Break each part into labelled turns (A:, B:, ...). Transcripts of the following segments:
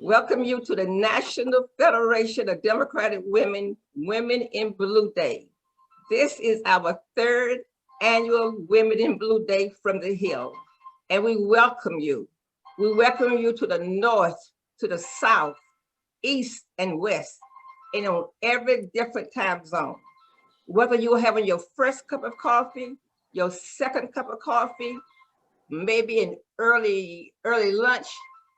A: welcome you to the National Federation of Democratic Women, Women in Blue Day. This is our third annual Women in Blue Day from the Hill, and we welcome you. We welcome you to the north, to the south, east, and west, and on every different time zone. Whether you're having your first cup of coffee, your second cup of coffee, maybe an early lunch,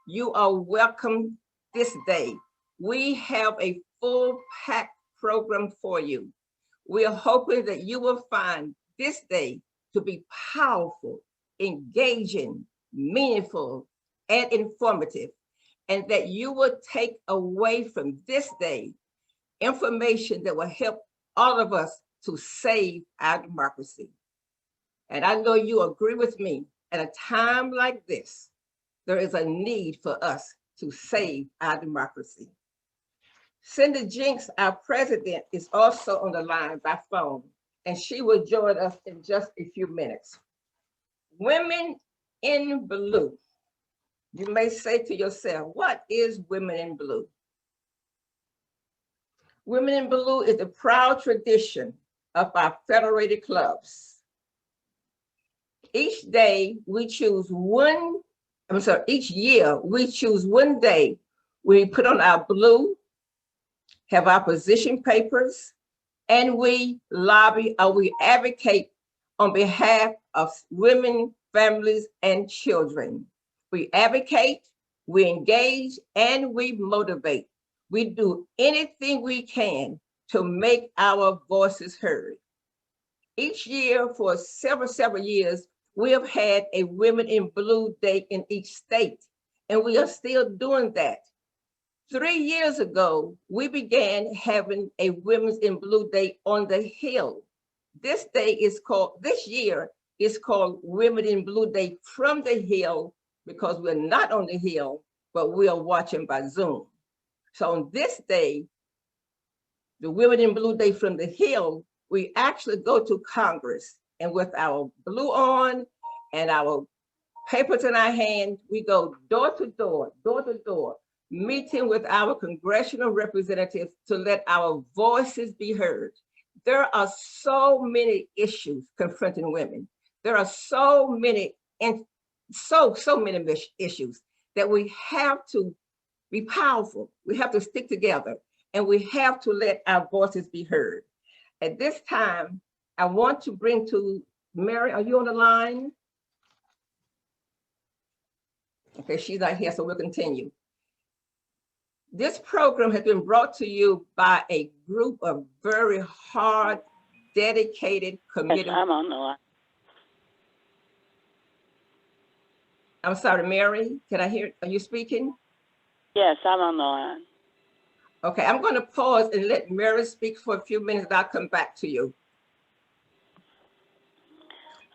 A: you are welcome this day. We have a full packed program for you. We are hoping that you will find this day to be powerful, engaging, meaningful, and informative, and that you will take away from this day information that will help all of us to save our democracy. And I know you agree with me, at a time like this, there is a need for us to save our democracy. Cindy Jinks, our president, is also on the line by phone, and she will join us in just a few minutes. Women in Blue. You may say to yourself, what is Women in Blue? Women in Blue is the proud tradition of our federated clubs. Each year we choose one day we put on our blue, have our position papers, and we lobby or we advocate on behalf of women, families, and children. We advocate, we engage, and we motivate. We do anything we can to make our voices heard. Each year for several years, we have had a Women in Blue Day in each state, and we are still doing that. 3 years ago, we began having a Women's in Blue Day on the Hill. This year is called Women in Blue Day from the Hill because we're not on the Hill, but we are watching by Zoom. So on this day, the Women in Blue Day from the Hill, we actually go to Congress, and with our blue on and our papers in our hand, we go door to door, meeting with our congressional representatives to let our voices be heard. There are so many issues confronting women. There are so many issues that we have to be powerful. We have to stick together, and we have to let our voices be heard. At this time, I want to bring to Mary. Are you on the line? Okay, she's not here, so we'll continue. This program has been brought to you by a group of very hard, dedicated, committed.
B: Yes, I'm on the line.
A: I'm sorry, Mary, can I hear, are you speaking?
B: Yes, I'm on the line.
A: Okay, I'm going to pause and let Mary speak for a few minutes, and I'll come back to you.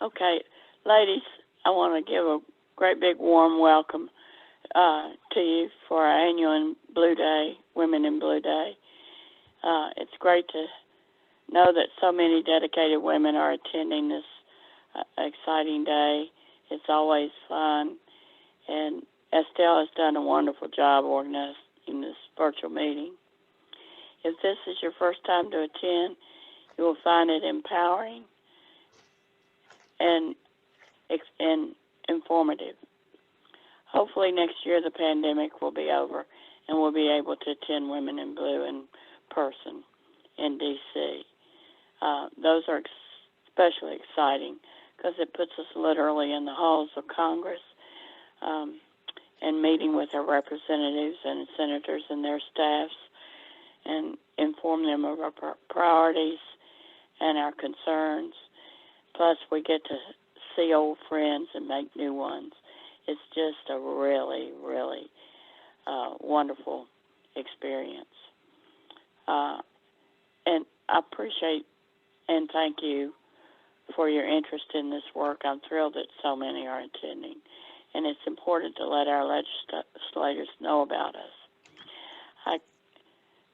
B: Okay, ladies, I want to give a great big warm welcome to you for our annual Blue Day, Women in Blue Day. It's great to know that so many dedicated women are attending this exciting day. It's always fun, and Estelle has done a wonderful job organizing this virtual meeting. If this is your first time to attend, you will find it empowering and informative. Hopefully next year the pandemic will be over and we'll be able to attend Women in Blue in person in D.C. Those are especially exciting because it puts us literally in the halls of Congress and meeting with our representatives and senators and their staffs and inform them of our priorities and our concerns. Plus, we get to see old friends and make new ones. It's just a really, really wonderful experience. And I appreciate and thank you for your interest in this work. I'm thrilled that so many are attending. And it's important to let our legislators know about us. I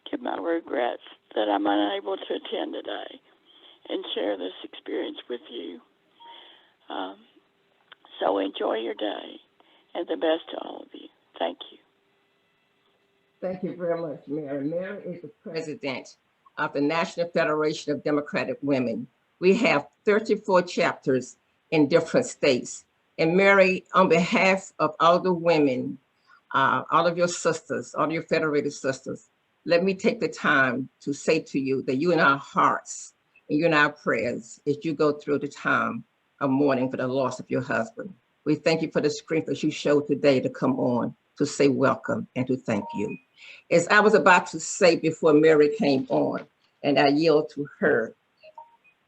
B: give my regrets that I'm unable to attend today and share this experience with you. So enjoy your day, and the best to all of you. Thank you.
A: Thank you very much, Mary. Mary is the president of the National Federation of Democratic Women. We have 34 chapters in different states. And Mary, on behalf of all the women, all of your sisters, all your federated sisters, let me take the time to say to you that you in our hearts and you in our prayers as you go through the time of mourning for the loss of your husband. We thank you for the strength that you showed today to come on to say welcome and to thank you. As I was about to say before Mary came on, and I yield to her,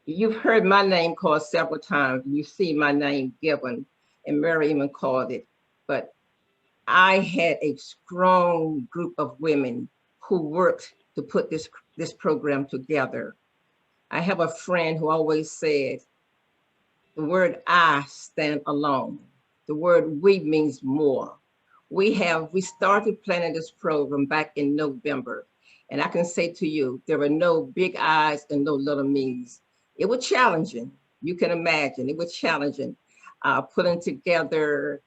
A: you've heard my name called several times. You see my name given, and Mary even called it. But I had a strong group of women who worked to put this program together. I have a friend who always said, the word I stand alone. The word we means more. We started planning this program back in November. And I can say to you, there were no big I's and no little me's. It was challenging. You can imagine, it was challenging. Putting together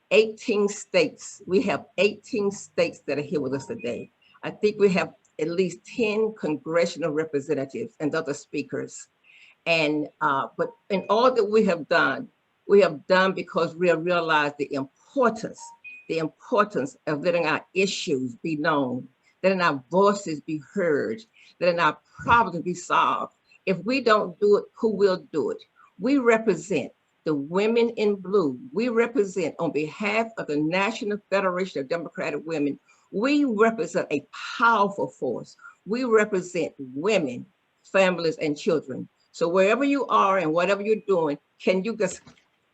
A: 18 states. We have 18 states that are here with us today. I think we have at least 10 congressional representatives and other speakers. And but in all that we have done because we have realized the importance of letting our issues be known, letting our voices be heard, letting our problems be solved. If we don't do it, who will do it? We represent the women in blue. We represent, on behalf of the National Federation of Democratic Women, we represent a powerful force. We represent women, families, and children. So wherever you are and whatever you're doing, can you just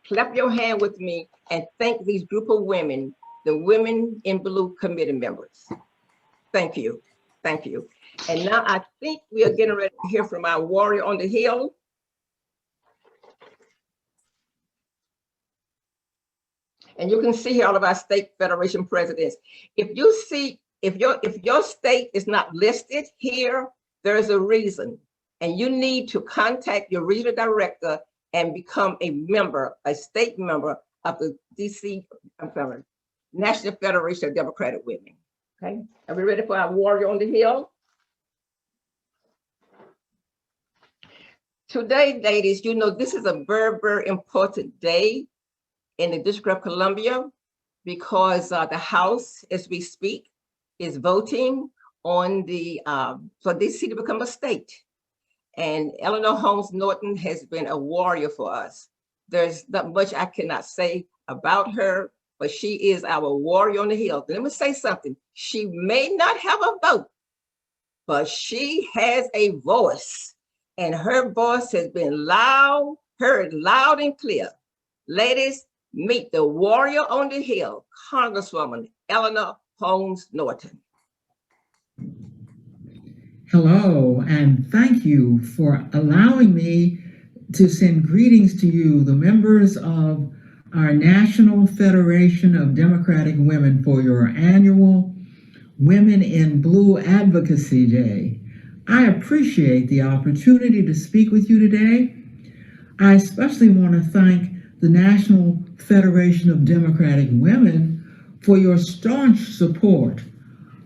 A: clap your hand with me and thank these group of women, the Women in Blue committee members. Thank you. Thank you. And now I think we are getting ready to hear from our warrior on the hill. And you can see here all of our state federation presidents. If your state is not listed here, there's a reason. And you need to contact your regional director and become a state member of the National Federation of Democratic Women. Okay, are we ready for our warrior on the hill? Today, ladies, you know, this is a very, very important day in the District of Columbia because the House, as we speak, is voting on for DC to become a state. And Eleanor Holmes Norton has been a warrior for us. There's not much I cannot say about her, but she is our warrior on the hill. Let me say something. She may not have a vote, but she has a voice, and her voice has been heard loud and clear. Ladies, meet the warrior on the hill, Congresswoman Eleanor Holmes Norton.
C: Hello, and thank you for allowing me to send greetings to you, the members of our National Federation of Democratic Women, for your annual Women in Blue Advocacy Day. I appreciate the opportunity to speak with you today. I especially want to thank the National Federation of Democratic Women for your staunch support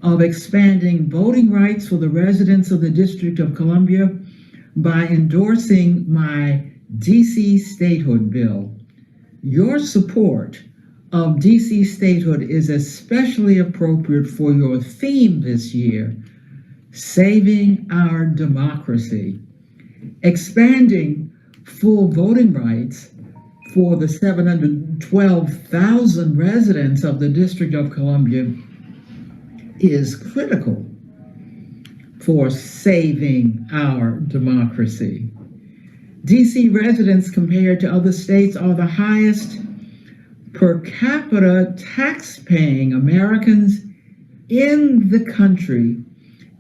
C: of expanding voting rights for the residents of the District of Columbia by endorsing my DC statehood bill. Your support of DC statehood is especially appropriate for your theme this year, saving our democracy. Expanding full voting rights for the 712,000 residents of the District of Columbia is critical for saving our democracy. DC residents, compared to other states, are the highest per capita tax-paying Americans in the country,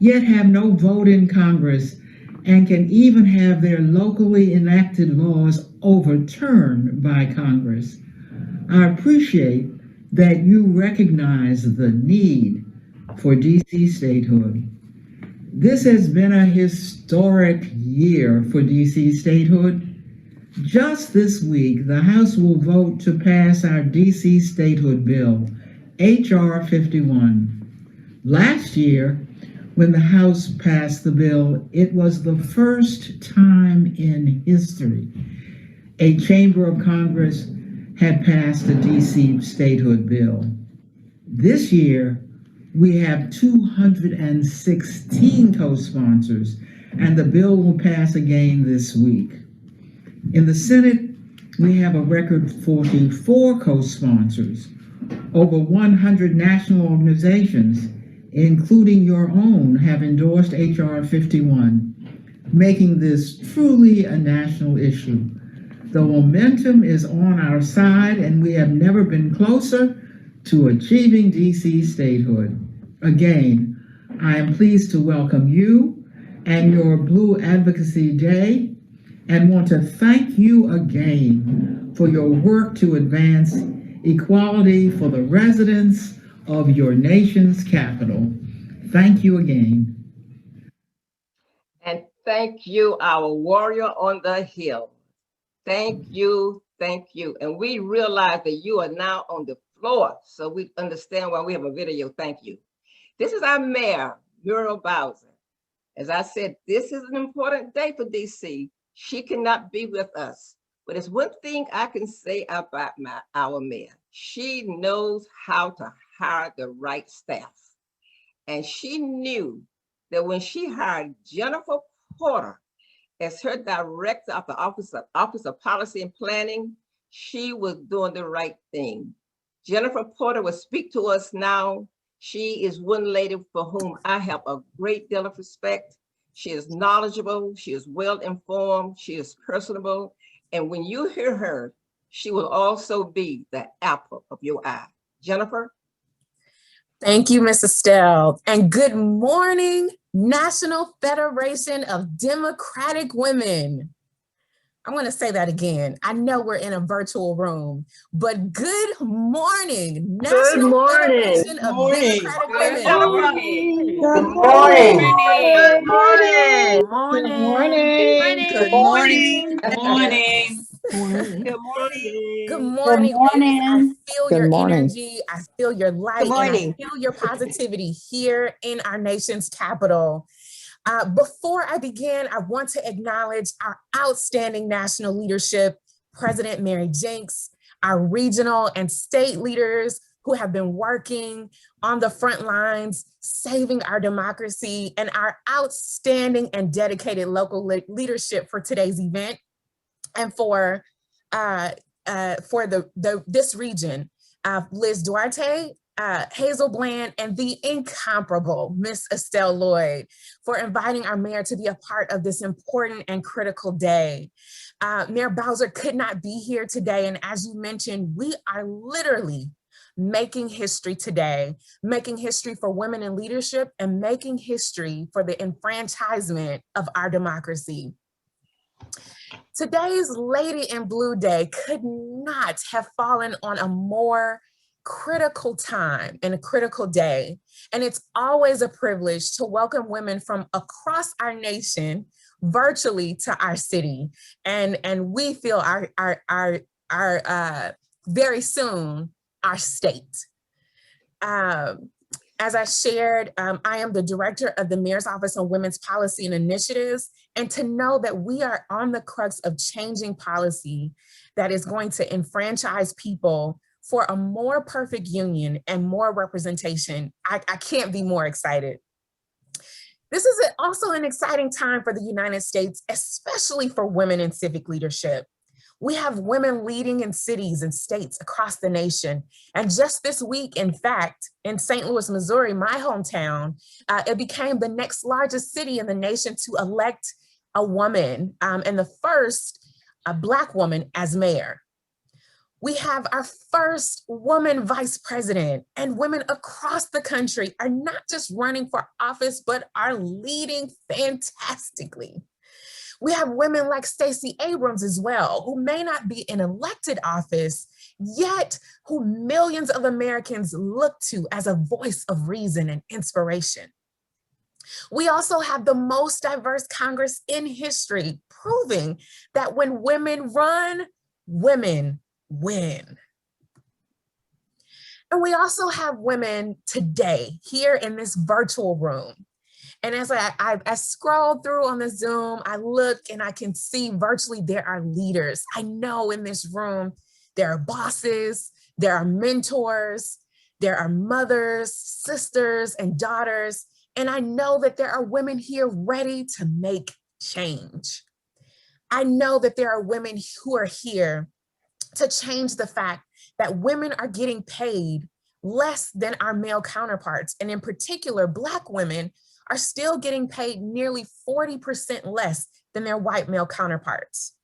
C: yet have no vote in Congress and can even have their locally enacted laws overturned by Congress. I appreciate that you recognize the need for DC statehood. This has been a historic year for DC statehood. Just this week, the House will vote to pass our DC statehood bill, H.R. 51. Last year, when the House passed the bill, it was the first time in history a chamber of Congress had passed a DC statehood bill. This year, we have 216 co-sponsors, and the bill will pass again this week. In the Senate, we have a record 44 co-sponsors. Over 100 national organizations, including your own, have endorsed H.R. 51, making this truly a national issue. The momentum is on our side, and we have never been closer to achieving DC statehood. Again, I am pleased to welcome you and your Blue Advocacy Day, and want to thank you again for your work to advance equality for the residents of your nation's capital. Thank you again.
A: And thank you, our warrior on the hill. Thank you, thank you. And we realize that you are now on the floor, so we understand why we have a video. Thank you. This is our mayor, Muriel Bowser. As I said, this is an important day for DC. She cannot be with us, but it's one thing I can say about our mayor. She knows how to hire the right staff. And she knew that when she hired Jennifer Porter as her director of the Office of Policy and Planning, she was doing the right thing. Jennifer Porter will speak to us now. She is one lady for whom I have a great deal of respect. She is knowledgeable, she is well-informed, she is personable, and when you hear her, she will also be the apple of your eye. Jennifer?
D: Thank you, Ms. Estelle, and good morning, National Federation of Democratic Women. I'm going to say that again. I know we're in a virtual room, but good morning, National Federation of Democratic Women.
A: Good morning.
E: Good morning.
A: Good morning.
E: Good morning.
F: Good morning.
A: Good morning.
D: Good morning, ladies. I feel
E: Good
D: your
E: morning.
D: energy. I feel your light. And I feel your positivity here in our nation's capital. Before I begin, I want to acknowledge our outstanding national leadership, President Mary Jenks, our regional and state leaders who have been working on the front lines, saving our democracy, and our outstanding and dedicated local leadership for today's event and for this region, Liz Duarte, Hazel Bland, and the incomparable Miss Estelle Lloyd for inviting our mayor to be a part of this important and critical day. Mayor Bowser could not be here today, and as you mentioned, we are literally making history today, making history for women in leadership and making history for the enfranchisement of our democracy. Today's Lady in Blue Day could not have fallen on a more critical time and a critical day. And it's always a privilege to welcome women from across our nation virtually to our city. And we feel our very soon, our state. As I shared, I am the director of the Mayor's Office on Women's Policy and Initiatives, and to know that we are on the crux of changing policy that is going to enfranchise people for a more perfect union and more representation, I can't be more excited. This is also an exciting time for the United States, especially for women in civic leadership. We have women leading in cities and states across the nation. And just this week, in fact, in St. Louis, Missouri, my hometown, it became the next largest city in the nation to elect a woman, and the first Black woman as mayor. We have our first woman vice president, and women across the country are not just running for office, but are leading fantastically. We have women like Stacey Abrams as well, who may not be in elected office, yet who millions of Americans look to as a voice of reason and inspiration. We also have the most diverse Congress in history, proving that when women run, women win. And we also have women today here in this virtual room. And as I scroll through on the Zoom, I look and I can see virtually there are leaders. I know in this room, there are bosses, there are mentors, there are mothers, sisters, and daughters. And I know that there are women here ready to make change. I know that there are women who are here to change the fact that women are getting paid less than our male counterparts. And in particular, Black women are still getting paid nearly 40% less than their white male counterparts.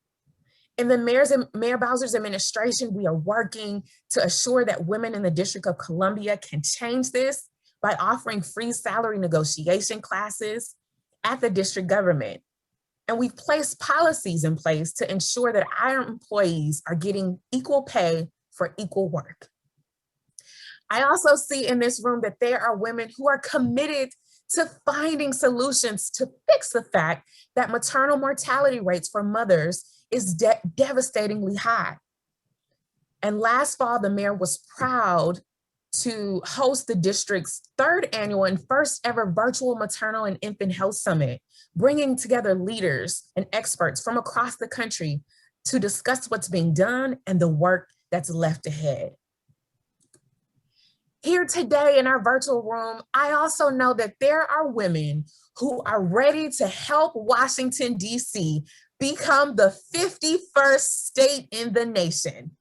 D: In the Mayor Bowser's administration, we are working to assure that women in the District of Columbia can change this by offering free salary negotiation classes at the district government. And we've placed policies in place to ensure that our employees are getting equal pay for equal work. I also see in this room that there are women who are committed to finding solutions to fix the fact that maternal mortality rates for mothers is devastatingly high. And last fall, the mayor was proud to host the district's 3rd annual and first ever virtual maternal and infant health summit, bringing together leaders and experts from across the country to discuss what's being done and the work that's left ahead. Here today in our virtual room, I also know that there are women who are ready to help Washington, D.C. become the 51st state in the nation.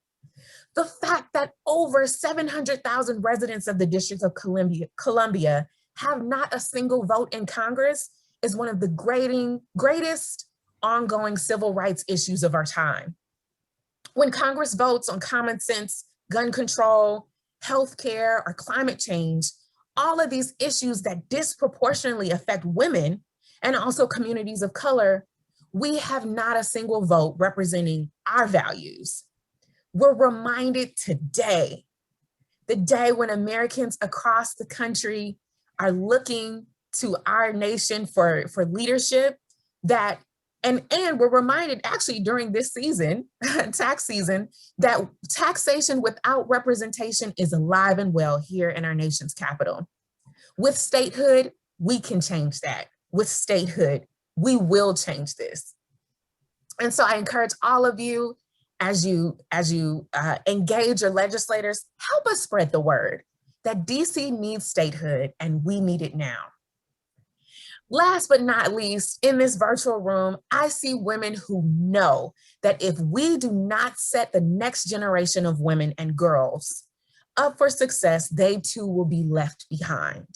D: The fact that over 700,000 residents of the District of Columbia have not a single vote in Congress is one of the greatest ongoing civil rights issues of our time. When Congress votes on common sense, gun control, healthcare, or climate change, all of these issues that disproportionately affect women and also communities of color, we have not a single vote representing our values. We're reminded today, the day when Americans across the country are looking to our nation for leadership, that and we're reminded actually during this season, tax season, that taxation without representation is alive and well here in our nation's capital. With statehood, we can change that. With statehood, we will change this. And so I encourage all of you, as you engage your legislators, help us spread the word that DC needs statehood and we need it now. Last but not least, in this virtual room, I see women who know that if we do not set the next generation of women and girls up for success, they too will be left behind.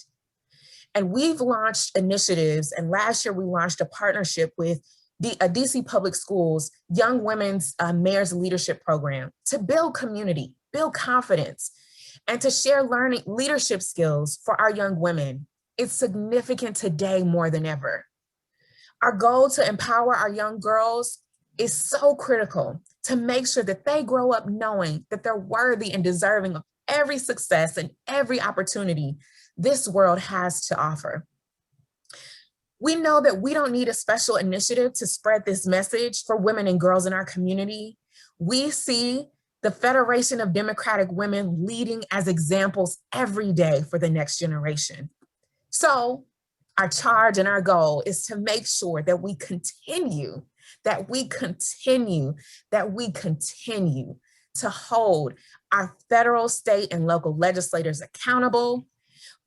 D: And we've launched initiatives, and last year we launched a partnership with DC Public Schools Young Women's Mayor's Leadership Program to build community, build confidence, and to share leadership skills for our young women. It's significant today more than ever. Our goal to empower our young girls is so critical to make sure that they grow up knowing that they're worthy and deserving of every success and every opportunity this world has to offer. We know that we don't need a special initiative to spread this message for women and girls in our community. We see the Federation of Democratic Women leading as examples every day for the next generation. So our charge and our goal is to make sure that we continue to hold our federal, state, and local legislators accountable,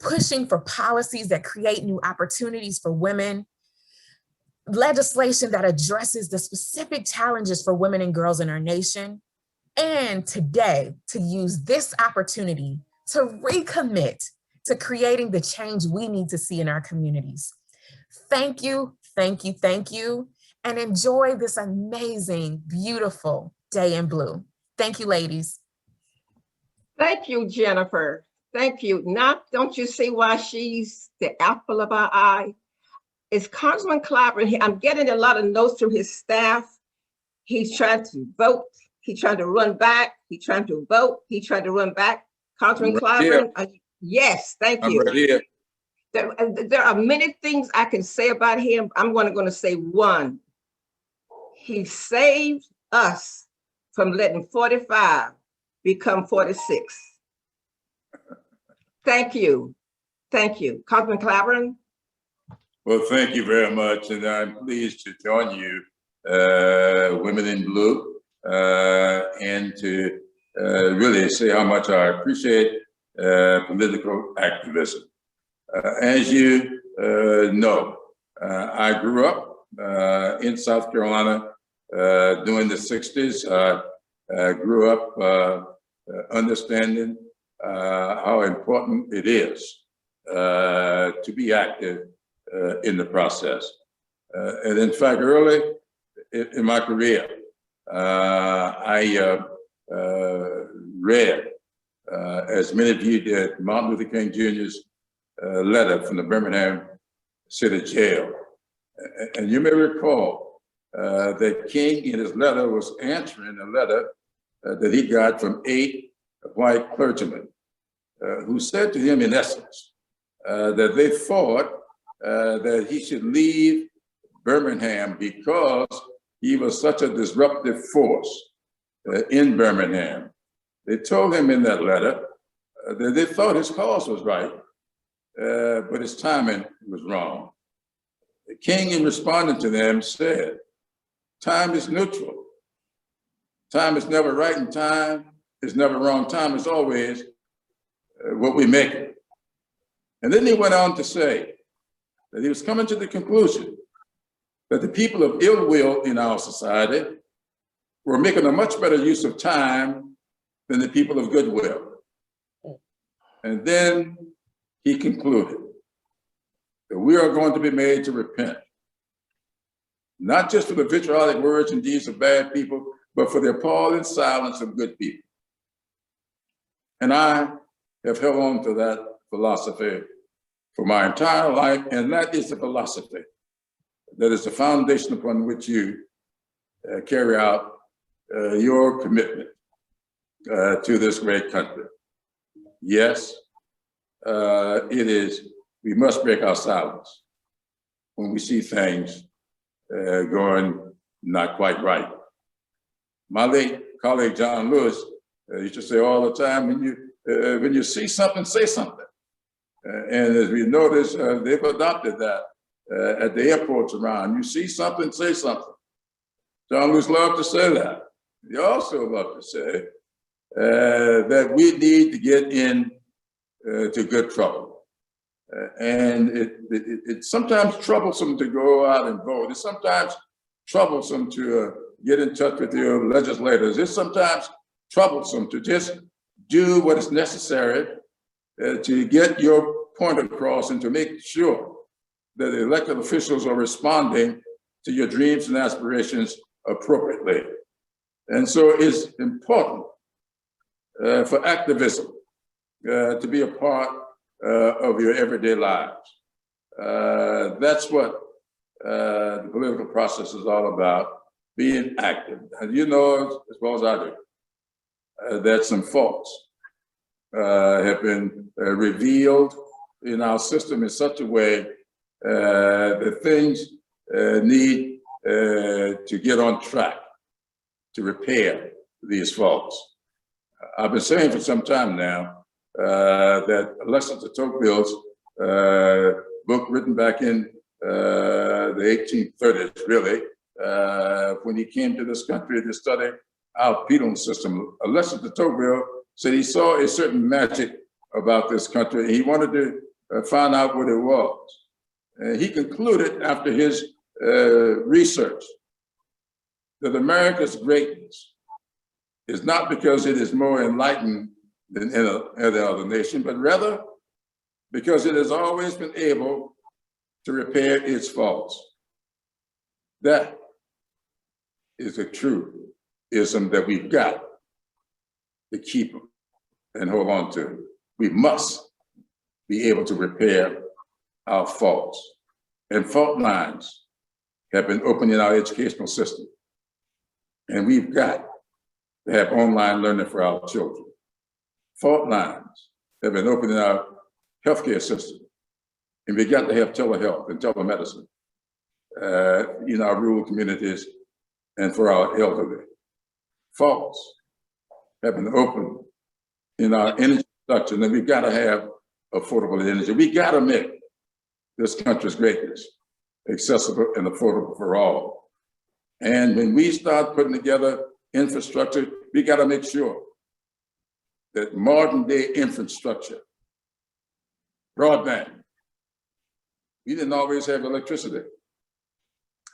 D: pushing for policies that create new opportunities for women, legislation that addresses the specific challenges for women and girls in our nation, and today to use this opportunity to recommit to creating the change we need to see in our communities. Thank you, thank you, thank you, and enjoy this amazing, beautiful day in blue. Thank you, ladies.
A: Thank you, Jennifer. Thank you. Now, don't you see why she's the apple of our eye? It's Congressman Clyburn. I'm getting a lot of notes from his staff. He's trying to vote. He's trying to run back. He's trying to vote. He's trying to run back. Congressman Clyburn, yes, thank you.
F: I'm right here.
A: There are many things I can say about him. I'm going to say one. He saved us from letting 45 become 46. Thank you. Thank you. Councilman Clyburn?
F: Well, thank you very much, and I'm pleased to join you, Women in Blue, and to really say how much I appreciate political activism. As you know, I grew up in South Carolina during the 60s. I grew up understanding how important it is to be active in the process. And in fact, early in my career, I read, as many of you did, Martin Luther King Jr.'s letter from the Birmingham City Jail. And you may recall that King in his letter was answering a letter that he got from 8 white clergymen who said to him, in essence, that they thought that he should leave Birmingham because he was such a disruptive force in Birmingham. They told him in that letter that they thought his cause was right, but his timing was wrong. The King, in responding to them, said, time is neutral. Time is never right and time is never wrong. Time is always what we make it. And then he went on to say that he was coming to the conclusion that the people of ill will in our society were making a much better use of time than the people of goodwill. And then he concluded that we are going to be made to repent, not just for the vitriolic words and deeds of bad people, but for the appalling silence of good people. And I have held on to that philosophy for my entire life, and that is the philosophy that is the foundation upon which you carry out your commitment to this great country. Yes, it is, we must break our silence when we see things going not quite right. My late colleague, John Lewis, used to say all the time, when you see something, say something. And as we notice, they've adopted that at the airports around. You see something, say something. John Lewis loved to say that. He also loved to say that we need to get in to good trouble. And it's sometimes troublesome to go out and vote. It's sometimes troublesome to get in touch with your legislators. It's sometimes troublesome to just do what is necessary to get your point across and to make sure that the elected officials are responding to your dreams and aspirations appropriately. And so it's important for activism to be a part of your everyday lives. That's what the political process is all about, being active. And you know as well as I do that some faults have been revealed in our system in such a way that things need to get on track to repair these faults. I've been saying for some time now that Alexis de Tocqueville's book, written back in the 1830s, really, when he came to this country to study our penal system, Alexis de Tocqueville said he saw a certain magic about this country and he wanted to find out what it was. He concluded after his research that America's greatness is not because it is more enlightened than any other nation, but rather because it has always been able to repair its faults. That is a truism that we've got to keep and hold on to. We must be able to repair our faults. And fault lines have been opened in our educational system. And we've got to have online learning for our children. Fault lines have been opened in our healthcare system. And we've got to have telehealth and telemedicine in our rural communities and for our elderly. Faults have been opened in our energy production, and we've got to have affordable energy. We gotta make this country's greatness accessible and affordable for all. And when we start putting together infrastructure, we gotta make sure that modern day infrastructure, broadband, we didn't always have electricity.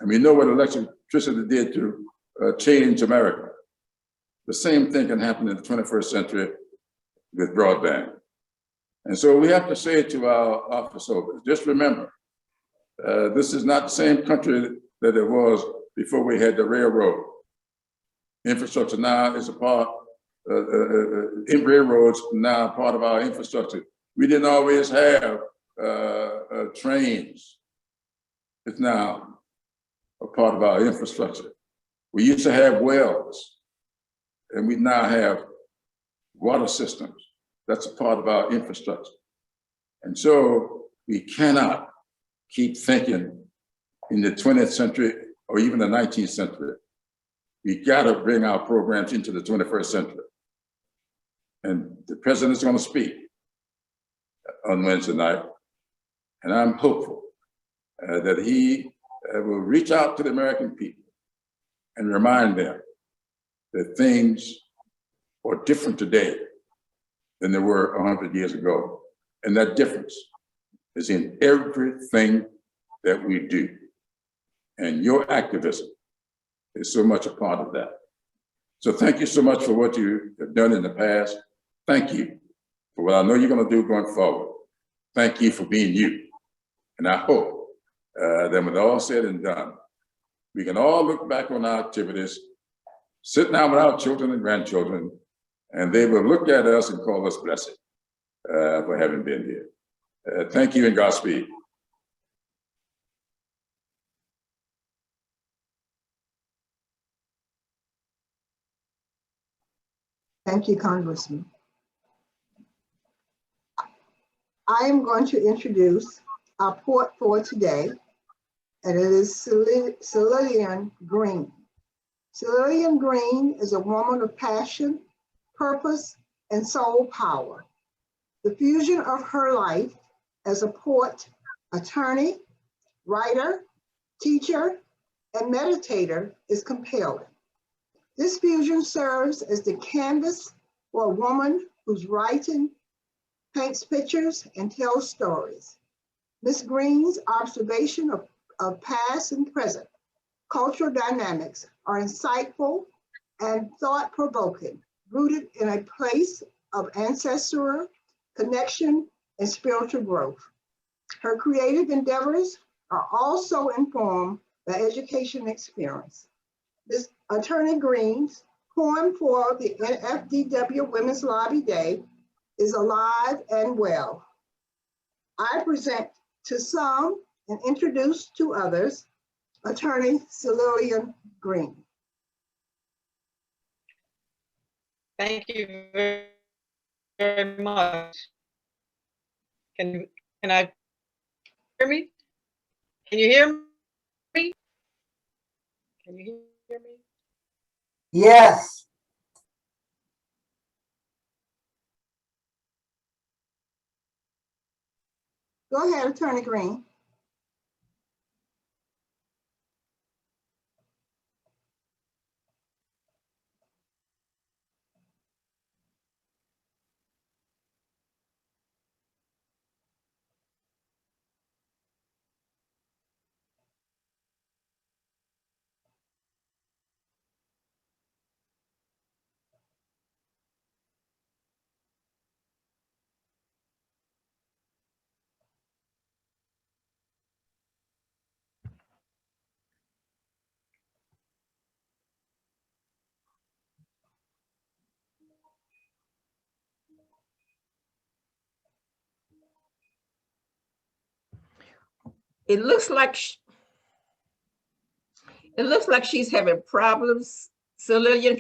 F: And we know what electricity did to change America. The same thing can happen in the 21st century with broadband. And so we have to say to our office holders, just remember, this is not the same country that it was before we had the railroad. Infrastructure now is a part, railroads now part of our infrastructure. We didn't always have trains. It's now a part of our infrastructure. We used to have wells, and we now have water systems. That's a part of our infrastructure. And so we cannot keep thinking in the 20th century or even the 19th century. We gotta bring our programs into the 21st century. And the president's gonna speak on Wednesday night. And I'm hopeful that he will reach out to the American people and remind them that things are different today than they were 100 years ago. And that difference is in everything that we do. And your activism is so much a part of that. So thank you so much for what you have done in the past. Thank you for what I know you're gonna do going forward. Thank you for being you. And I hope that when all said and done, we can all look back on our activities, sit down with our children and grandchildren, and they will look at us and call us blessed for having been here. Thank you and Godspeed.
E: Thank you, Congressman. I am going to introduce our port for today, and it is Celia Green. Celia Green is a woman of passion, purpose, and soul power. The fusion of her life as a port attorney, writer, teacher, and meditator is compelling. This fusion serves as the canvas for a woman whose writing paints pictures and tells stories. Ms. Green's observation of past and present cultural dynamics are insightful and thought-provoking, rooted in a place of ancestral connection and spiritual growth. Her creative endeavors are also informed by education experience. Ms. Attorney Green's poem for the NFDW Women's Lobby Day is alive and well. I present to some and introduce to others, Attorney Celia Green.
G: Thank you very much. Can I hear me? Can you hear me? Can you hear me?
H: Yes.
E: Go ahead, Attorney Green.
A: It looks like she's having problems. So Lillian,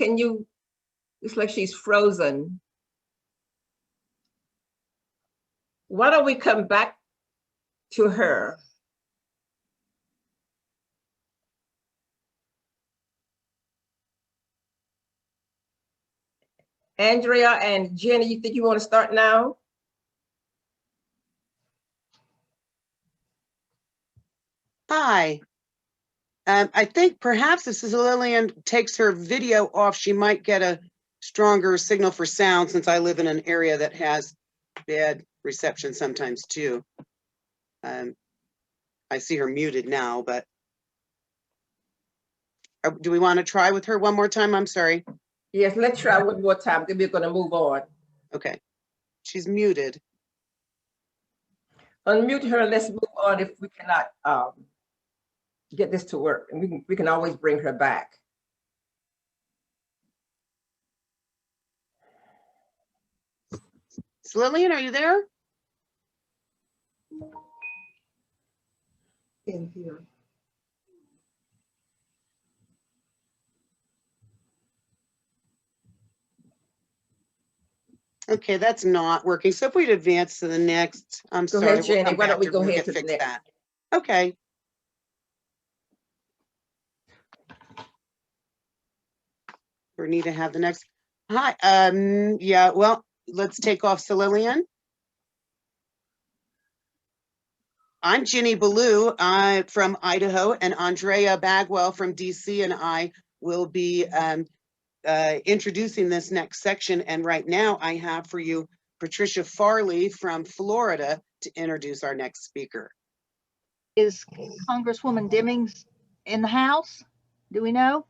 A: it's like she's frozen. Why don't we come back to her? Andrea and Jenny, you think you want to start now?
I: Hi. I think perhaps if Lillian takes her video off, she might get a stronger signal for sound, since I live in an area that has bad reception sometimes too. I see her muted now, but do we want to try with her one more time? I'm sorry.
A: Yes, let's try one more time, then we're gonna move on.
I: Okay, she's muted.
A: Unmute her, let's move on if we cannot get this to work, and we can always bring her back.
I: Lillian, are you there?
E: In here.
I: Okay, that's not working. So if we'd advance to the next, I'm
A: Go
I: sorry.
A: ahead, Jenny.
I: come
A: Why don't
I: back
A: we
I: to-
A: go
I: we'll
A: ahead
I: get
A: to the
I: fix
A: next?
I: that. Okay. We need to have the next. Hi, yeah, well, let's take off Lillian. I'm Ginny Ballou from Idaho, and Andrea Bagwell from DC, and I will be introducing this next section. And right now I have for you Patricia Farley from Florida to introduce our next speaker.
J: Is Congresswoman Demings in the house? Do we know?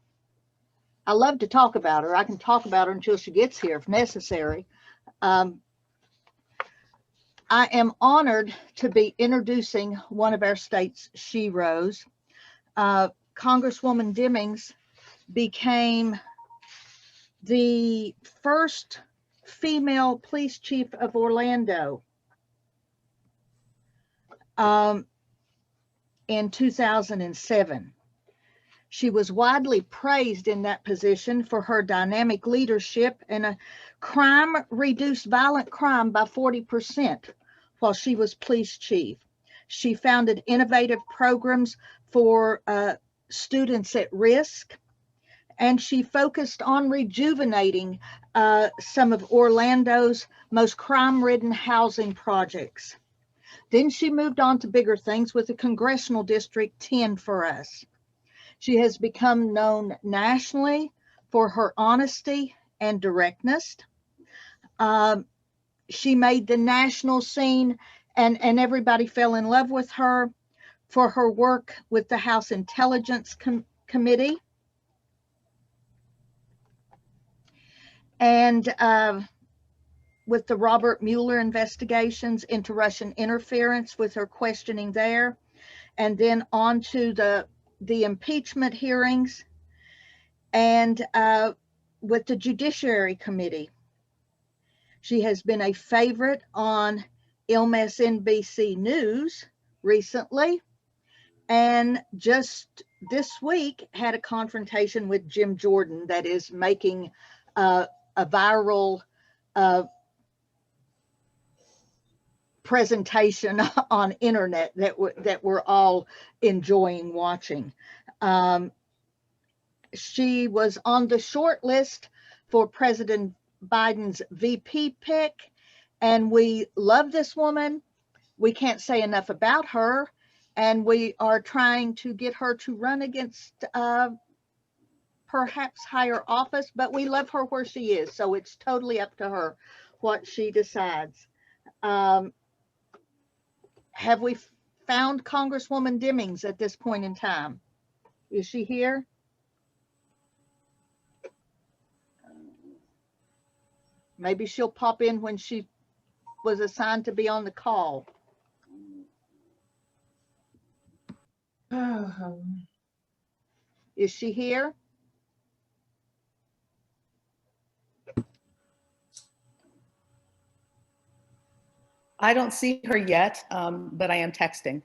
J: I love to talk about her. I can talk about her until she gets here if necessary. I am honored to be introducing one of our state's sheroes. Congresswoman Demings became the first female police chief of Orlando in 2007. She was widely praised in that position for her dynamic leadership, and a crime reduced violent crime by 40% while she was police chief. She founded innovative programs for students at risk, and she focused on rejuvenating some of Orlando's most crime-ridden housing projects. Then she moved on to bigger things with the Congressional District 10 for us. She has become known nationally for her honesty and directness. She made the national scene, and everybody fell in love with her for her work with the House Intelligence Committee. And with the Robert Mueller investigations into Russian interference, with her questioning there, and then on to the impeachment hearings, and with the Judiciary Committee. She has been a favorite on MSNBC News recently, and just this week had a confrontation with Jim Jordan that is making a viral presentation on internet that we're all enjoying watching. She was on the short list for President Biden's VP pick, and we love this woman. We can't say enough about her, and we are trying to get her to run against perhaps higher office, but we love her where she is, so it's totally up to her what she decides. Have we found Congresswoman Demings at this point in time? Is she here? Maybe she'll pop in when she was assigned to be on the call. Is she here?
K: I don't see her yet, but I am texting.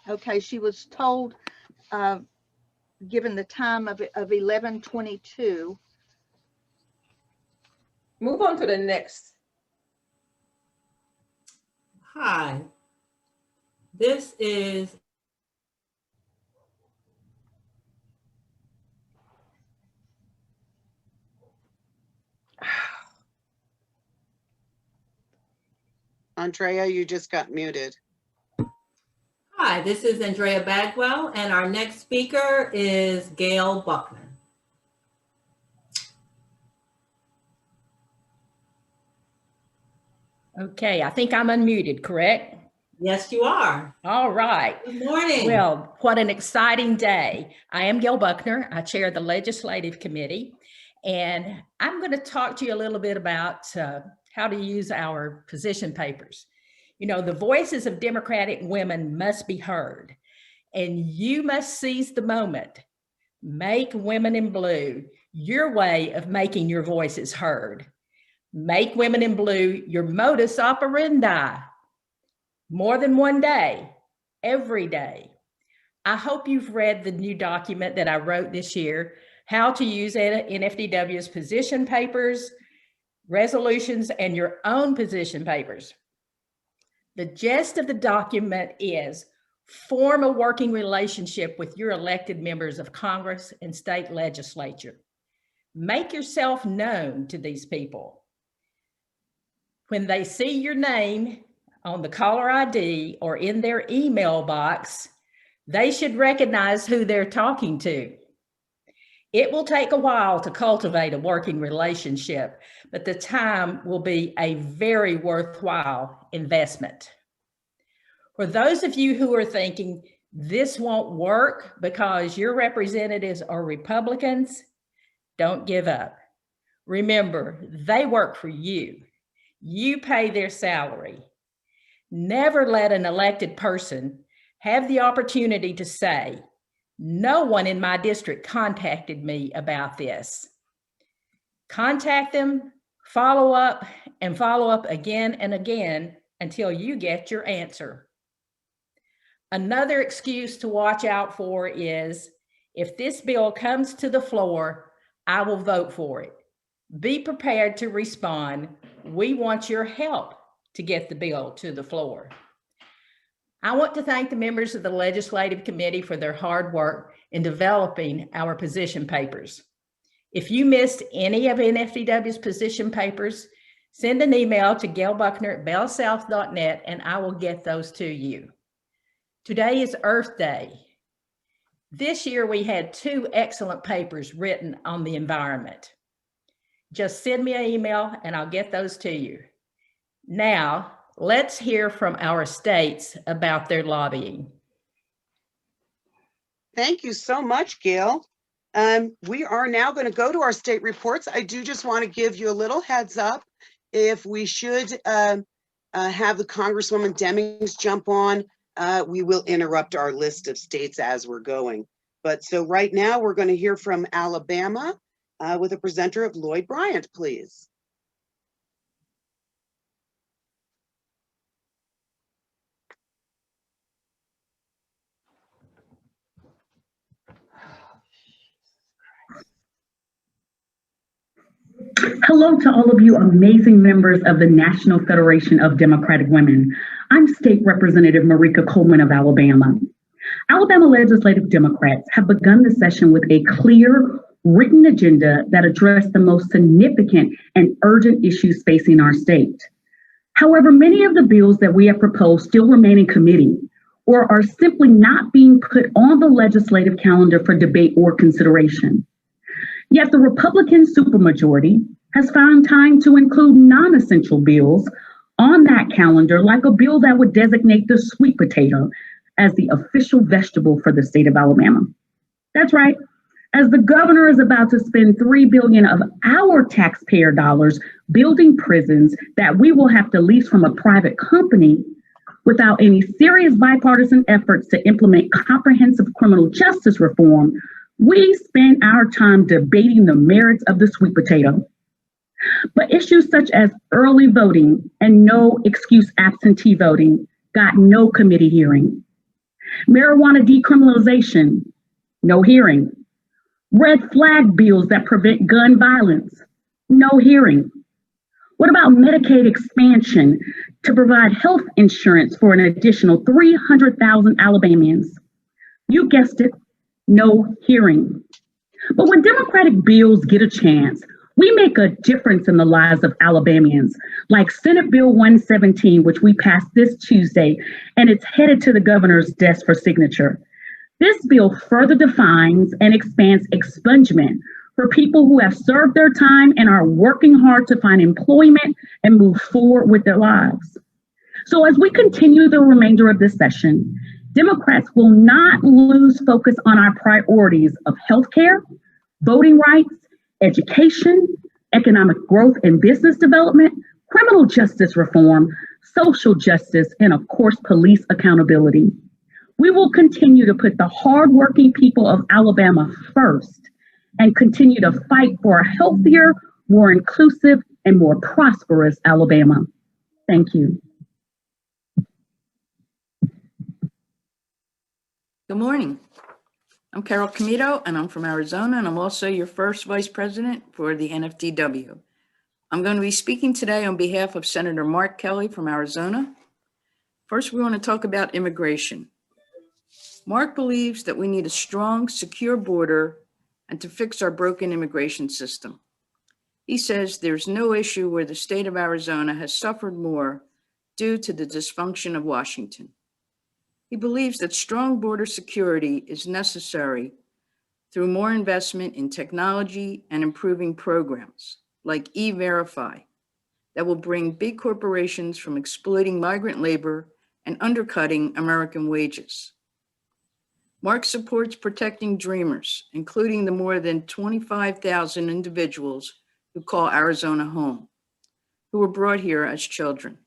J: Okay, she was told, given the time of 11:22.
A: Move on to the next.
L: Hi, this is
I: Andrea, you just got muted.
L: Hi, Hi, this is Andrea Bagwell, and our next speaker is Gail Buckner.
M: Okay, I think I'm unmuted, correct?
L: Yes, you are.
M: All right.
L: Good morning.
M: Well, what an exciting day. I am Gail Buckner. I chair the Legislative Committee, and I'm going to talk to you a little bit about how to use our position papers. You know, the voices of Democratic women must be heard, and you must seize the moment. Make Women in Blue your way of making your voices heard. Make Women in Blue your modus operandi. More than one day, every day. I hope you've read the new document that I wrote this year, How to Use NFDW's Position Papers, Resolutions, and Your Own Position Papers. The gist of the document is form a working relationship with your elected members of Congress and state legislature. Make yourself known to these people. When they see your name on the caller ID or in their email box, they should recognize who they're talking to. It will take a while to cultivate a working relationship, but the time will be a very worthwhile investment. For those of you who are thinking this won't work because your representatives are Republicans, don't give up. Remember, they work for you. You pay their salary. Never let an elected person have the opportunity to say, no one in my district contacted me about this. Contact them, follow up, and follow up again and again until you get your answer. Another excuse to watch out for is, if this bill comes to the floor, I will vote for it. Be prepared to respond. We want your help to get the bill to the floor. I want to thank the members of the Legislative Committee for their hard work in developing our position papers. If you missed any of NFDW's position papers, send an email to gailbuckner@bellsouth.net and I will get those to you. Today is Earth Day. This year we had 2 excellent papers written on the environment. Just send me an email and I'll get those to you. Now, let's hear from our states about their lobbying.
I: Thank you so much, Gail. We are now going to go to our state reports. I do just want to give you a little heads up. If we should have the Congresswoman Demings jump on, we will interrupt our list of states as we're going. But so right now we're going to hear from Alabama with a presenter of Lloyd Bryant, please.
N: Hello to all of you amazing members of the National Federation of Democratic Women. I'm State Representative Marika Coleman of Alabama. Alabama legislative Democrats have begun the session with a clear, written agenda that addressed the most significant and urgent issues facing our state. However, many of the bills that we have proposed still remain in committee or are simply not being put on the legislative calendar for debate or consideration. Yet the Republican supermajority has found time to include non-essential bills on that calendar, like a bill that would designate the sweet potato as the official vegetable for the state of Alabama. That's right. As the governor is about to spend $3 billion of our taxpayer dollars building prisons that we will have to lease from a private company without any serious bipartisan efforts to implement comprehensive criminal justice reform, we spend our time debating the merits of the sweet potato. But issues such as early voting and no excuse absentee voting got no committee hearing. Marijuana decriminalization, no hearing. Red flag bills that prevent gun violence, no hearing. What about Medicaid expansion to provide health insurance for an additional 300,000 Alabamians? You guessed it, no hearing. But when Democratic bills get a chance, We make a difference in the lives of Alabamians, like Senate Bill 117, which we passed this Tuesday, and it's headed to the governor's desk for signature. This bill further defines and expands expungement for people who have served their time and are working hard to find employment and move forward with their lives. So as we continue the remainder of this session, Democrats will not lose focus on our priorities of healthcare, voting rights, education, economic growth and business development, criminal justice reform, social justice, and of course, police accountability. We will continue to put the hardworking people of Alabama first and continue to fight for a healthier, more inclusive, and more prosperous Alabama. Thank you.
O: Good morning. I'm Carol Comito, and I'm from Arizona, and I'm also your first vice president for the NFDW. I'm going to be speaking today on behalf of Senator Mark Kelly from Arizona. First, we want to talk about immigration. Mark believes that we need a strong, secure border and to fix our broken immigration system. He says there's no issue where the state of Arizona has suffered more due to the dysfunction of Washington. He believes that strong border security is necessary through more investment in technology and improving programs like E-Verify that will bring big corporations from exploiting migrant labor and undercutting American wages. Mark supports protecting dreamers, including the more than 25,000 individuals who call Arizona home, who were brought here as children.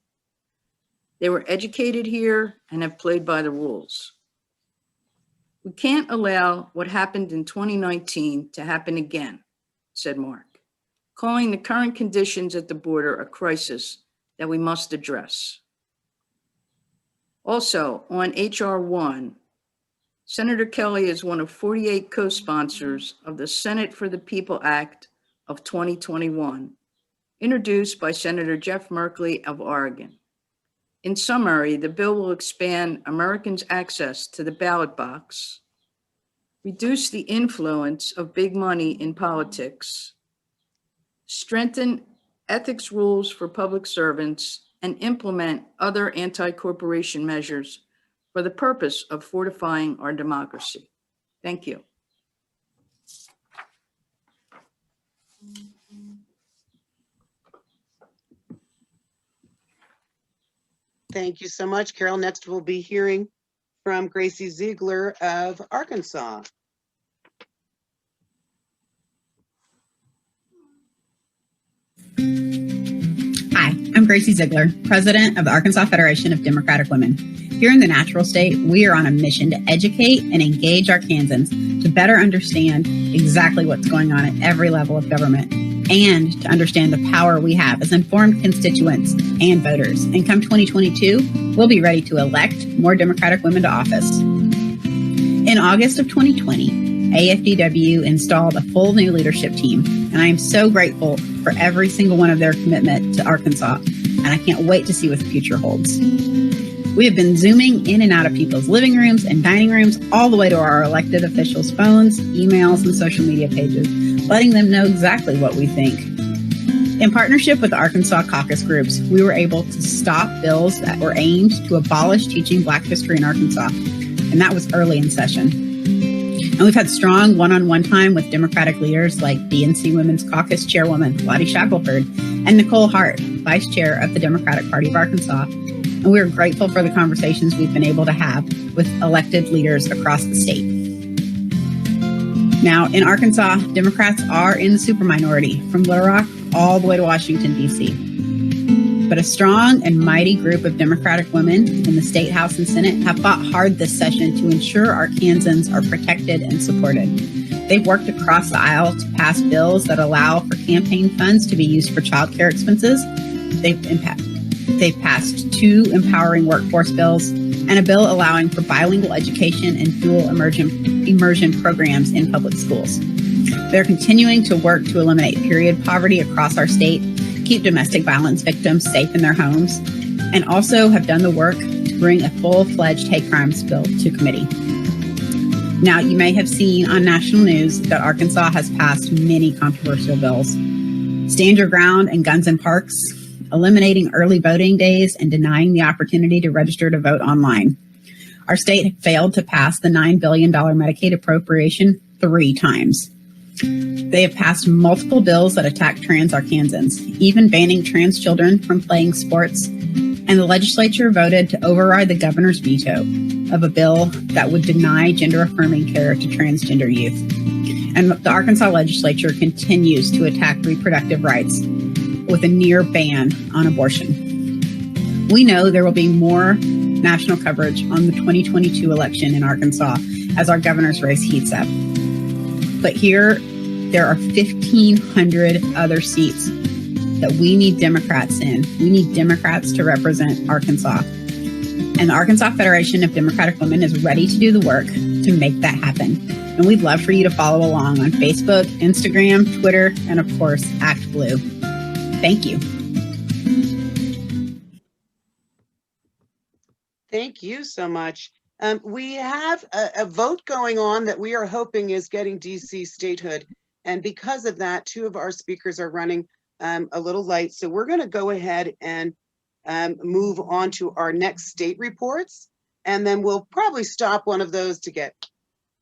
O: They were educated here and have played by the rules. We can't allow what happened in 2019 to happen again, said Mark, calling the current conditions at the border a crisis that we must address. Also, on H.R. 1, Senator Kelly is one of 48 co-sponsors of the Senate for the People Act of 2021, introduced by Senator Jeff Merkley of Oregon. In summary, the bill will expand Americans' access to the ballot box, reduce the influence of big money in politics, strengthen ethics rules for public servants, and implement other anti-corporation measures for the purpose of fortifying our democracy. Thank you.
I: Thank you so much, Carol. Next, we'll be hearing from Gracie Ziegler of Arkansas.
P: Hi, I'm Gracie Ziegler, president of the Arkansas Federation of Democratic Women. Here in the natural state, we are on a mission to educate and engage our Kansans to better understand exactly what's going on at every level of government and to understand the power we have as informed constituents and voters. And come 2022, we'll be ready to elect more Democratic women to office. In August of 2020, AFDW installed a full new leadership team, and I am so grateful for every single one of their commitment to Arkansas, and I can't wait to see what the future holds. We have been Zooming in and out of people's living rooms and dining rooms all the way to our elected officials' phones, emails, and social media pages, letting them know exactly what we think. In partnership with the Arkansas caucus groups, we were able to stop bills that were aimed to abolish teaching Black history in Arkansas, and that was early in session. And we've had strong one-on-one time with Democratic leaders like DNC Women's Caucus Chairwoman Lottie Shackelford and Nicole Hart, Vice Chair of the Democratic Party of Arkansas. And we're grateful for the conversations we've been able to have with elected leaders across the state. Now, in Arkansas, Democrats are in the super minority, from Little Rock all the way to Washington, D.C. But a strong and mighty group of Democratic women in the State House and Senate have fought hard this session to ensure our Kansans are protected and supported. They've worked across the aisle to pass bills that allow for campaign funds to be used for child care expenses. They've passed 2 empowering workforce bills and a bill allowing for bilingual education and dual immersion programs in public schools. They're continuing to work to eliminate period poverty across our state, keep domestic violence victims safe in their homes, and also have done the work to bring a full-fledged hate crimes bill to committee. Now, you may have seen on national news that Arkansas has passed many controversial bills. Stand your ground and guns in parks, eliminating early voting days, and denying the opportunity to register to vote online. Our state failed to pass the $9 billion Medicaid appropriation 3 times. They have passed multiple bills that attack trans Arkansans, even banning trans children from playing sports, and the legislature voted to override the governor's veto of a bill that would deny gender-affirming care to transgender youth. And the Arkansas legislature continues to attack reproductive rights with a near ban on abortion. We know there will be more national coverage on the 2022 election in Arkansas as our governor's race heats up. But here, there are 1,500 other seats that we need Democrats in. We need Democrats to represent Arkansas. And the Arkansas Federation of Democratic Women is ready to do the work to make that happen. And we'd love for you to follow along on Facebook, Instagram, Twitter, and of course, Act Blue. Thank you.
I: Thank you so much. We have a vote going on that we are hoping is getting DC statehood. And because of that, 2 of our speakers are running a little late. So we're going to go ahead and move on to our next state reports. And then we'll probably stop one of those to get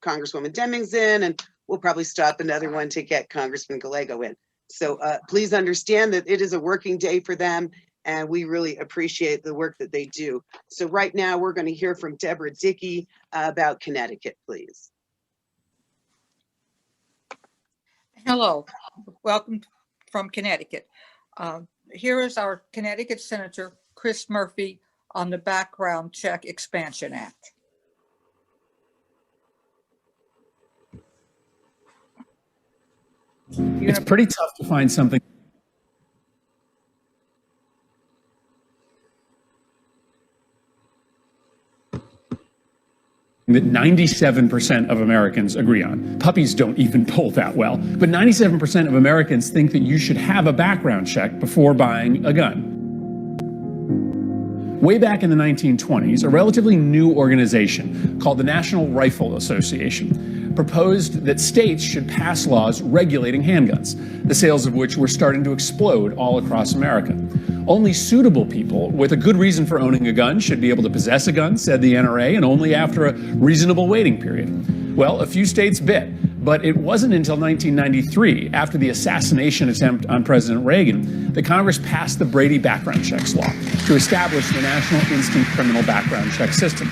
I: Congresswoman Demings in, and we'll probably stop another one to get Congressman Gallego in. So please understand that it is a working day for them, and we really appreciate the work that they do. So right now we're going to hear from Deborah Dickey about Connecticut, please.
Q: Hello, welcome from Connecticut. Here is our Connecticut Senator, Chris Murphy, on the Background Check Expansion Act.
R: It's pretty tough to find something that 97% of Americans agree on. Puppies don't even poll that well, but 97% of Americans think that you should have a background check before buying a gun. Way back in the 1920s, a relatively new organization called the National Rifle Association proposed that states should pass laws regulating handguns, the sales of which were starting to explode all across America. Only suitable people with a good reason for owning a gun should be able to possess a gun, said the NRA, and only after a reasonable waiting period. Well, a few states bit, but it wasn't until 1993, after the assassination attempt on President Reagan, that Congress passed the Brady Background Checks Law to establish the National Instant Criminal Background Check System,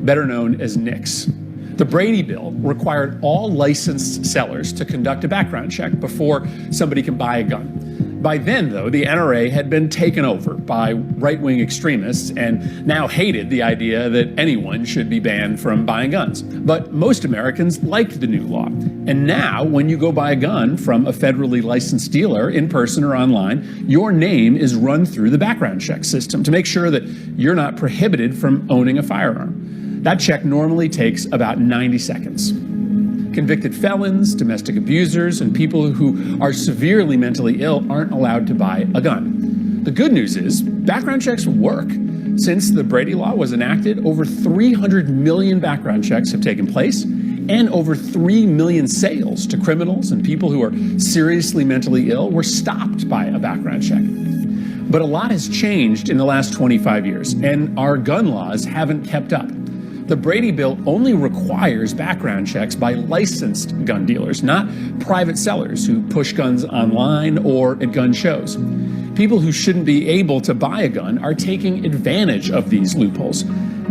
R: better known as NICS. The Brady bill required all licensed sellers to conduct a background check before somebody can buy a gun. By then, though, the NRA had been taken over by right-wing extremists and now hated the idea that anyone should be banned from buying guns. But most Americans liked the new law. And now, when you go buy a gun from a federally licensed dealer in person or online, your name is run through the background check system to make sure that you're not prohibited from owning a firearm. That check normally takes about 90 seconds. Convicted felons, domestic abusers, and people who are severely mentally ill aren't allowed to buy a gun. The good news is background checks work. Since the Brady Law was enacted, over 300 million background checks have taken place, and over 3 million sales to criminals and people who are seriously mentally ill were stopped by a background check. But a lot has changed in the last 25 years, and our gun laws haven't kept up. The Brady bill only requires background checks by licensed gun dealers, not private sellers who push guns online or at gun shows. People who shouldn't be able to buy a gun are taking advantage of these loopholes.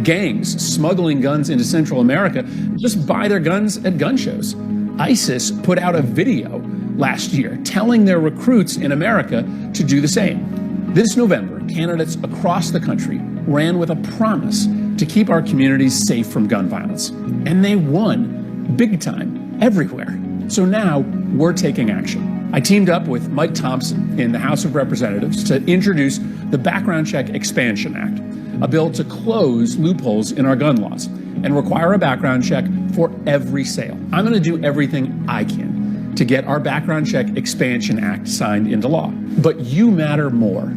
R: Gangs smuggling guns into Central America just buy their guns at gun shows. ISIS put out a video last year telling their recruits in America to do the same. This November, candidates across the country ran with a promise to keep our communities safe from gun violence. And they won big time everywhere. So now we're taking action. I teamed up with Mike Thompson in the House of Representatives to introduce the Background Check Expansion Act, a bill to close loopholes in our gun laws and require a background check for every sale. I'm going to do everything I can to get our Background Check Expansion Act signed into law. But you matter more.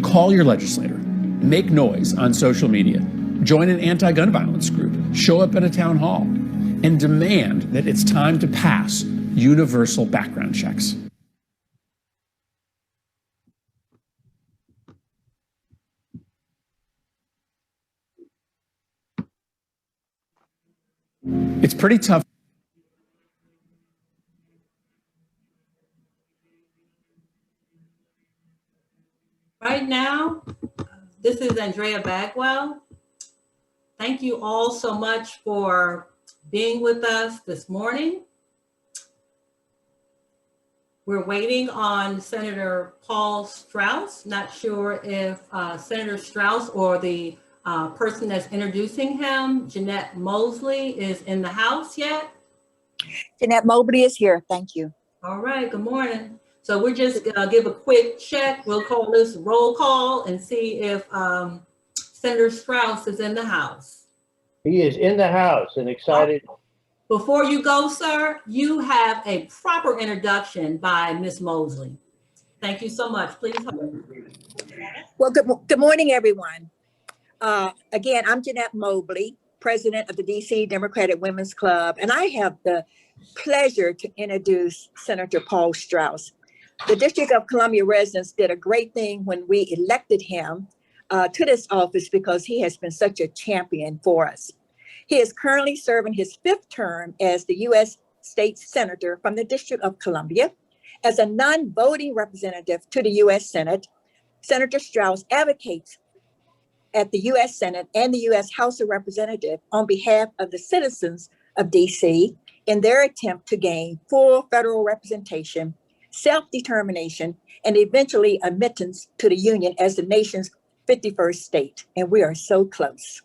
R: Call your legislator, make noise on social media, join an anti-gun violence group, show up at a town hall, and demand that it's time to pass universal background checks. It's pretty tough.
L: Right now, this is Andrea Bagwell. Thank you all so much for being with us this morning. We're waiting on Senator Paul Strauss. Not sure if Senator Strauss or the person that's introducing him, Jeanette Mosley, is in the house yet.
S: Jeanette Mobley is here. Thank you.
L: All right, good morning. So we're just gonna give a quick check. We'll call this roll call and see if Senator Strauss is in the house.
T: He is in the house and excited.
L: Before you go, sir, you have a proper introduction by Ms. Mosley. Thank you so much. Please hold.
S: Well, good morning, everyone. Again, I'm Jeanette Mobley, president of the DC Democratic Women's Club, and I have the pleasure to introduce Senator Paul Strauss. The District of Columbia residents did a great thing when we elected him to this office because he has been such a champion for us. He is currently serving his 5th term as the U.S. State Senator from the District of Columbia. As a non-voting representative to the U.S. Senate, Senator Strauss advocates at the U.S. Senate and the U.S. House of Representatives on behalf of the citizens of D.C. in their attempt to gain full federal representation, self-determination, and eventually admittance to the Union as the nation's 51st state. And we are so close.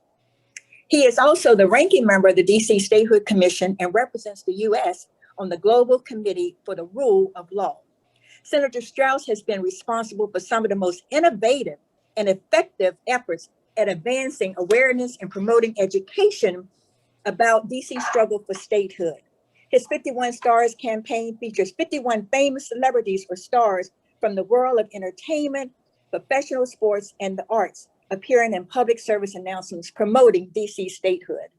S: He is also the ranking member of the DC Statehood Commission and represents the U.S. on the Global Committee for the Rule of Law. Senator Strauss has been responsible for some of the most innovative and effective efforts at advancing awareness and promoting education about DC's struggle for statehood. His 51 Stars campaign features 51 famous celebrities or stars from the world of entertainment, professional sports, and the arts, appearing in public service announcements promoting DC statehood.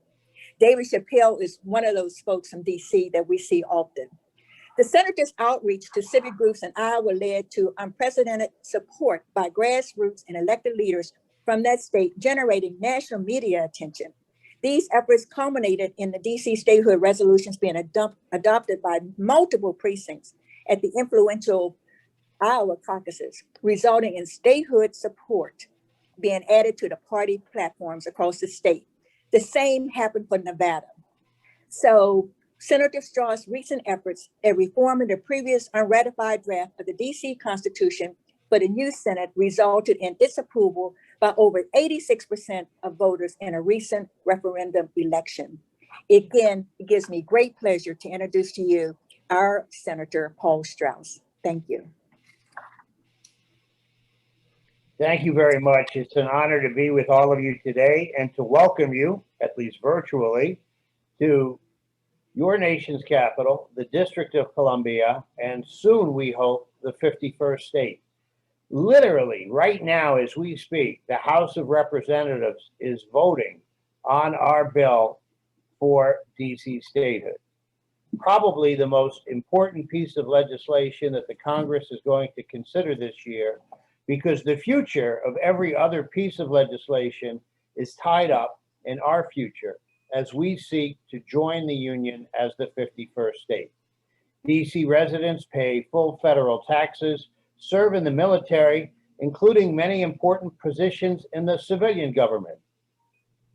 S: David Chappelle is one of those folks from DC that we see often. The senator's outreach to civic groups in Iowa led to unprecedented support by grassroots and elected leaders from that state, generating national media attention. These efforts culminated in the DC statehood resolutions being adopted by multiple precincts at the influential Iowa caucuses, resulting in statehood support being added to the party platforms across the state. The same happened for Nevada. So Senator Strauss' recent efforts at reforming the previous unratified draft of the DC Constitution for the new Senate resulted in its approval by over 86% of voters in a recent referendum election. Again, it gives me great pleasure to introduce to you our Senator Paul Strauss. Thank you.
T: Thank you very much. It's an honor to be with all of you today and to welcome you, at least virtually, to your nation's capital, the District of Columbia, and soon, we hope, the 51st state. Literally, right now as we speak, the House of Representatives is voting on our bill for DC statehood. Probably the most important piece of legislation that the Congress is going to consider this year, because the future of every other piece of legislation is tied up in our future as we seek to join the Union as the 51st state. DC residents pay full federal taxes, serve in the military, including many important positions in the civilian government.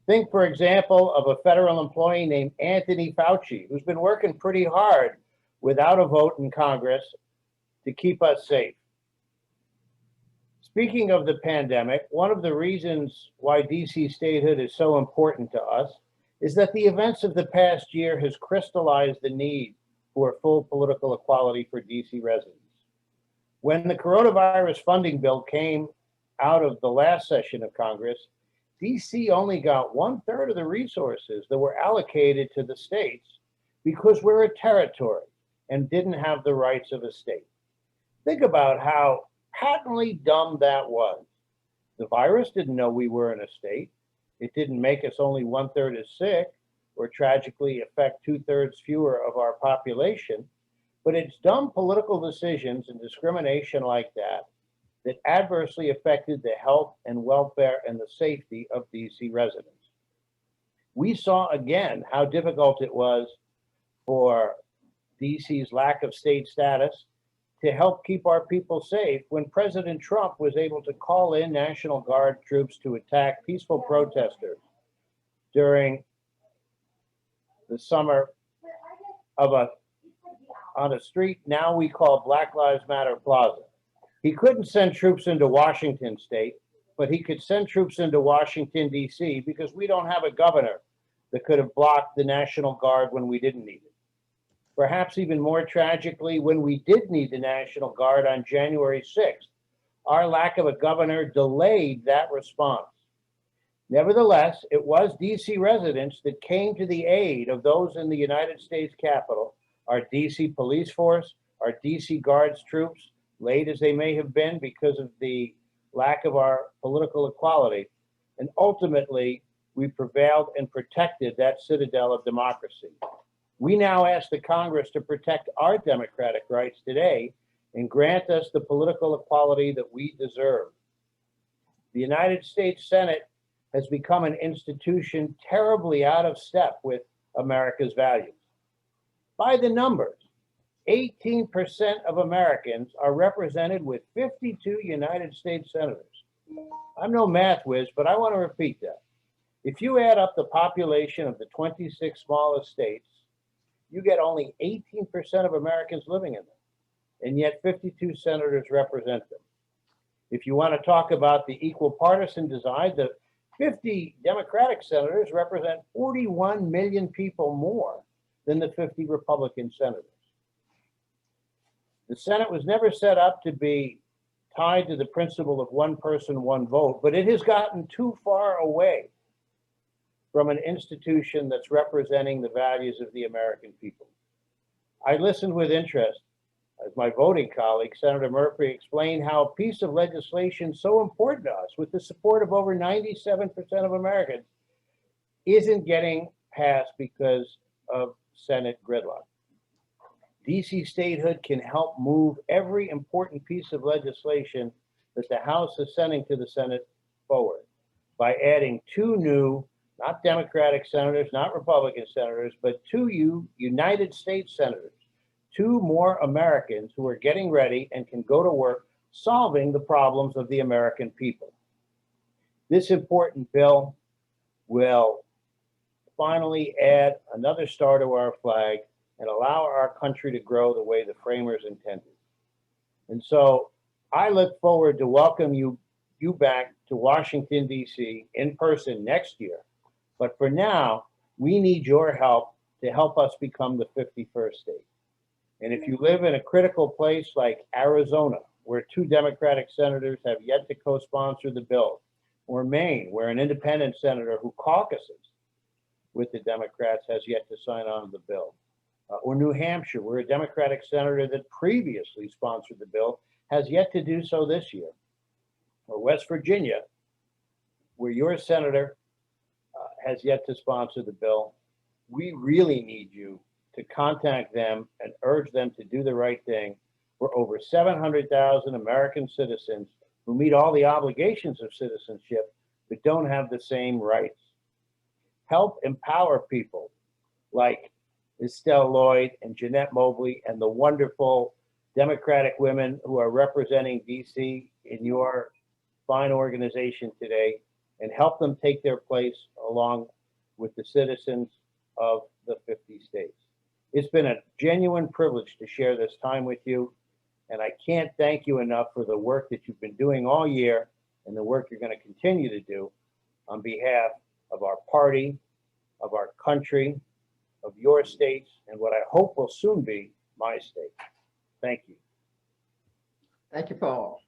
T: Think, for example, of a federal employee named Anthony Fauci, who's been working pretty hard without a vote in Congress to keep us safe. Speaking of the pandemic, one of the reasons why DC statehood is so important to us is that the events of the past year has crystallized the need for full political equality for DC residents. When the coronavirus funding bill came out of the last session of Congress, DC only got 1/3 of the resources that were allocated to the states because we're a territory and didn't have the rights of a state. Think about how patently dumb that was. The virus didn't know we were in a state. It didn't make us only 1/3 as sick or tragically affect 2/3 fewer of our population. But it's dumb political decisions and discrimination like that that adversely affected the health and welfare and the safety of DC residents. We saw again how difficult it was for DC's lack of state status to help keep our people safe when President Trump was able to call in National Guard troops to attack peaceful protesters during the summer on a street now we call Black Lives Matter Plaza. He couldn't send troops into Washington state, but he could send troops into Washington, D.C. because we don't have a governor that could have blocked the National Guard when we didn't need it. Perhaps even more tragically, when we did need the National Guard on January 6th, our lack of a governor delayed that response. Nevertheless, it was DC residents that came to the aid of those in the United States Capitol, our DC police force, our DC Guards troops, late as they may have been because of the lack of our political equality. And ultimately, we prevailed and protected that citadel of democracy. We now ask the Congress to protect our democratic rights today and grant us the political equality that we deserve. The United States Senate has become an institution terribly out of step with America's values. By the numbers, 18% of Americans are represented with 52 United States senators. I'm no math whiz, but I want to repeat that. If you add up the population of the 26 smallest states, you get only 18% of Americans living in them, and yet 52 senators represent them. If you want to talk about the equal partisan divide, the 50 Democratic senators represent 41 million people more than the 50 Republican senators. The Senate was never set up to be tied to the principle of one person, one vote, but it has gotten too far away from an institution that's representing the values of the American people. I listened with interest as my voting colleague, Senator Murphy, explained how a piece of legislation so important to us, with the support of over 97% of Americans, isn't getting passed because of Senate gridlock. DC statehood can help move every important piece of legislation that the House is sending to the Senate forward by adding two new, not Democratic senators, not Republican senators, but two United States senators, two more Americans who are getting ready and can go to work solving the problems of the American people. This important bill will finally add another star to our flag and allow our country to grow the way the framers intended. And so I look forward to welcome you back to Washington, D.C. in person next year. But for now, we need your help to help us become the 51st state. And if you live in a critical place like Arizona, where two Democratic senators have yet to co-sponsor the bill, or Maine, where an independent senator who caucuses with the Democrats has yet to sign on to the bill, or New Hampshire, where a Democratic senator that previously sponsored the bill has yet to do so this year, or West Virginia, where your senator has yet to sponsor the bill, we really need you to contact them and urge them to do the right thing for over 700,000 American citizens who meet all the obligations of citizenship but don't have the same rights. Help empower people like Estelle Lloyd and Jeanette Mobley and the wonderful Democratic women who are representing DC in your fine organization today, and help them take their place along with the citizens of the 50 states. It's been a genuine privilege to share this time with you, and I can't thank you enough for the work that you've been doing all year and the work you're going to continue to do on behalf of our party, of our country, of your states, and what I hope will soon be my state. Thank you.
A: Thank you, Paul.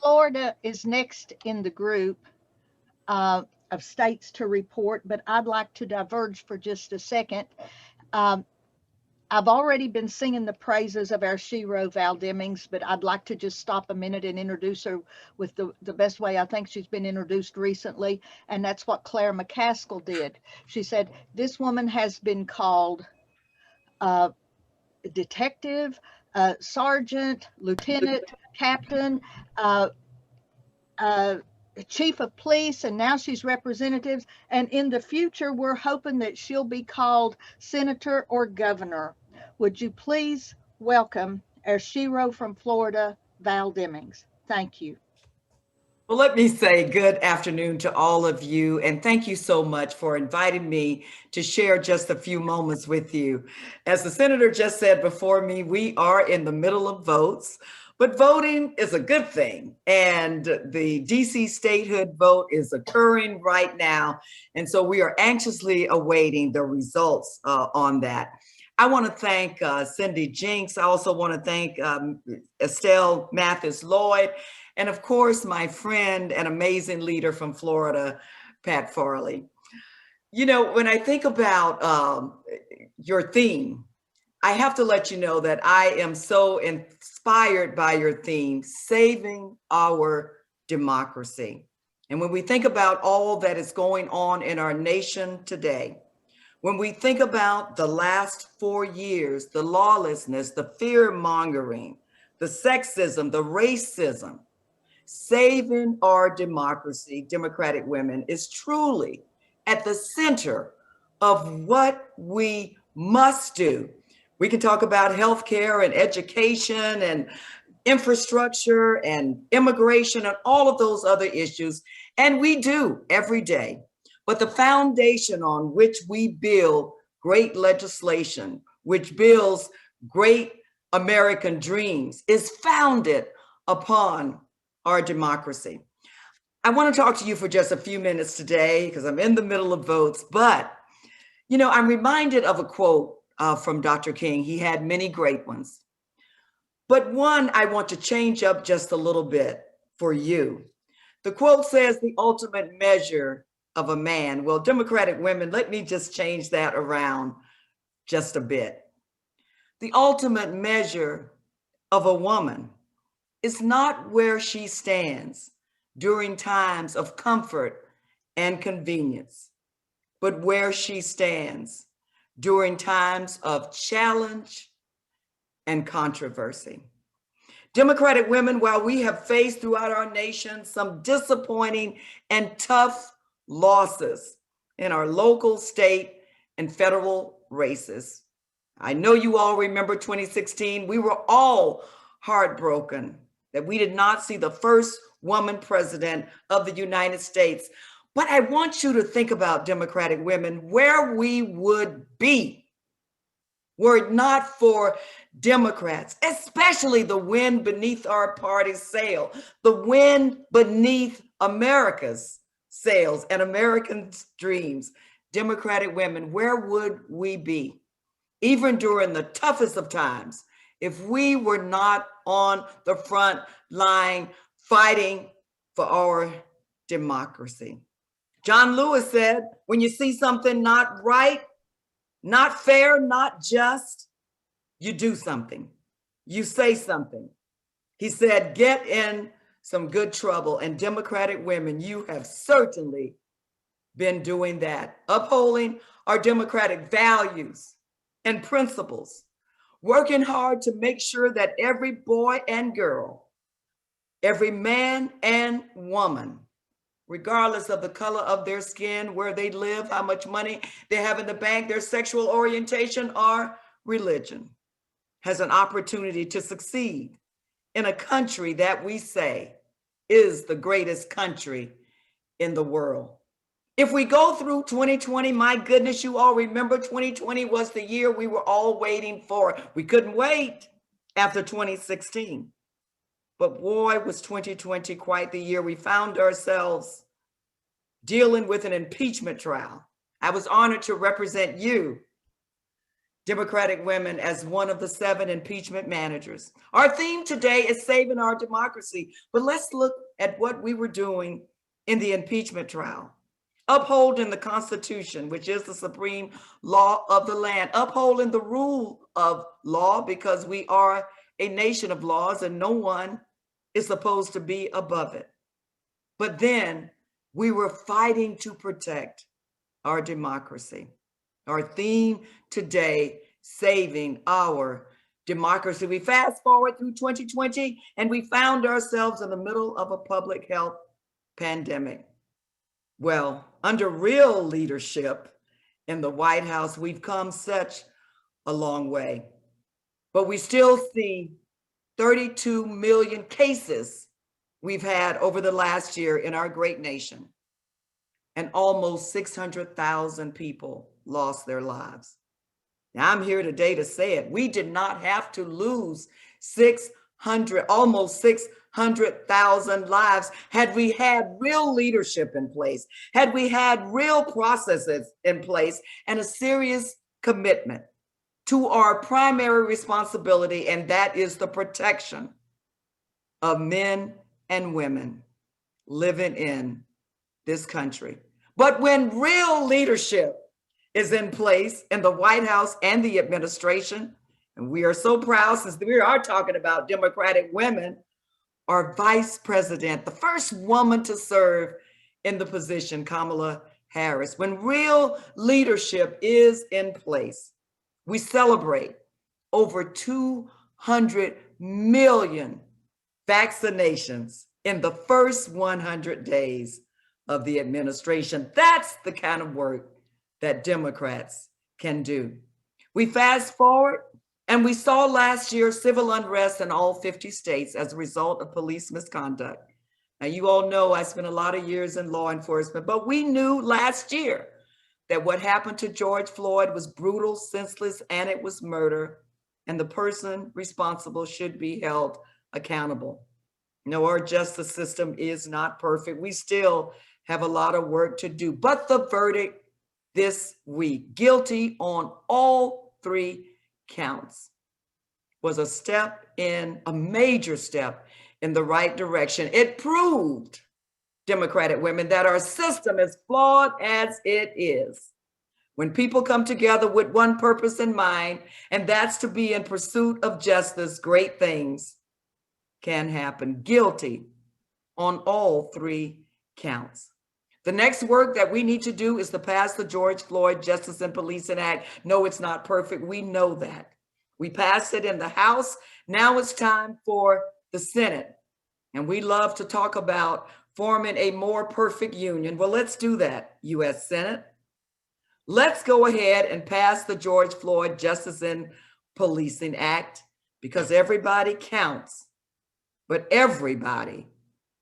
J: Florida is next in the group of states to report, but I'd like to diverge for just a second. I've already been singing the praises of our shero, Val Demings, but I'd like to just stop a minute and introduce her with the best way I think she's been introduced recently, and that's what Claire McCaskill did. She said, this woman has been called detective, sergeant, lieutenant, captain, chief of police, and now she's representatives. And in the future, we're hoping that she'll be called senator or governor. Would you please welcome our shero from Florida, Val Demings? Thank you.
U: Well, let me say good afternoon to all of you, and thank you so much for inviting me to share just a few moments with you. As the senator just said before me, we are in the middle of votes, but voting is a good thing, and the DC statehood vote is occurring right now, and so we are anxiously awaiting the results on that. I want to thank Cindy Jinks. I also want to thank Estelle Mathis-Lloyd, and of course, my friend and amazing leader from Florida, Pat Farley. You know, when I think about your theme, I have to let you know that I am so inspired by your theme, saving our democracy. And when we think about all that is going on in our nation today, when we think about the last 4 years, the lawlessness, the fear-mongering, the sexism, the racism, saving our democracy, Democratic Women, is truly at the center of what we must do. We can talk about healthcare and education and infrastructure and immigration and all of those other issues, and we do every day. But the foundation on which we build great legislation, which builds great American dreams, is founded upon our democracy. I want to talk to you for just a few minutes today because I'm in the middle of votes, but you know, I'm reminded of a quote from Dr. King. He had many great ones, but one I want to change up just a little bit for you. The quote says, the ultimate measure of a man. Well, Democratic Women, let me just change that around just a bit. The ultimate measure of a woman is not where she stands during times of comfort and convenience, but where she stands during times of challenge and controversy. Democratic Women, while we have faced throughout our nation some disappointing and tough losses in our local, state, and federal races, I know you all remember 2016. We were all heartbroken that we did not see the first woman president of the United States. But I want you to think about, Democratic Women, where we would be were it not for Democrats, especially the wind beneath our party's sail, the wind beneath America's sails and Americans' dreams. Democratic Women, where would we be, even during the toughest of times, if we were not on the front line fighting for our democracy? John Lewis said, when you see something not right, not fair, not just, you do something, you say something. He said, get in some good trouble. And Democratic Women, you have certainly been doing that, upholding our democratic values and principles, working hard to make sure that every boy and girl, every man and woman, regardless of the color of their skin, where they live, how much money they have in the bank, their sexual orientation or religion, has an opportunity to succeed in a country that we say is the greatest country in the world. If we go through 2020, my goodness, you all remember 2020 was the year we were all waiting for. We couldn't wait after 2016. But boy, was 2020 quite the year. We found ourselves dealing with an impeachment trial. I was honored to represent you, Democratic Women, as one of the 7 impeachment managers. Our theme today is saving our democracy, but let's look at what we were doing in the impeachment trial. Upholding the Constitution, which is the supreme law of the land, upholding the rule of law, because we are a nation of laws and no one is supposed to be above it. But then we were fighting to protect our democracy. Our theme today, saving our democracy. We fast forward through 2020 and we found ourselves in the middle of a public health pandemic. Well, under real leadership in the White House, we've come such a long way, but we still see 32 million cases we've had over the last year in our great nation, and almost 600,000 people lost their lives. Now, I'm here today to say it. We did not have to lose almost 600,000 lives had we had real leadership in place, had we had real processes in place, and a serious commitment to our primary responsibility, and that is the protection of men and women living in this country. But when real leadership is in place in the White House and the administration, and we are so proud, since we are talking about Democratic women, our Vice President, the first woman to serve in the position, Kamala Harris. When real leadership is in place, we celebrate over 200 million vaccinations in the first 100 days of the administration. That's the kind of work that Democrats can do. We fast forward, and we saw last year civil unrest in all 50 states as a result of police misconduct. Now, you all know I spent a lot of years in law enforcement, but we knew last year that what happened to George Floyd was brutal, senseless, and it was murder, and the person responsible should be held accountable. No, our justice system is not perfect. We still have a lot of work to do, but the verdict this week, guilty on all 3 counts, was a major step in the right direction. It proved, Democratic women, that our system, as flawed as it is, when people come together with one purpose in mind, and that's to be in pursuit of justice, great things can happen. Guilty on all 3 counts. The next work that we need to do is to pass the George Floyd Justice and Policing Act. No, it's not perfect. We know that. We passed it in the House. Now it's time for the Senate. And we love to talk about forming a more perfect union. Well, let's do that, U.S. Senate. Let's go ahead and pass the George Floyd Justice and Policing Act, because everybody counts, but everybody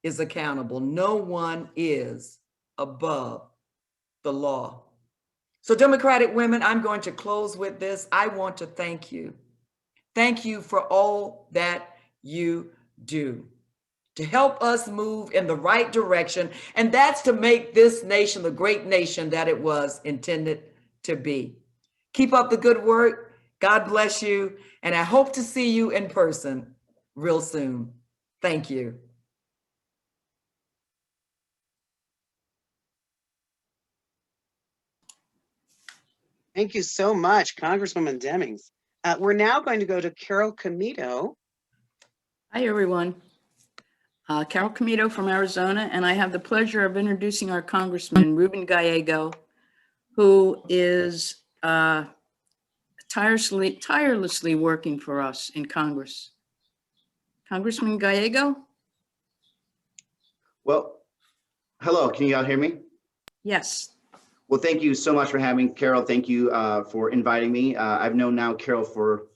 U: is accountable. No one is above the law. So, Democratic women, I'm going to close with this. I want to thank you. Thank you for all that you do to help us move in the right direction. And that's to make this nation the great nation that it was intended to be. Keep up the good work. God bless you. And I hope to see you in person real soon. Thank you.
I: Thank you so much, Congresswoman Demings. We're now going to go to Carol Comito.
O: Hi, everyone. Carol Comito from Arizona, and I have the pleasure of introducing our Congressman Ruben Gallego, who is tirelessly working for us in Congress. Congressman Gallego?
B: Well, hello, can you all hear me?
O: Yes.
B: Well, thank you so much for having me, Carol. Thank you for inviting me. I've known now Carol for,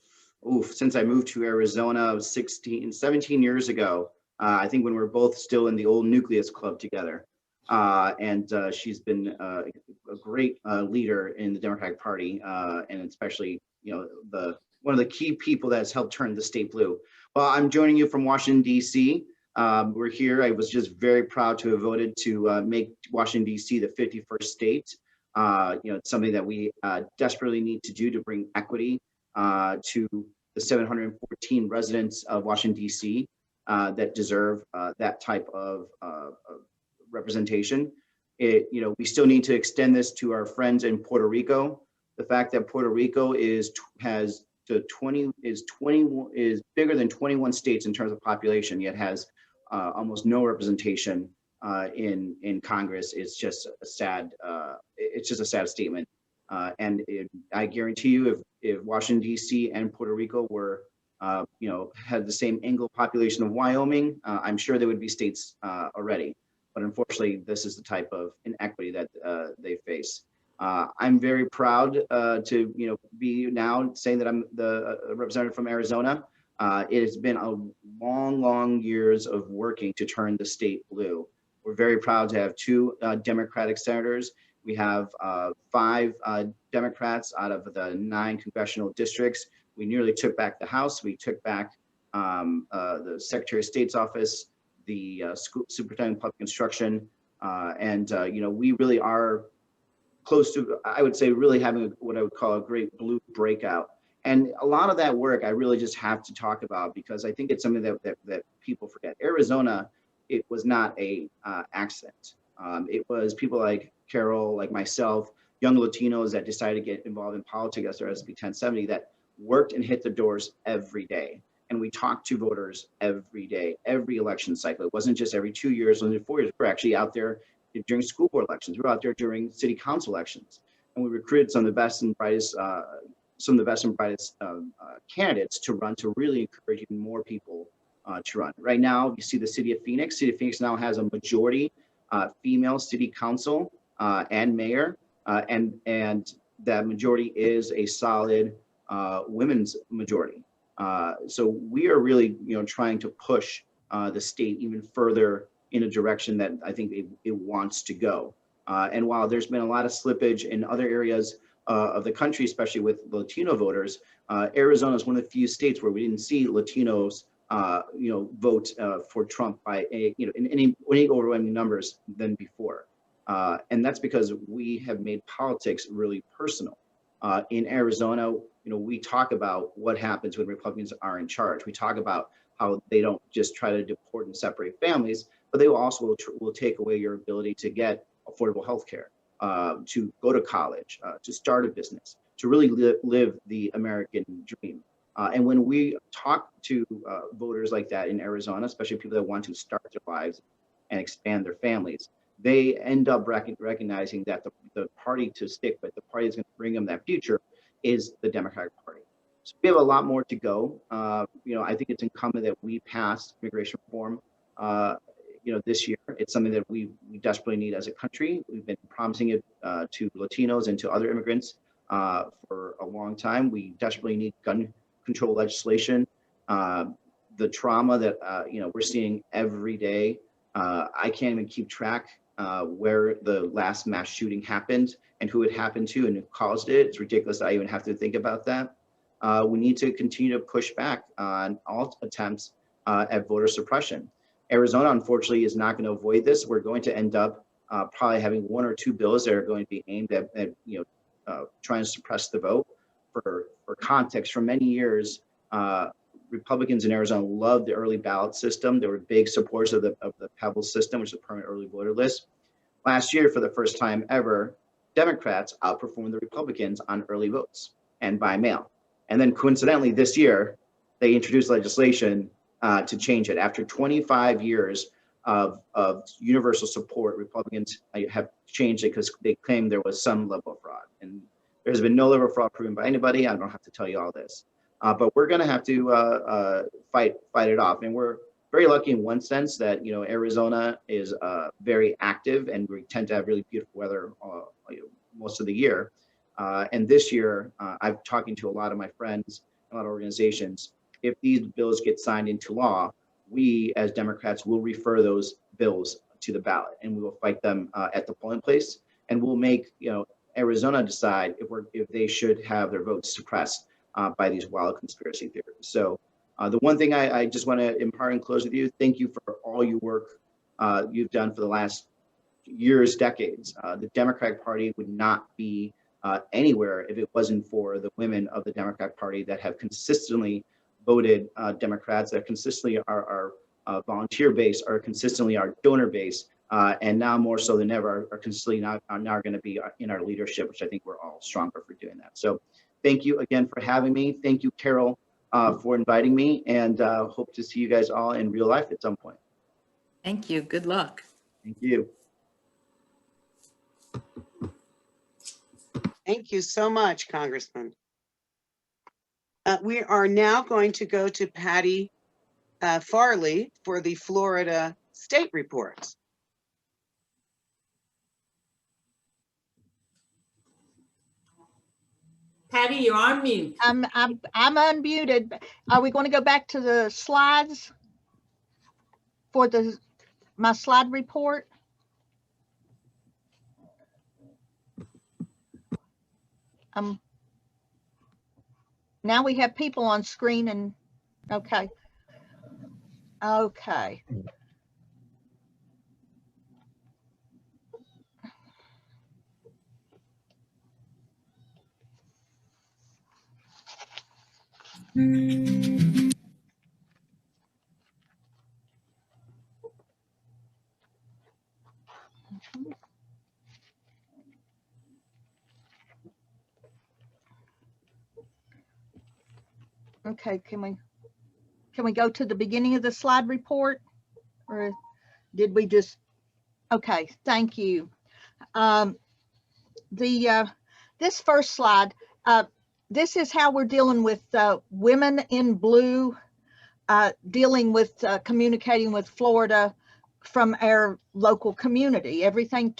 B: since I moved to Arizona 17 years ago. I think when we were both still in the old Nucleus Club together. And she's been a great leader in the Democratic Party, and especially, one of the key people that has helped turn the state blue. Well, I'm joining you from Washington, D.C. We're here. I was just very proud to have voted to make Washington, D.C. the 51st state. It's something that we desperately need to do to bring equity to the 714 residents of Washington, D.C. That deserve that type of representation. We still need to extend this to our friends in Puerto Rico. The fact that Puerto Rico is bigger than 21 states in terms of population, yet has almost no representation in Congress. It's just a sad. It's just a sad statement. I guarantee you, if Washington D.C. and Puerto Rico were had the same Anglo population of Wyoming, I'm sure there would be states already. But unfortunately, this is the type of inequity that they face. I'm very proud to be now saying that I'm the representative from Arizona. It has been a long years of working to turn the state blue. We're very proud to have 2 Democratic senators. We have 5 Democrats out of the 9 congressional districts. We nearly took back the House. We took back the Secretary of State's office, the school superintendent of public instruction, and we really are close to, I would say, really having what I would call a great blue breakout. And a lot of that work I really just have to talk about because I think it's something that people forget. Arizona, it was not a accident. It was people like Carol, like myself, young Latinos that decided to get involved in politics after SB 1070 that worked and hit the doors every day. And we talked to voters every day, every election cycle. It wasn't just every 2 years, only 4 years. We're actually out there during school board elections. We're out there during city council elections. And we recruited some of the best and brightest candidates to run, to really encourage even more people to run. Right now, you see the city of Phoenix. City of Phoenix now has a majority female city council and mayor, and that majority is a solid women's majority. So we are really, trying to push the state even further in a direction that I think it wants to go. And while there's been a lot of slippage in other areas of the country, especially with Latino voters, Arizona is one of the few states where we didn't see Latinos, vote for Trump by in any overwhelming numbers than before. And that's because we have made politics really personal. In Arizona, we talk about what happens when Republicans are in charge. We talk about how they don't just try to deport and separate families, but they will also will take away your ability to get affordable health care, to go to college, to start a business, to really live the American dream. And when we talk to voters like that in Arizona, especially people that want to start their lives and expand their families, they end up recognizing that the party to stick with, the party that's going to bring them that future, is the Democratic Party. So we have a lot more to go. I think it's incumbent that we pass immigration reform this year. It's something that we desperately need as a country. We've been promising it to Latinos and to other immigrants for a long time. We desperately need gun control legislation. The trauma that we're seeing every day, I can't even keep track where the last mass shooting happened and who it happened to and who caused it. It's ridiculous that I even have to think about that. We need to continue to push back on all attempts at voter suppression. Arizona, unfortunately, is not going to avoid this. We're going to end up probably having 1 or 2 bills that are going to be aimed at trying to suppress the vote. For context, for many years, Republicans in Arizona loved the early ballot system. They were big supporters of the Pebble system, which is a permanent early voter list. Last year, for the first time ever, Democrats outperformed the Republicans on early votes and by mail. And then coincidentally, this year, they introduced legislation to change it. After 25 years of universal support, Republicans have changed it because they claimed there was some level of fraud. And there's been no level of fraud proven by anybody. I don't have to tell you all this. But we're going to have to fight it off. And we're very lucky in one sense that, Arizona is very active and we tend to have really beautiful weather most of the year. And this year, I'm talking to a lot of my friends, a lot of organizations. If these bills get signed into law, we as Democrats will refer those bills to the ballot and we will fight them at the polling place. And we'll make Arizona decide if they should have their votes suppressed by these wild conspiracy theories. So the one thing I just want to impart and close with you, thank you for all your work you've done for the last years, decades. The Democratic Party would not be anywhere if it wasn't for the women of the Democratic Party that have consistently voted Democrats, that consistently are our volunteer base, are consistently our donor base, and now more so than ever are consistently now going to be in our leadership, which I think we're all stronger for doing that. So thank you again for having me. Thank you, Carol, for inviting me, and hope to see you guys all in real life at some point.
O: Thank you. Good luck.
B: Thank you.
I: Thank you so much, Congressman. We are now going to go to Patty Farley for the Florida State Report.
L: Patty, you're on mute.
J: I'm unmuted. Are we going to go back to the slides for my slide report? Now we have people on screen and okay. Okay. Okay, can we go to the beginning of the slide report, or did we just? Okay, thank you. This first slide, this is how we're dealing with women in blue, dealing with communicating with Florida from our local community. Everything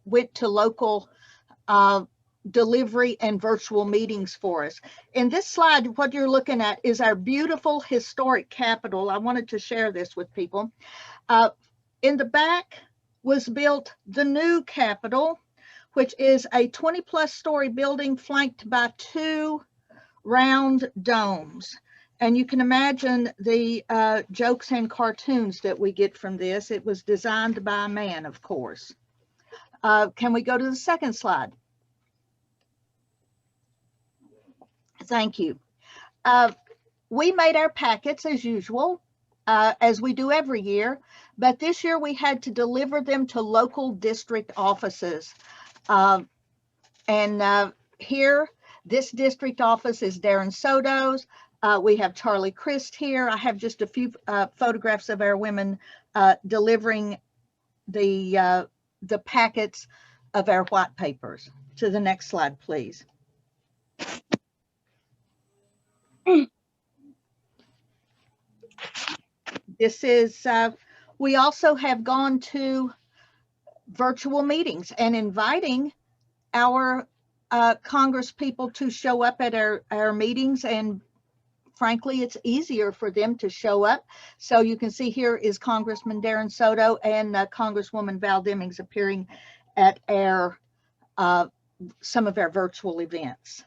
J: went to local delivery and virtual meetings for us. In this slide, what you're looking at is our beautiful historic Capitol. I wanted to share this with people. In the back was built the new Capitol, which is a 20+ story building flanked by 2 round domes. And you can imagine the jokes and cartoons that we get from this. It was designed by a man, of course. Can we go to the second slide? Thank you. We made our packets as usual, as we do every year, but this year we had to deliver them to local district offices. Here, this district office is Darren Soto's. We have Charlie Christ here. I have just a few photographs of our women delivering the packets of our white papers. To the next slide, please. This is, we also have gone to virtual meetings and inviting our Congress people to show up at our meetings, and frankly, it's easier for them to show up. So you can see here is Congressman Darren Soto and Congresswoman Val Demings appearing at our some of our virtual events.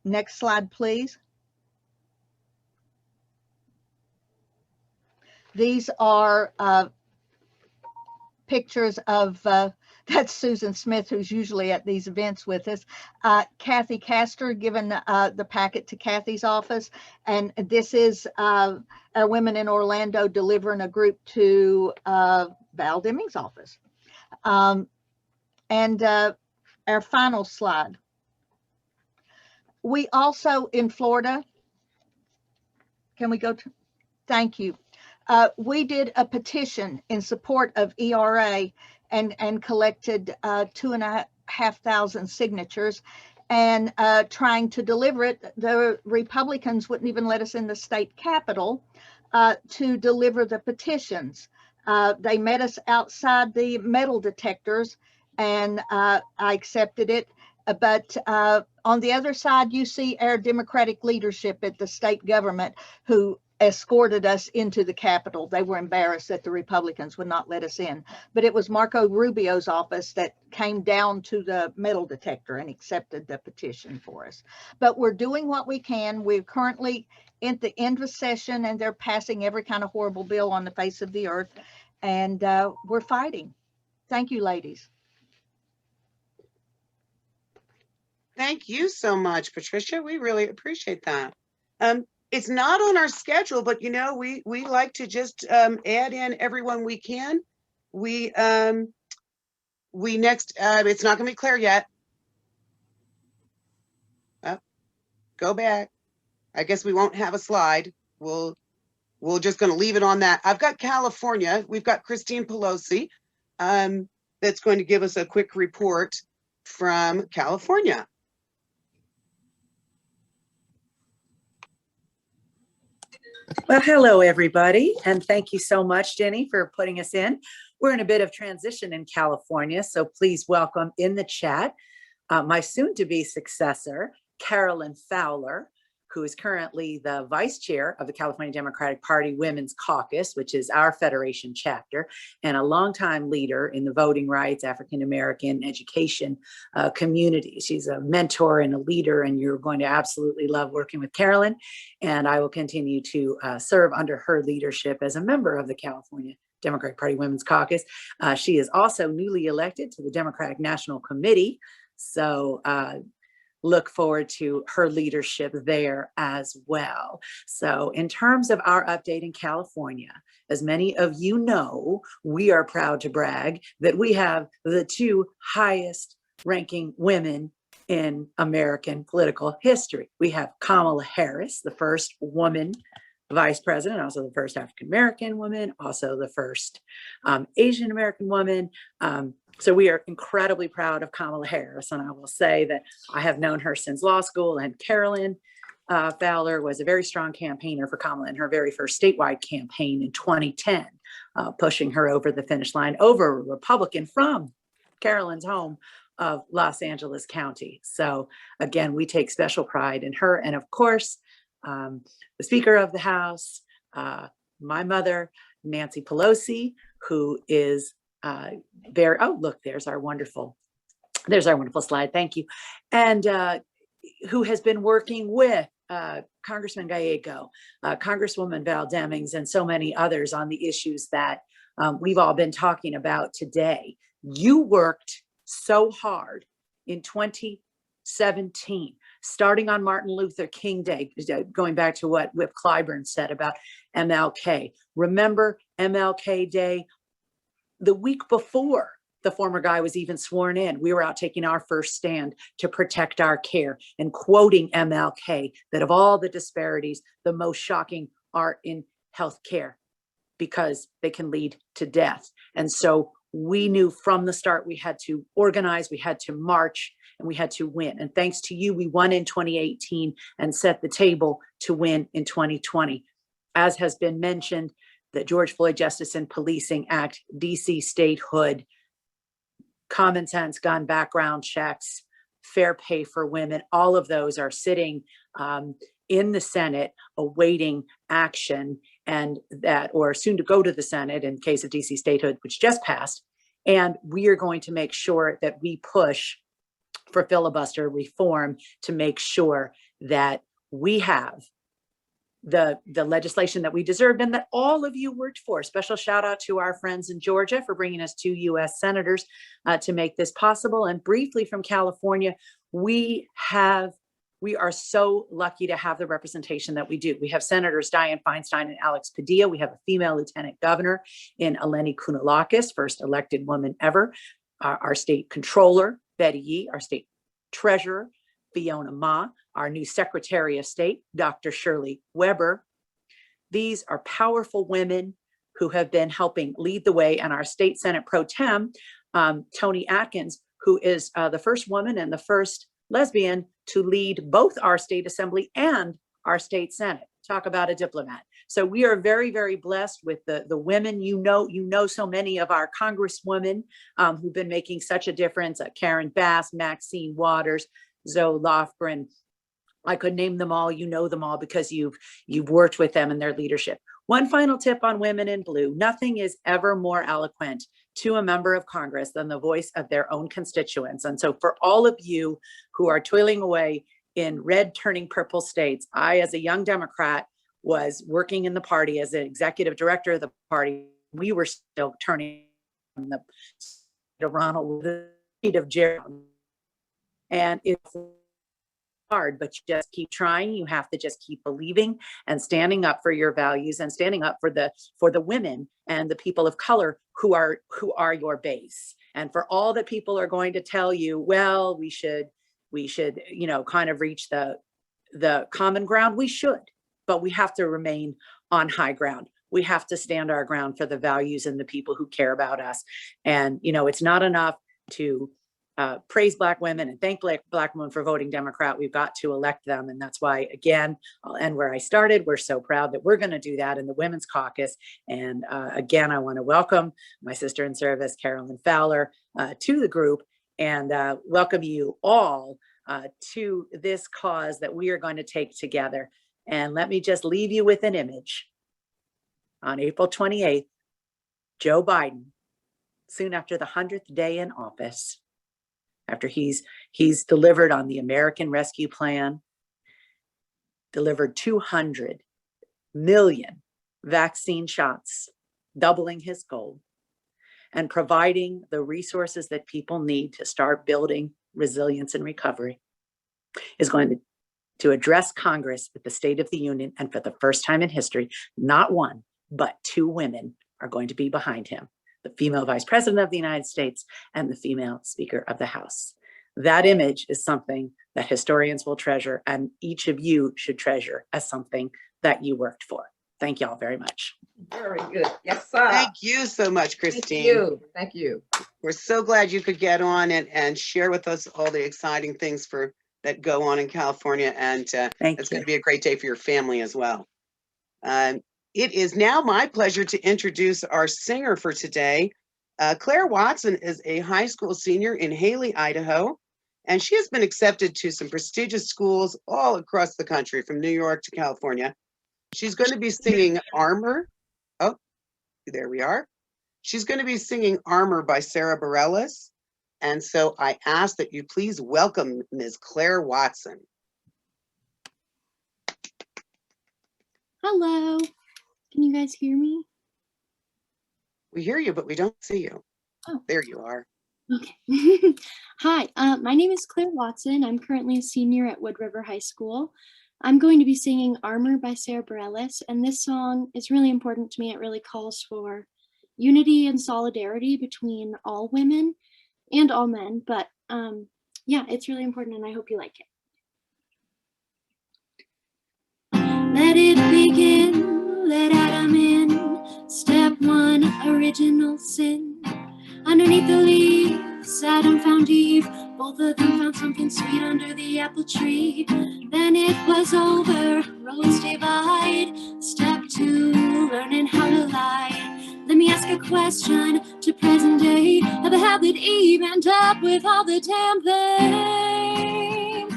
J: Next slide, please. These are pictures of, that's Susan Smith, who's usually at these events with us. Kathy Castor giving the packet to Kathy's office. And this is our women in Orlando delivering a group to Val Demings' office. Our final slide. We also in Florida, can we go to, thank you. We did a petition in support of ERA and collected 2,500 signatures and trying to deliver it. The Republicans wouldn't even let us in the state capitol to deliver the petitions. They met us outside the metal detectors and I accepted it. But on the other side, you see our Democratic leadership at the state government who escorted us into the Capitol. They were embarrassed that the Republicans would not let us in. But it was Marco Rubio's office that came down to the metal detector and accepted the petition for us. But we're doing what we can. We're currently at the end of session and they're passing every kind of horrible bill on the face of the earth. And we're fighting. Thank you, ladies.
I: Thank you so much, Patricia. We really appreciate that. It's not on our schedule, but you know, we like to just add in everyone we can. We next, it's not gonna be clear yet. Oh, go back. I guess we won't have a slide. We're just gonna leave it on that. I've got California. We've got Christine Pelosi that's going to give us a quick report from California.
C: Well, hello, everybody, and thank you so much, Jenny, for putting us in. We're in a bit of transition in California, so please welcome in the chat my soon-to-be successor, Carolyn Fowler, who is currently the vice chair of the California Democratic Party Women's Caucus, which is our federation chapter, and a longtime leader in the voting rights, African-American education community. She's a mentor and a leader, and you're going to absolutely love working with Carolyn. And I will continue to serve under her leadership as a member of the California Democratic Party Women's Caucus. She is also newly elected to the Democratic National Committee. So look forward to her leadership there as well. So in terms of our update in California, as many of you know, we are proud to brag that we have the 2 highest ranking women in American political history. We have Kamala Harris, the first woman vice president, also the first African-American woman, also the first Asian American woman. So we are incredibly proud of Kamala Harris. And I will say that I have known her since law school, and Carolyn Fowler was a very strong campaigner for Kamala in her very first statewide campaign in 2010, pushing her over the finish line over a Republican from Carolyn's home of Los Angeles County. So again, we take special pride in her. And of course, the Speaker of the House, my mother, Nancy Pelosi, who is very, oh, look, there's our wonderful slide. Thank you. And who has been working with Congressman Gallego, Congresswoman Val Demings, and so many others on the issues that we've all been talking about today. You worked so hard in 2017, starting on Martin Luther King Day, going back to what Whip Clyburn said about MLK. Remember MLK Day? The week before the former guy was even sworn in, we were out taking our first stand to protect our care and quoting MLK that of all the disparities, the most shocking are in healthcare because they can lead to death. And so we knew from the start we had to organize, we had to march, and we had to win. And thanks to you, we won in 2018 and set the table to win in 2020. As has been mentioned, the George Floyd Justice and Policing Act, DC statehood, common sense gun background checks, fair pay for women, all of those are sitting in the Senate awaiting action, and that, or soon to go to the Senate in case of DC statehood, which just passed. And we are going to make sure that we push for filibuster reform to make sure that we have the legislation that we deserved and that all of you worked for. Special shout out to our friends in Georgia for bringing us 2 US senators to make this possible. And briefly from California, we are so lucky to have the representation that we do. We have Senators Dianne Feinstein and Alex Padilla. We have a female lieutenant governor in Eleni Kounalakis, first elected woman ever. Our state controller, Betty Yee, our state treasurer, Fiona Ma, our new Secretary of State, Dr. Shirley Weber. These are powerful women who have been helping lead the way, and our state Senate pro tem, Toni Atkins, who is the first woman and the first lesbian to lead both our state assembly and our state Senate. Talk about a diplomat. So we are very, very blessed with the women. You know so many of our congresswomen who've been making such a difference. Karen Bass, Maxine Waters, Zoe Lofgren. I could name them all. You know them all because you've worked with them in their leadership. One final tip on Women in Blue: nothing is ever more eloquent to a member of Congress than the voice of their own constituents. And so for all of you who are toiling away in red turning purple states, I, as a young Democrat, was working in the party as an executive director of the party. We were still turning from the state of Ronald, the state of Gerald. And it's hard, but you just keep trying. You have to just keep believing and standing up for your values and standing up for the women and the people of color who are your base. And for all that people are going to tell you, well, we should, kind of reach the common ground. We should, but we have to remain on high ground. We have to stand our ground for the values and the people who care about us. And, it's not enough to praise Black women and thank Black women for voting Democrat. We've got to elect them. And that's why, again, I'll end where I started. We're so proud that we're going to do that in the Women's Caucus. And again, I want to welcome my sister in service, Carolyn Fowler, to the group, and welcome you all to this cause that we are going to take together. And let me just leave you with an image. On April 28th, Joe Biden, soon after the 100th day in office, after he's delivered on the American Rescue Plan, delivered 200 million vaccine shots, doubling his goal, and providing the resources that people need to start building resilience and recovery, is going to address Congress at the State of the Union. And for the first time in history, not one, but two women are going to be behind him: the female Vice President of the United States and the female Speaker of the House. That image is something that historians will treasure, and each of you should treasure as something that you worked for. Thank you all very much.
A: Very good. Yes, sir.
I: Thank you so much, Christine.
A: Thank you. Thank you.
I: We're so glad you could get on and share with us all the exciting things that go on in California. And it's going to be a great day for your family as well. It is now my pleasure to introduce our singer for today. Claire Watson is a high school senior in Haley, Idaho, and she has been accepted to some prestigious schools all across the country, from New York to California. She's going to be singing Armor. Oh, there we are. She's going to be singing Armor by Sarah Bareilles. And so I ask that you please welcome Ms. Claire Watson.
D: Hello. Can you guys hear me?
I: We hear you, but we don't see you.
D: Oh.
I: There you are.
D: Okay. Hi, my name is Claire Watson. I'm currently a senior at Wood River High School. I'm going to be singing Armor by Sarah Bareilles, and this song is really important to me. It really calls for unity and solidarity between all women and all men, but yeah, it's really important, and I hope you like it. Let it begin, let Adam in. Step one, original sin. Underneath the leaves, Adam found Eve. Both of them found something sweet under the apple tree. Then it was over, roads divide. Step two, learning how to lie. Let me ask a question to present day. How the hell did Eve end up with all the damn blame?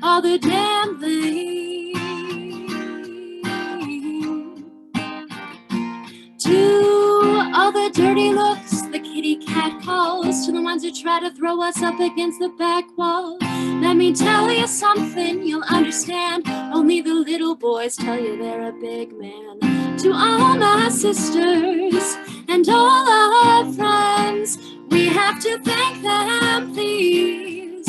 D: All the damn blame. To all the dirty looks the kitty cat calls, to the ones who try to throw us up against the back wall. Let me tell you something you'll understand. Only the little boys tell you they're a big man. To all my sisters and all our friends, we have to thank them, please.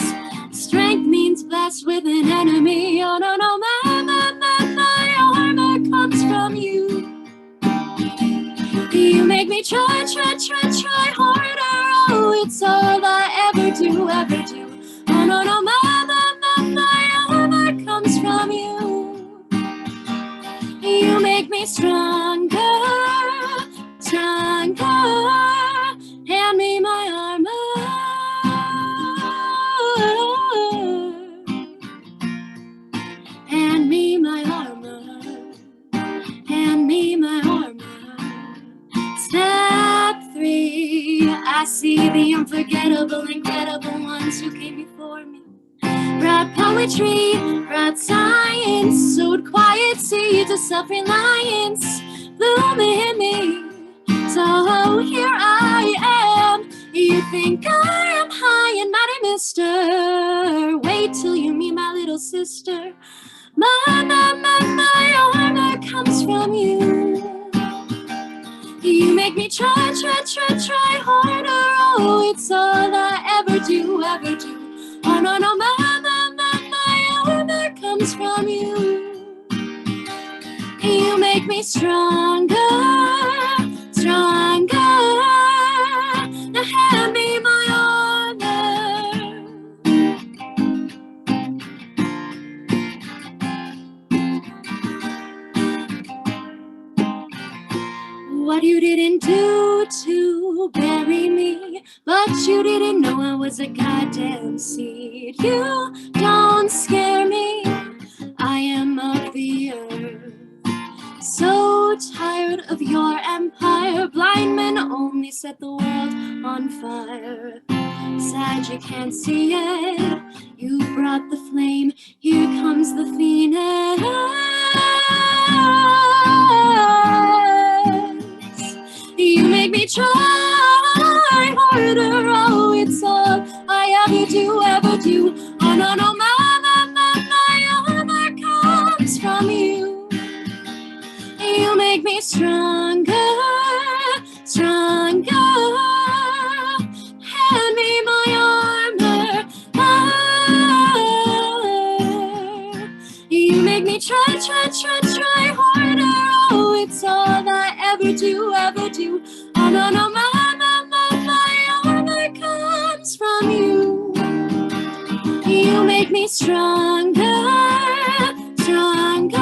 D: Strength means blessed with an enemy. Oh no, no, my armor comes from you. You make me try harder. Oh, it's all I ever do. Oh no, no, my armor comes from you. You make me stronger. Hand me my armor. Hand me my armor. Hand me my armor. Step three, I see the unforgettable, incredible ones who came before me. Brought poetry, brought science, sowed quiet seeds of self-reliance, blooming in me. So here I am. You think I am high and mighty, mister? Wait till you meet my little sister. My armor comes from you. You make me try harder. Oh, it's all I ever do. Oh no, no, my armor comes from you. You make me stronger. Now hand me my armor. what you didn't do to bury me, but you didn't know I was a goddamn seed. You don't scare me, I am of the earth. So tired of your empire, blind men only set the world on fire. Sad you can't see it, you brought the flame, here comes the phoenix. You make me try harder, oh, it's all I ever do. Oh no, no, my armor comes from you. You make me stronger, stronger. Hand me my armor. You make me try harder. Oh, it's all I ever do. Oh no, no, my armor comes from you. You make me stronger, stronger.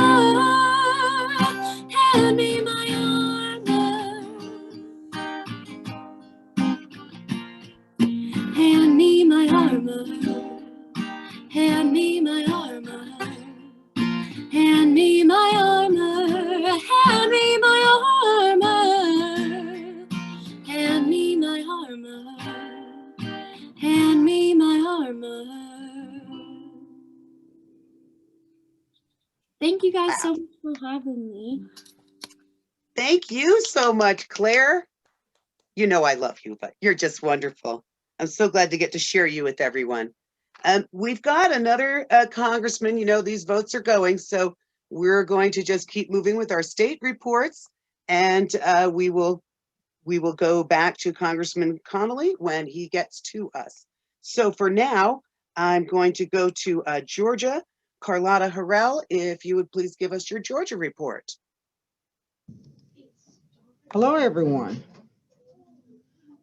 D: Hand me my armor. Hand me my armor. Hand me my armor. Hand me my armor. Hand me my armor. Hand me my armor. Hand me my armor. Thank you guys so much for having me.
I: Thank you so much, Claire. You know I love you, but you're just wonderful. I'm so glad to get to share you with everyone. We've got another congressman. You know, these votes are going, so we're going to just keep moving with our state reports, and we will go back to Congressman Connolly when he gets to us. So for now, I'm going to go to Georgia. Carlotta Harrell, if you would please give us your Georgia report.
F: Hello, everyone.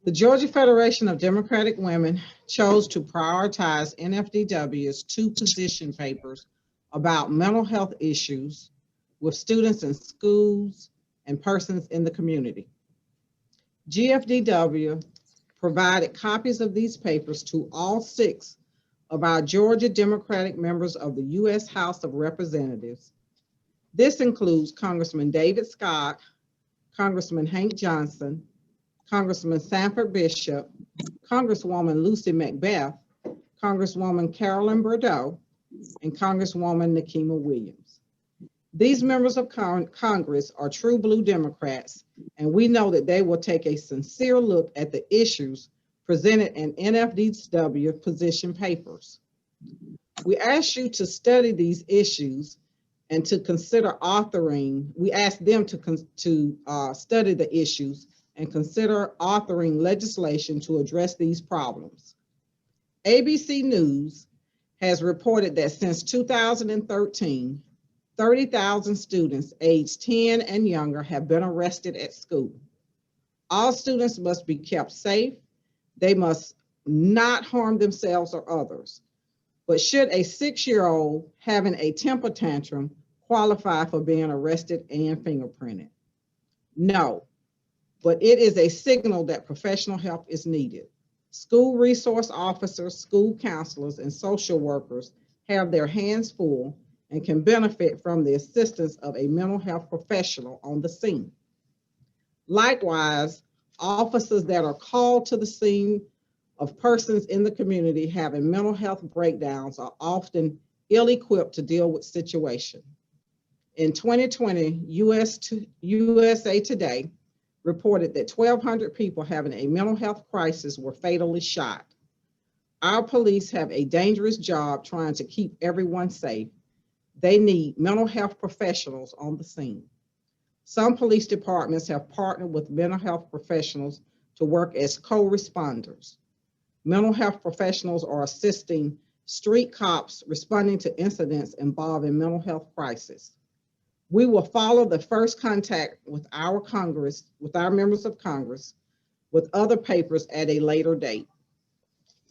F: The Georgia Federation of Democratic Women chose to prioritize NFDW's 2 position papers about mental health issues with students in schools and persons in the community. GFDW provided copies of these papers to all 6 of our Georgia Democratic members of the U.S. House of Representatives. This includes Congressman David Scott, Congressman Hank Johnson, Congressman Sanford Bishop, Congresswoman Lucy Macbeth, Congresswoman Carolyn Bordeaux, and Congresswoman Nikema Williams. These members of Congress are true blue Democrats, and we know that they will take a sincere look at the issues presented in NFDW position papers. We ask you to study these issues and to consider authoring. We ask them to study the issues and consider authoring legislation to address these problems. ABC News has reported that since 2013, 30,000 students aged 10 and younger have been arrested at school. All students must be kept safe. They must not harm themselves or others. But should a 6-year-old having a temper tantrum qualify for being arrested and fingerprinted? No, but it is a signal that professional help is needed. School resource officers, school counselors, and social workers have their hands full and can benefit from the assistance of a mental health professional on the scene. Likewise, officers that are called to the scene of persons in the community having mental health breakdowns are often ill-equipped to deal with situations. In 2020, USA Today reported that 1,200 people having a mental health crisis were fatally shot. Our police have a dangerous job trying to keep everyone safe. They need mental health professionals on the scene. Some police departments have partnered with mental health professionals to work as co-responders. Mental health professionals are assisting street cops responding to incidents involving mental health crisis. We will follow the first contact with our members of Congress, with other papers at a later date.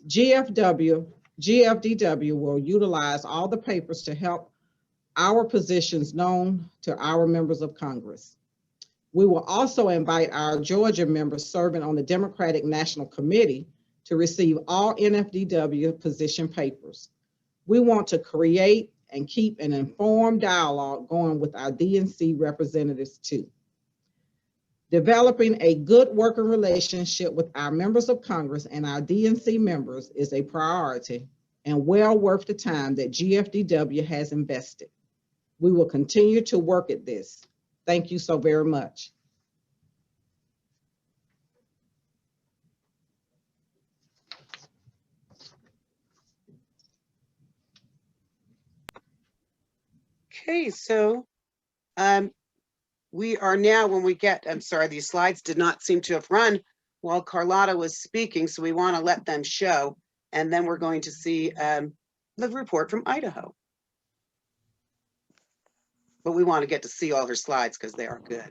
F: GFDW will utilize all the papers to help our positions known to our members of Congress. We will also invite our Georgia members serving on the Democratic National Committee to receive all NFDW position papers. We want to create and keep an informed dialogue going with our DNC representatives too. Developing a good working relationship with our members of Congress and our DNC members is a priority and well worth the time that GFDW has invested. We will continue to work at this. Thank you so very much.
I: Okay, so we are now, when we get, I'm sorry, these slides did not seem to have run while Carlotta was speaking, so we want to let them show, and then we're going to see the report from Idaho. But we want to get to see all her slides because they are good.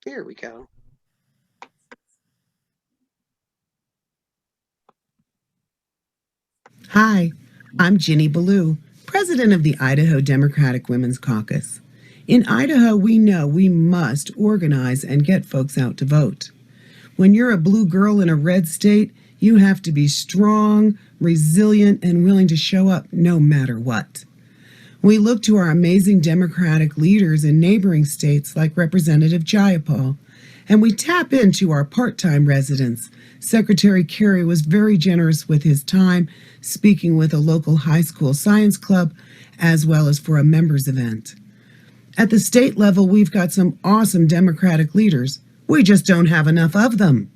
I: Here we go.
G: Hi, I'm Ginny Ballou, president of the Idaho Democratic Women's Caucus. In Idaho, we know we must organize and get folks out to vote. When you're a blue girl in a red state, you have to be strong, resilient, and willing to show up no matter what. We look to our amazing Democratic leaders in neighboring states like Representative Jayapal, and we tap into our part-time residents. Secretary Kerry was very generous with his time, speaking with a local high school science club, as well as for a members event. At the state level, we've got some awesome Democratic leaders. We just don't have enough of them.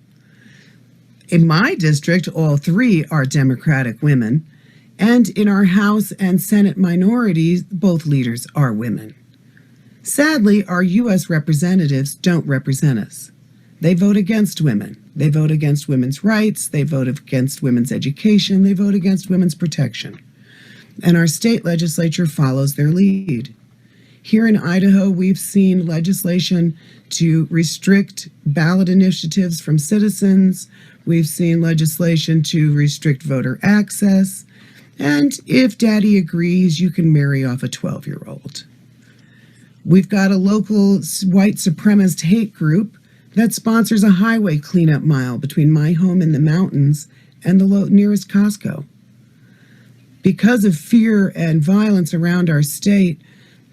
G: In my district, all three are Democratic women, and in our House and Senate minorities, both leaders are women. Sadly, our U.S. representatives don't represent us. They vote against women. They vote against women's rights. They vote against women's education. They vote against women's protection. And our state legislature follows their lead. Here in Idaho, we've seen legislation to restrict ballot initiatives from citizens. We've seen legislation to restrict voter access. And if daddy agrees, you can marry off a 12-year-old. We've got a local white supremacist hate group that sponsors a highway cleanup mile between my home in the mountains and the nearest Costco. Because of fear and violence around our state,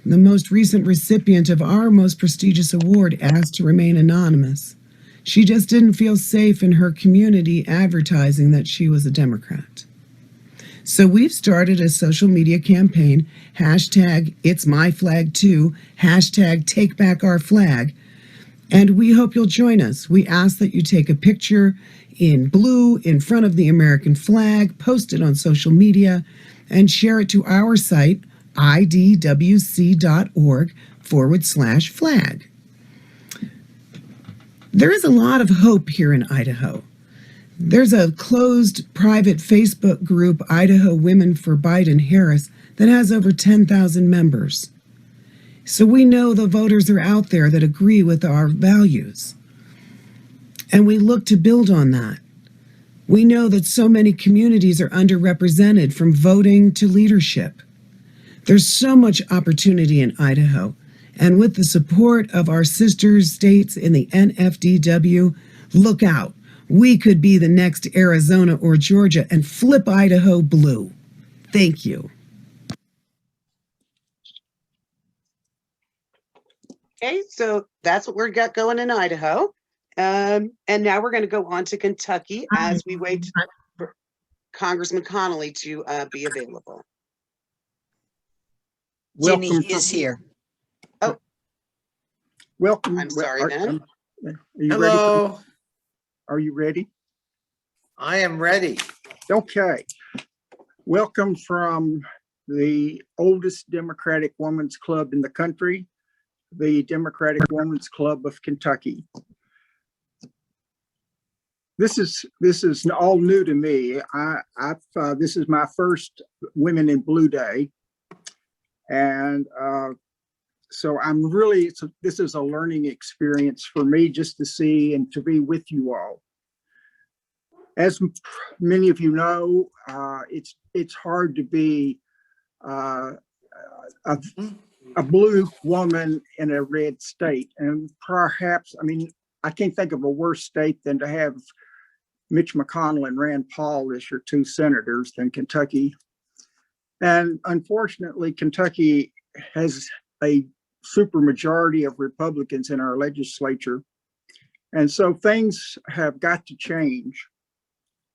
G: the most recent recipient of our most prestigious award asked to remain anonymous. She just didn't feel safe in her community advertising that she was a Democrat. So we've started a social media campaign, hashtag It's My Flag Too, hashtag Take Back Our Flag, and we hope you'll join us. We ask that you take a picture in blue in front of the American flag, post it on social media, and share it to our site, idwc.org/flag. There is a lot of hope here in Idaho. There's a closed private Facebook group, Idaho Women for Biden-Harris, that has over 10,000 members. So we know the voters are out there that agree with our values. And we look to build on that. We know that so many communities are underrepresented from voting to leadership. There's so much opportunity in Idaho. And with the support of our sister states in the NFDW, look out. We could be the next Arizona or Georgia and flip Idaho blue. Thank you.
I: Okay, so that's what we've got going in Idaho. And now we're going to go on to Kentucky as we wait for Congressman Connolly to be available.
V: Ginny is here.
I: Oh.
V: Welcome.
I: I'm sorry, then.
V: Are you Hello. ready? Are you ready? I am ready. Okay. Welcome from the oldest Democratic Women's Club in the country, the Democratic Women's Club of Kentucky. This is all new to me. This is my first Women in Blue Day, and so I'm really, this is a learning experience for me just to see and to be with you all. As many of you know, it's hard to be a blue woman in a red state, and perhaps, I mean, I can't think of a worse state than to have Mitch McConnell and Rand Paul as your two senators than Kentucky. And unfortunately, Kentucky has a supermajority of Republicans in our legislature. And so things have got to change.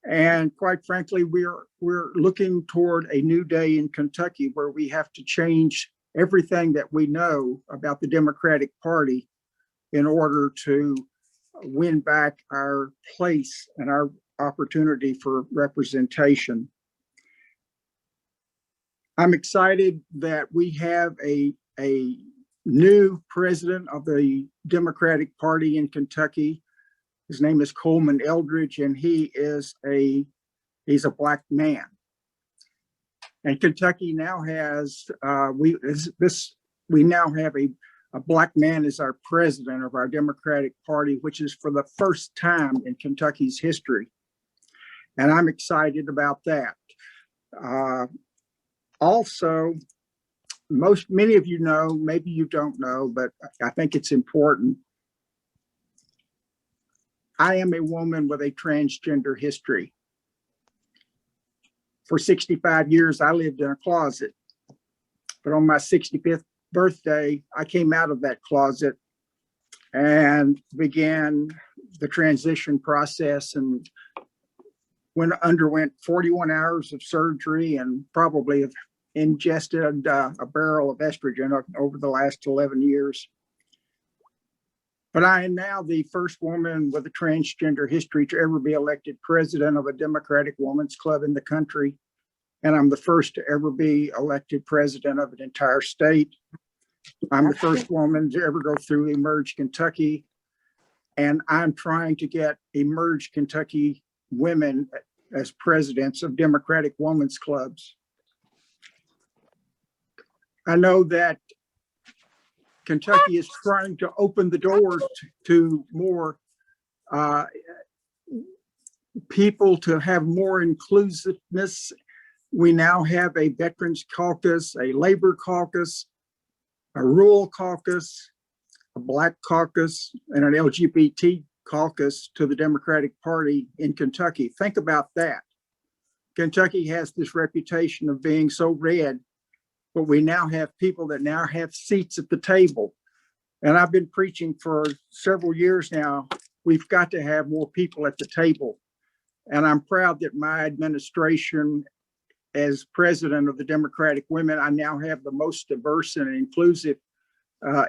V: And quite frankly, we're looking toward a new day in Kentucky where we have to change everything that we know about the Democratic Party in order to win back our place and our opportunity for representation. I'm excited that we have a new president of the Democratic Party in Kentucky. His name is Coleman Eldridge, and he's a Black man. And Kentucky now has we now have a Black man as our president of our Democratic Party, which is for the first time in Kentucky's history. And I'm excited about that. Also, many of you know, maybe you don't know, but I think it's important. I am a woman with a transgender history. For 65 years, I lived in a closet. But on my 65th birthday, I came out of that closet and began the transition process and underwent 41 hours of surgery and probably have ingested a barrel of estrogen over the last 11 years. But I am now the first woman with a transgender history to ever be elected president of a Democratic Women's Club in the country. And I'm the first to ever be elected president of an entire state. I'm the first woman to ever go through Emerge Kentucky. And I'm trying to get Emerge Kentucky women as presidents of Democratic Women's Clubs. I know that Kentucky is trying to open the doors to more people to have more inclusiveness. We now have a Veterans Caucus, a Labor Caucus, a Rural Caucus, a Black Caucus, and an LGBT caucus to the Democratic Party in Kentucky. Think about that. Kentucky has this reputation of being so red, but we now have people that now have seats at the table. And I've been preaching for several years now, we've got to have more people at the table. And I'm proud that my administration, as president of the Democratic Women, I now have the most diverse and inclusive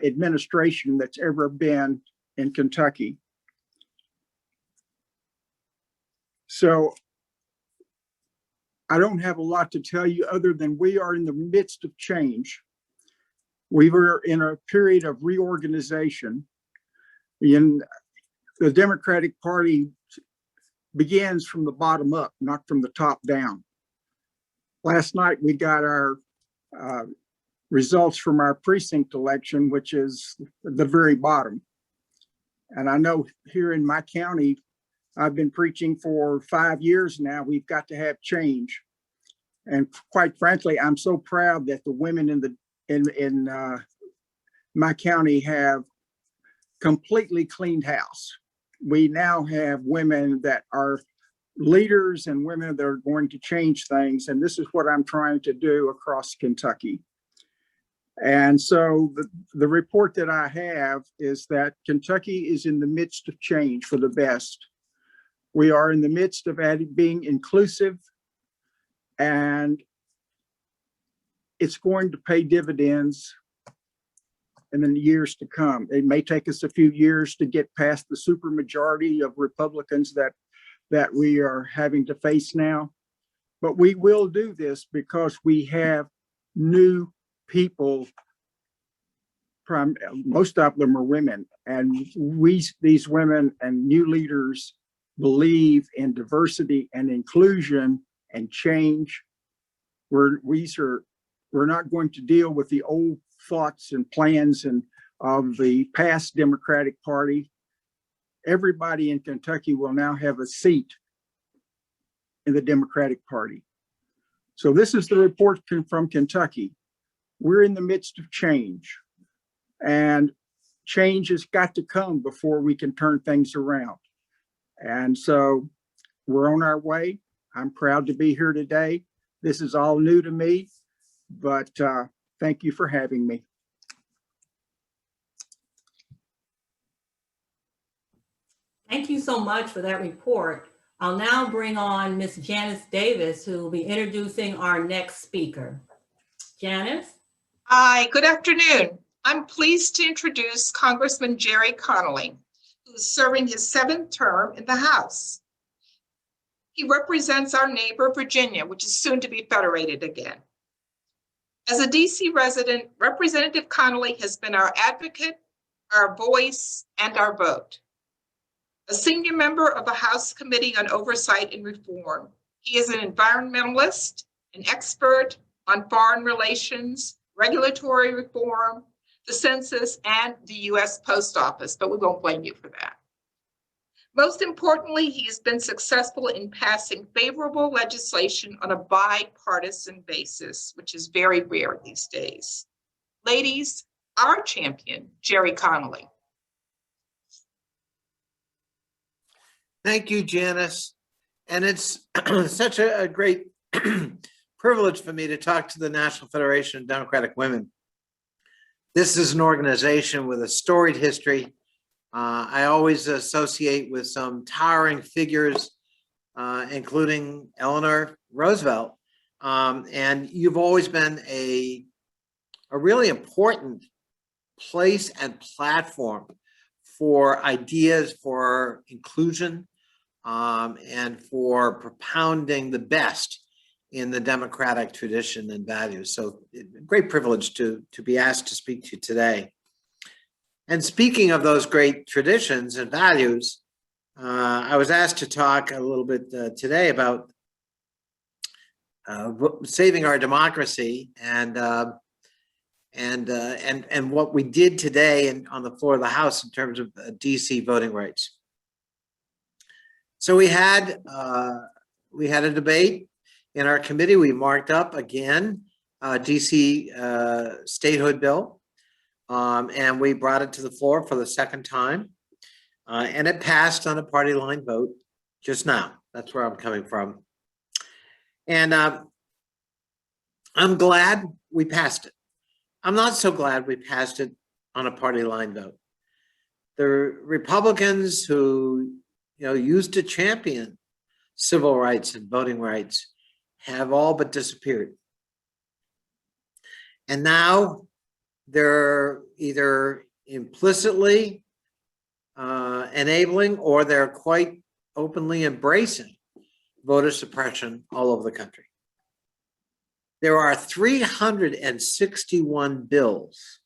V: administration that's ever been in Kentucky. So I don't have a lot to tell you other than we are in the midst of change. We were in a period of reorganization. In the Democratic Party begins from the bottom up, not from the top down. Last night, we got our results from our precinct election, which is the very bottom. And I know here in my county, I've been preaching for 5 years now, we've got to have change. And quite frankly, I'm so proud that the women in my county have completely cleaned house. We now have women that are leaders and women that are going to change things. And this is what I'm trying to do across Kentucky. And so the report that I have is that Kentucky is in the midst of change for the best. We are in the midst of being inclusive, and it's going to pay dividends in the years to come. It may take us a few years to get past the supermajority of Republicans that we are having to face now, but we will do this because we have new people. Most of them are women, and these women and new leaders believe in diversity and inclusion and change. We're not going to deal with the old thoughts and plans and of the past Democratic Party. Everybody in Kentucky will now have a seat in the Democratic Party. So this is the report from Kentucky. We're in the midst of change, and change has got to come before we can turn things around. And so we're on our way. I'm proud to be here today. This is all new to me, but thank you for having me.
L: Thank you so much for that report. I'll now bring on Ms. Janice Davis, who will be introducing our next speaker. Janice?
E: Hi, good afternoon. I'm pleased to introduce Congressman Jerry Connolly, who is serving his 7th term in the House. He represents our neighbor, Virginia, which is soon to be federated again. As a DC resident, Representative Connolly has been our advocate, our voice, and our vote. A senior member of the House Committee on Oversight and Reform, he is an environmentalist, an expert on foreign relations, regulatory reform, the census, and the U.S. Post Office, but we won't blame you for that. Most importantly, he has been successful in passing favorable legislation on a bipartisan basis, which is very rare these days. Ladies, our champion, Jerry Connolly.
H: Thank you, Janice. And it's such a great privilege for me to talk to the National Federation of Democratic Women. This is an organization with a storied history. I always associate with some towering figures, including Eleanor Roosevelt. And you've always been a really important place and platform for ideas, for inclusion, and for propounding the best in the democratic tradition and values. So great privilege to be asked to speak to you today. And speaking of those great traditions and values, I was asked to talk a little bit today about saving our democracy and what we did today on the floor of the House in terms of DC voting rights. So we had a debate in our committee. We marked up again DC statehood bill, and we brought it to the floor for the 2nd time, and it passed on a party line vote just now. That's where I'm coming from, and I'm glad we passed it. I'm not so glad we passed it on a party line vote. The Republicans who used to champion civil rights and voting rights have all but disappeared. And now they're either implicitly enabling or they're quite openly embracing voter suppression all over the country. There are 361 bills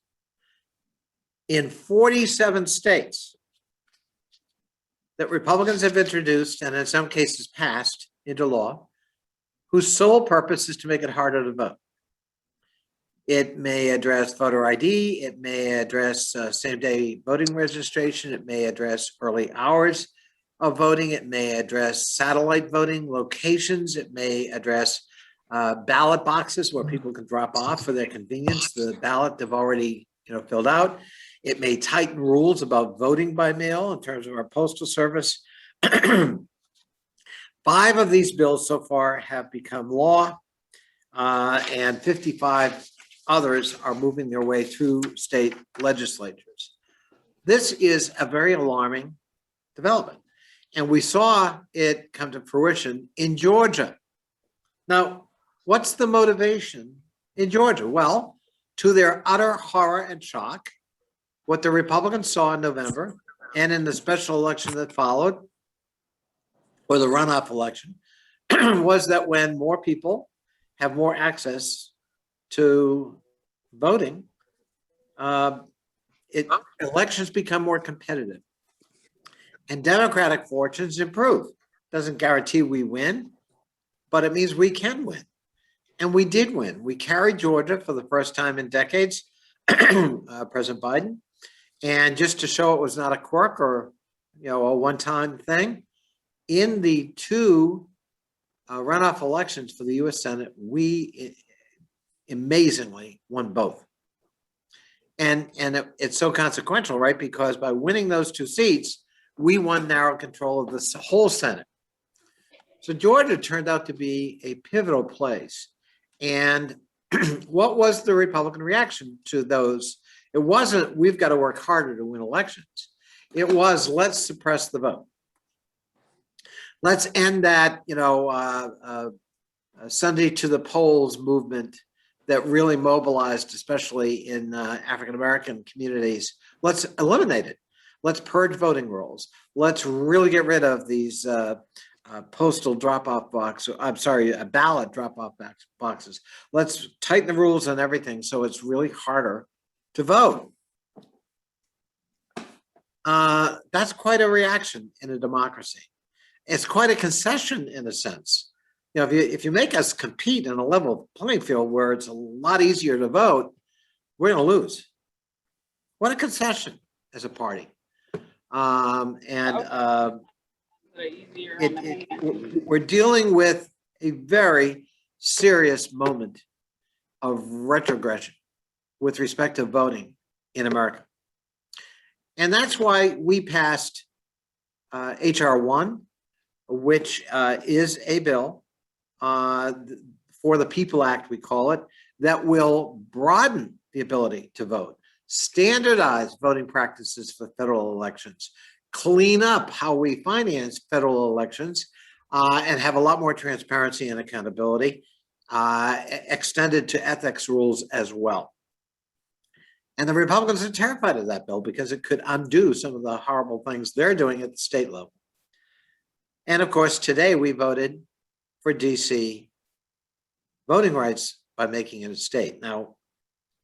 H: in 47 states that Republicans have introduced and in some cases passed into law, whose sole purpose is to make it harder to vote. It may address voter ID, it may address same-day voting registration, it may address early hours of voting, it may address satellite voting locations, it may address ballot boxes where people can drop off for their convenience the ballot they've already filled out. It may tighten rules about voting by mail in terms of our postal service. 5 of these bills so far have become law, and 55 others are moving their way through state legislatures. This is a very alarming development, and we saw it come to fruition in Georgia. Now, what's the motivation in Georgia? Well, to their utter horror and shock, what the Republicans saw in November and in the special election that followed, or the runoff election, was that when more people have more access to voting, elections become more competitive and Democratic fortunes improve. Doesn't guarantee we win, but it means we can win. And we did win. We carried Georgia for the first time in decades, President Biden. And just to show it was not a quirk or, a one-time thing, in the two runoff elections for the U.S. Senate, we amazingly won both. And it's so consequential, right? Because by winning those two seats, we won narrow control of the whole Senate. So Georgia turned out to be a pivotal place. And what was the Republican reaction to those? It wasn't, we've got to work harder to win elections. It was, let's suppress the vote. Let's end that, Sunday to the polls movement that really mobilized, especially in African-American communities. Let's eliminate it. Let's purge voting rolls. Let's really get rid of these postal drop-off boxes. I'm sorry, ballot drop-off boxes. Let's tighten the rules on everything so it's really harder to vote. That's quite a reaction in a democracy. It's quite a concession in a sense. If you make us compete in a level playing field where it's a lot easier to vote, we're going to lose. What a concession as a party. We're dealing with a very serious moment of retrogression with respect to voting in America. And that's why we passed H.R. 1, which is a bill for the People Act, we call it, that will broaden the ability to vote, standardize voting practices for federal elections, clean up how we finance federal elections, and have a lot more transparency and accountability, extended to ethics rules as well. And the Republicans are terrified of that bill because it could undo some of the horrible things they're doing at the state level. And of course, today we voted for DC voting rights by making it a state. Now,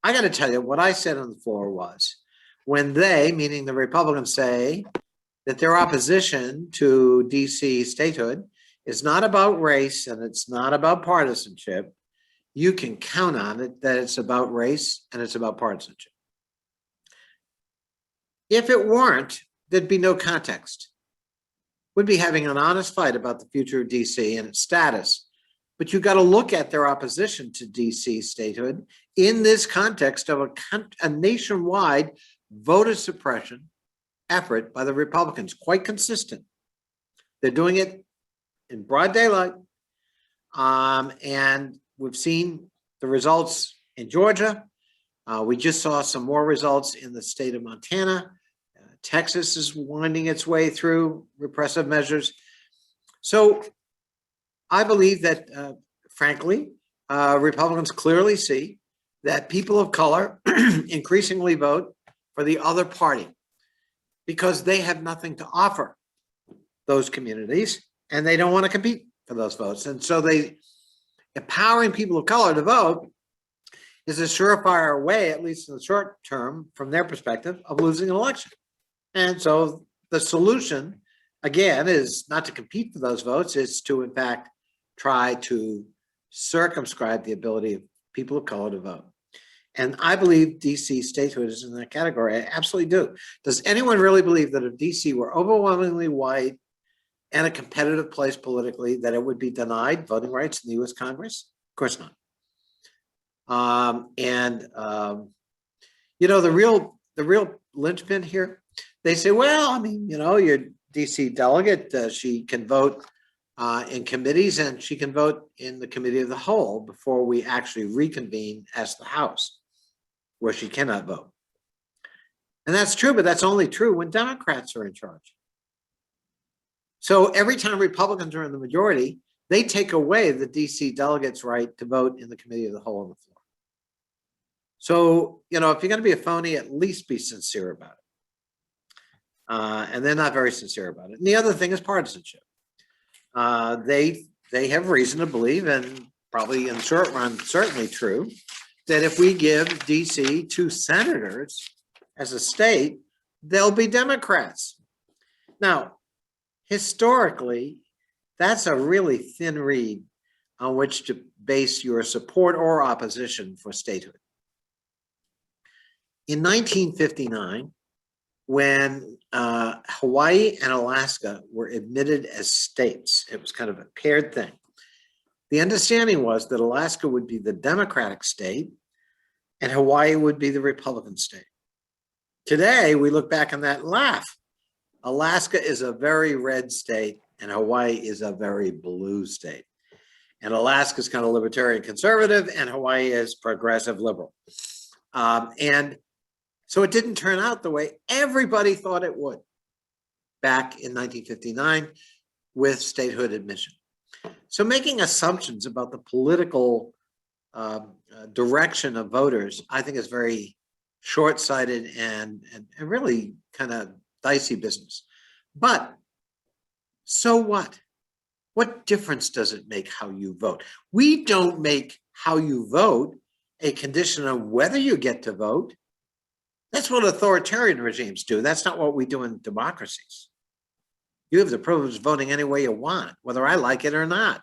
H: I got to tell you, what I said on the floor was, when they, meaning the Republicans, say that their opposition to DC statehood is not about race and it's not about partisanship, you can count on it that it's about race and it's about partisanship. If it weren't, there'd be no context. We'd be having an honest fight about the future of DC and its status. But you got to look at their opposition to DC statehood in this context of a nationwide voter suppression effort by the Republicans, quite consistent. They're doing it in broad daylight. And we've seen the results in Georgia. We just saw some more results in the state of Montana. Texas is winding its way through repressive measures. So I believe that, frankly, Republicans clearly see that people of color increasingly vote for the other party because they have nothing to offer those communities and they don't want to compete for those votes. And so empowering people of color to vote is a surefire way, at least in the short term, from their perspective, of losing an election. And so the solution, again, is not to compete for those votes, it's to, in fact, try to circumscribe the ability of people of color to vote. And I believe DC statehood is in that category. I absolutely do. Does anyone really believe that if DC were overwhelmingly white and a competitive place politically, that it would be denied voting rights in the US Congress? Of course not. The real linchpin here, they say, well, I mean, your DC delegate, she can vote in committees and she can vote in the committee of the whole before we actually reconvene as the House, where she cannot vote. And that's true, but that's only true when Democrats are in charge. So every time Republicans are in the majority, they take away the DC delegate's right to vote in the committee of the whole on the floor. So, if you're going to be a phony, at least be sincere about it. And they're not very sincere about it. And the other thing is partisanship. They have reason to believe, and probably in the short run, certainly true, that if we give DC 2 senators as a state, they'll be Democrats. Now, historically, that's a really thin reed on which to base your support or opposition for statehood. In 1959, when Hawaii and Alaska were admitted as states, it was kind of a paired thing. The understanding was that Alaska would be the Democratic state and Hawaii would be the Republican state. Today, we look back on that and laugh. Alaska is a very red state and Hawaii is a very blue state. And Alaska is kind of libertarian conservative and Hawaii is progressive liberal. And so it didn't turn out the way everybody thought it would back in 1959 with statehood admission. So making assumptions about the political direction of voters, I think is very short-sighted and really kind of dicey business. But so what? What difference does it make how you vote? We don't make how you vote a condition of whether you get to vote. That's what authoritarian regimes do. That's not what we do in democracies. You have the privilege of voting any way you want, whether I like it or not.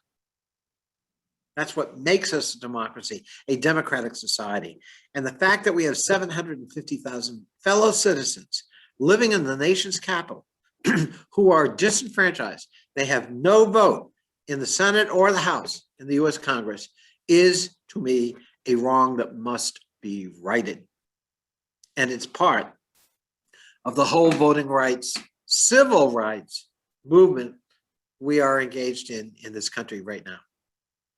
H: That's what makes us a democracy, a democratic society. And the fact that we have 750,000 fellow citizens living in the nation's capital who are disenfranchised, they have no vote in the Senate or the House in the US Congress, is to me a wrong that must be righted. And it's part of the whole voting rights, civil rights movement we are engaged in this country right now.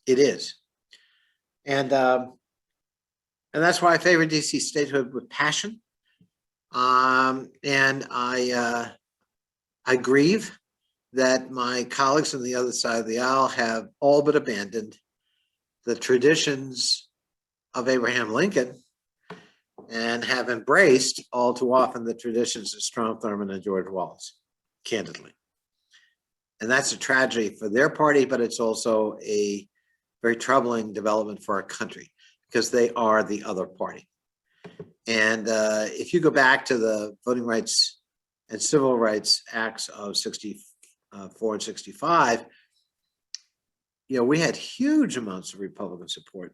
H: It is. And that's why I favor DC statehood with passion. And I grieve that my colleagues on the other side of the aisle have all but abandoned the traditions of Abraham Lincoln and have embraced all too often the traditions of Strom Thurmond and George Wallace, candidly. And that's a tragedy for their party, but it's also a very troubling development for our country because they are the other party. And if you go back to the Voting Rights and Civil Rights Acts of 64 and 65, we had huge amounts of Republican support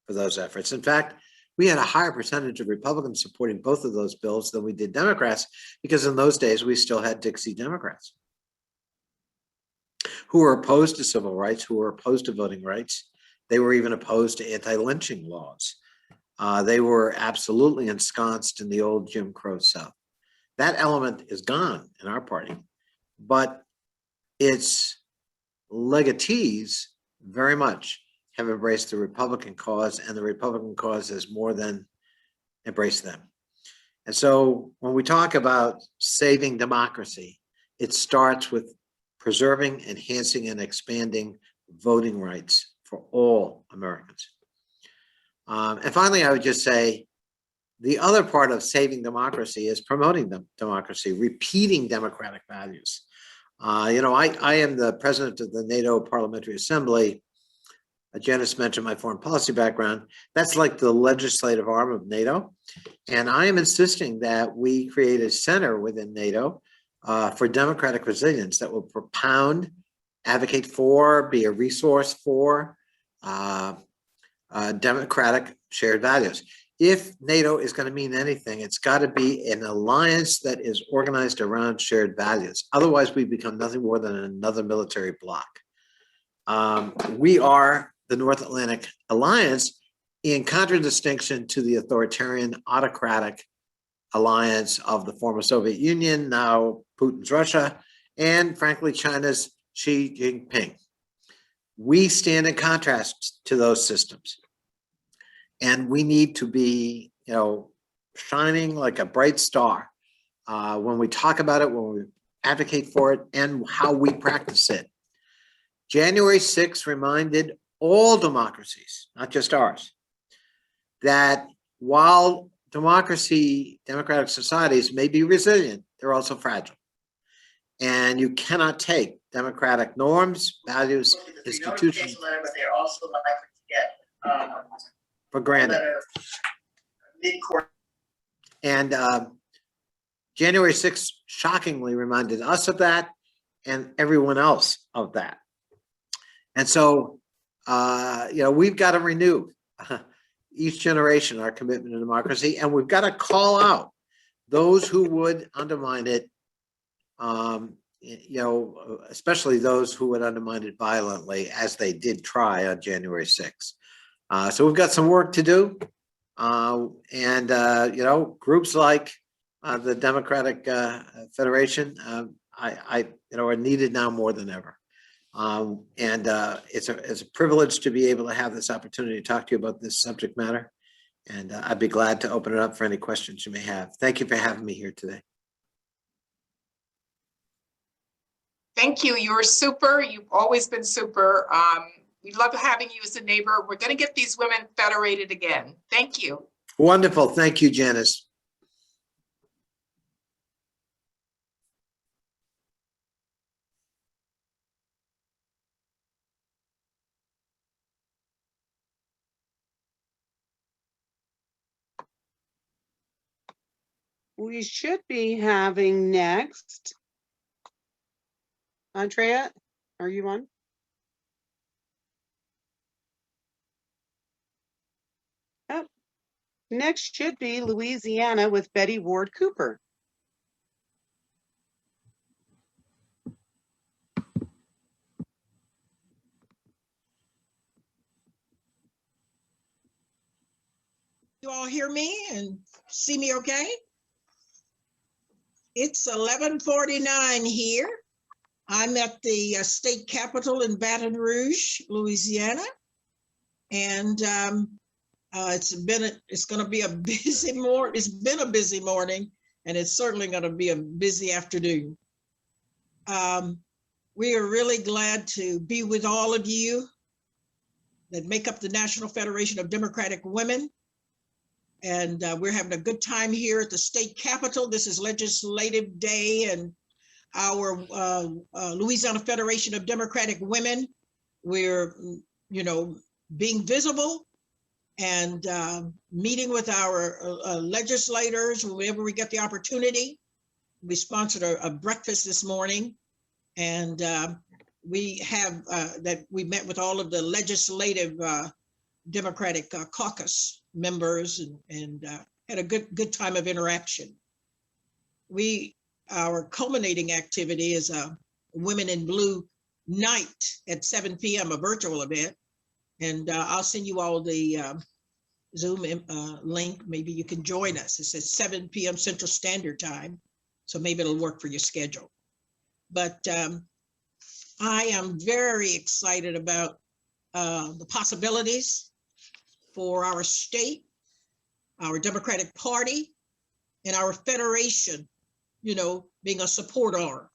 H: for those efforts. In fact, we had a higher percentage of Republicans supporting both of those bills than we did Democrats, because in those days we still had Dixie Democrats who were opposed to civil rights, who were opposed to voting rights. They were even opposed to anti-lynching laws. They were absolutely ensconced in the old Jim Crow South. That element is gone in our party, but its legatees very much have embraced the Republican cause, and the Republican cause has more than embraced them. And so when we talk about saving democracy, it starts with preserving, enhancing, and expanding voting rights for all Americans. And finally, I would just say the other part of saving democracy is promoting democracy, repeating democratic values. I am the president of the NATO Parliamentary Assembly. Janice mentioned my foreign policy background. That's like the legislative arm of NATO. And I am insisting that we create a center within NATO for democratic resilience that will propound, advocate for, be a resource for democratic shared values. If NATO is going to mean anything, it's got to be an alliance that is organized around shared values. Otherwise, we become nothing more than another military bloc. We are the North Atlantic Alliance in contradistinction to the authoritarian, autocratic alliance of the former Soviet Union, now Putin's Russia, and frankly, China's Xi Jinping. We stand in contrast to those systems. And we need to be, shining like a bright star when we talk about it, when we advocate for it, and how we practice it. January 6th reminded all democracies, not just ours, that while democratic societies may be resilient, they're also fragile. And you cannot take democratic norms, values, institutions
K: but they're also likely to get
H: for granted. And January 6th shockingly reminded us of that and everyone else of that. And so, we've got to renew each generation our commitment to democracy, and we've got to call out those who would undermine it, especially those who would undermine it violently, as they did try on January 6th. So we've got some work to do. Groups like the Democratic Federation, are needed now more than ever. It's a privilege to be able to have this opportunity to talk to you about this subject matter. And I'd be glad to open it up for any questions you may have. Thank you for having me here today.
E: Thank you. You're super. You've always been super. We love having you as a neighbor. We're going to get these women federated again. Thank you.
H: Wonderful. Thank you, Janice.
I: We should be having next. Andrea, are you on? Oh, next should be Louisiana with Betty Ward Cooper.
K: You all hear me and see me okay? It's 11:49 here. I'm at the state capitol in Baton Rouge, Louisiana. And it's going to be a busy morning. It's been a busy morning, and it's certainly going to be a busy afternoon. We are really glad to be with all of you that make up the National Federation of Democratic Women. And we're having a good time here at the state capitol. This is legislative day, and our Louisiana Federation of Democratic Women, we're, being visible and meeting with our legislators whenever we get the opportunity. We sponsored a breakfast this morning, and we have we met with all of the legislative Democratic caucus members and had a good time of interaction. Our culminating activity is a Women in Blue night at 7 p.m., a virtual event. And I'll send you all the Zoom link. Maybe you can join us. It's at 7 p.m. Central Standard Time. So maybe it'll work for your schedule. But I am very excited about the possibilities for our state, our Democratic Party, and our federation, being a support arm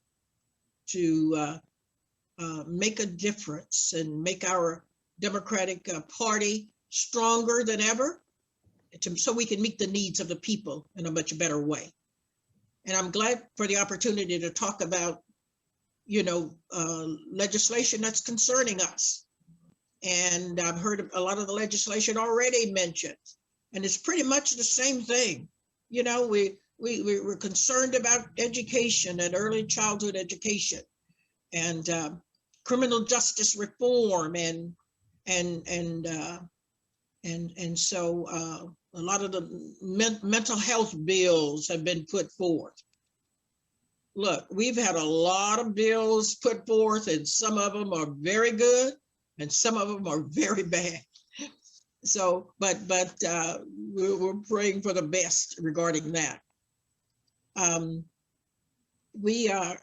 K: to make a difference and make our Democratic Party stronger than ever, so we can meet the needs of the people in a much better way. And I'm glad for the opportunity to talk about, legislation that's concerning us. And I've heard a lot of the legislation already mentioned, and it's pretty much the same thing. We're concerned about education and early childhood education, and criminal justice reform, and so a lot of the mental health bills have been put forth. Look, we've had a lot of bills put forth, and some of them are very good, and some of them are very bad. So, but we're praying for the best regarding that. We are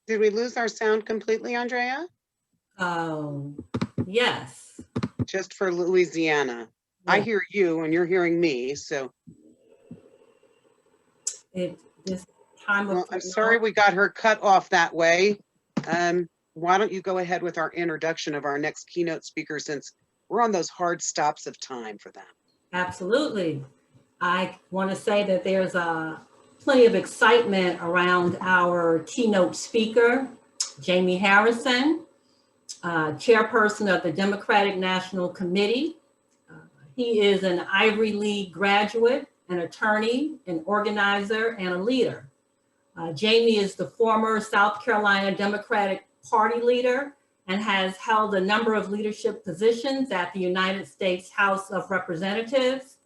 I: Did we lose our sound completely, Andrea?
L: Yes.
I: Just for Louisiana. I hear you and you're hearing me, so.
L: This time of
I: Well, I'm sorry we got her cut off that way. Why don't you go ahead with our introduction of our next keynote speaker, since we're on those hard stops of time for them.
L: Absolutely. I want to say that there's plenty of excitement around our keynote speaker, Jaime Harrison, chairperson of the Democratic National Committee. He is an Ivy League graduate, an attorney, an organizer, and a leader. Jaime is the former South Carolina Democratic Party leader and has held a number of leadership positions at the United States House of Representatives,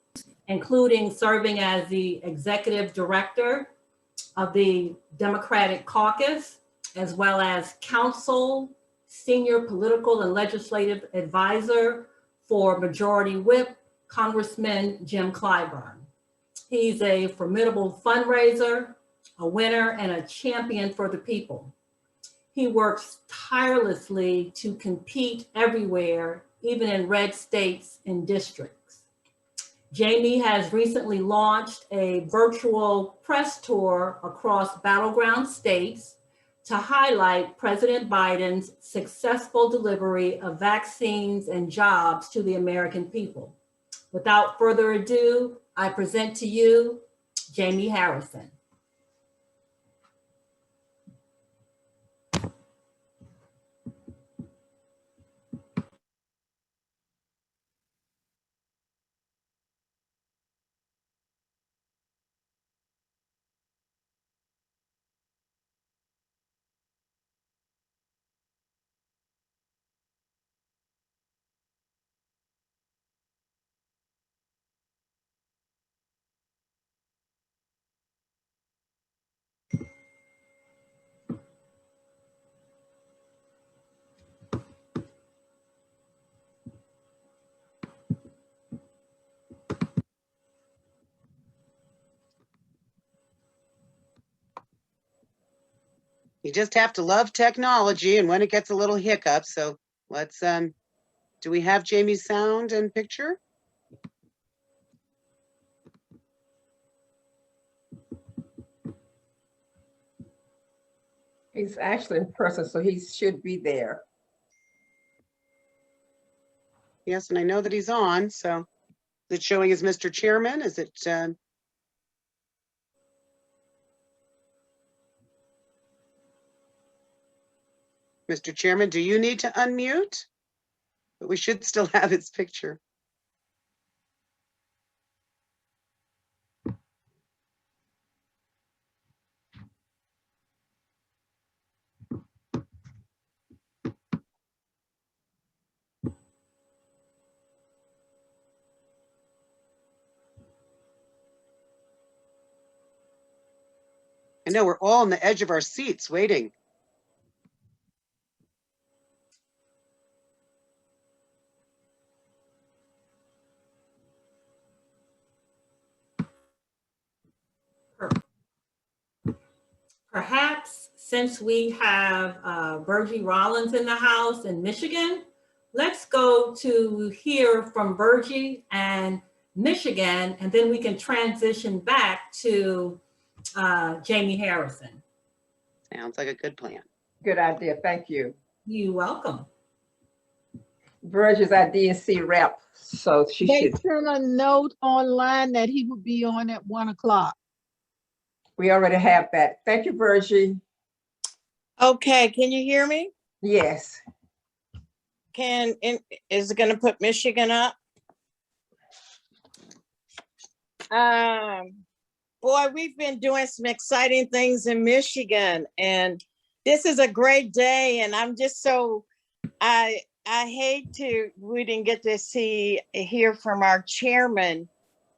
L: including serving as the executive director of the Democratic Caucus, as well as counsel, senior political and legislative advisor for Majority Whip Congressman Jim Clyburn. He's a formidable fundraiser, a winner, and a champion for the people. He works tirelessly to compete everywhere, even in red states and districts. Jaime has recently launched a virtual press tour across battleground states to highlight President Biden's successful delivery of vaccines and jobs to the American people. Without further ado, I present to you Jaime Harrison.
I: You just have to love technology and when it gets a little hiccup. So let's, do we have Jaime's sound and picture?
A: He's actually in person, so he should be there.
I: Yes, and I know that he's on, so is it showing as Mr. Chairman? Is it, Mr. Chairman, do you need to unmute? But we should still have his picture. I know we're all on the edge of our seats waiting.
L: Perhaps since we have Virgie Rollins in the house in Michigan, let's go to hear from Virgie and Michigan, and then we can transition back to Jaime Harrison.
I: Sounds like a good plan.
A: Good idea. Thank you.
L: You're welcome.
A: Virgie's our DNC rep, so she
M: They
A: should.
M: sent a note online that he would be on at 1 o'clock.
A: We already have that. Thank you, Virgie.
N: Okay, can you hear me?
A: Yes.
N: Is it gonna put Michigan up? Boy, we've been doing some exciting things in Michigan, and this is a great day, and I'm just so, I hate we didn't get to hear from our chairman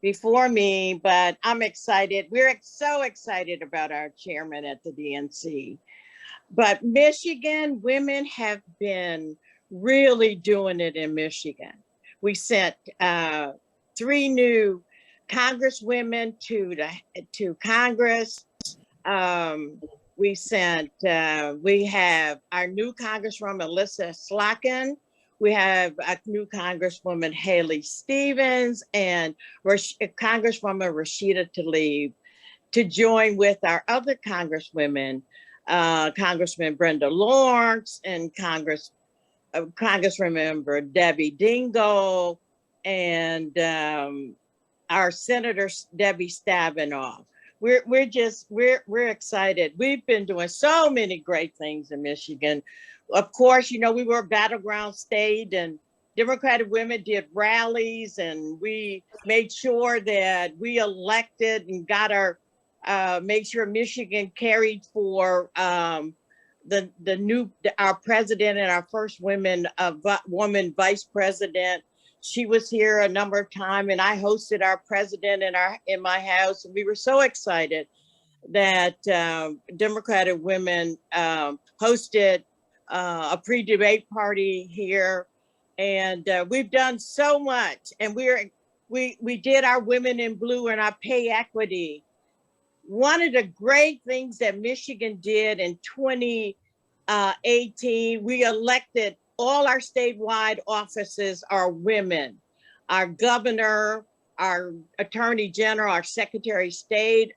N: before me, but I'm excited. We're so excited about our chairman at the DNC. But Michigan, women have been really doing it in Michigan. We sent 3 new congresswomen to Congress. we have our new Congresswoman, Alyssa Slockin. We have a new Congresswoman, Haley Stevens, and Congresswoman Rashida Tlaib to join with our other Congresswomen, Congressman Brenda Lawrence and Congressmember Debbie Dingell, and our Senator Debbie Stabenow. We're excited. We've been doing so many great things in Michigan. Of course, you know, we were a battleground state, and Democratic women did rallies, and we made sure that we elected and got our made sure Michigan carried for our president and our first woman vice president. She was here a number of times, and I hosted our president in my house. And we were so excited that Democratic women hosted a pre-debate party here, and we've done so much. And we did our Women in Blue and our pay equity. One of the great things that Michigan did in 2018, we elected all our statewide offices are women. Our governor, our attorney general, our secretary of state,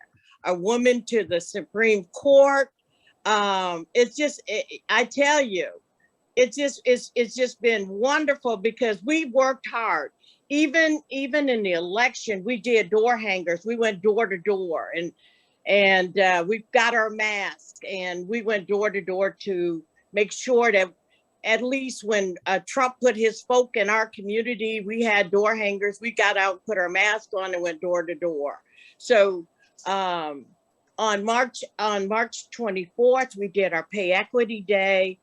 N: a woman to the Supreme Court. I tell you, it's just been wonderful because we worked hard. Even in the election, we did door hangers. We went door to door, and we've got our masks, and we went door to door to make sure that at least when Trump put his folk in our community, we had door hangers. We got out, put our mask on, and went door to door. So on March 24th, we did our Pay Equity Day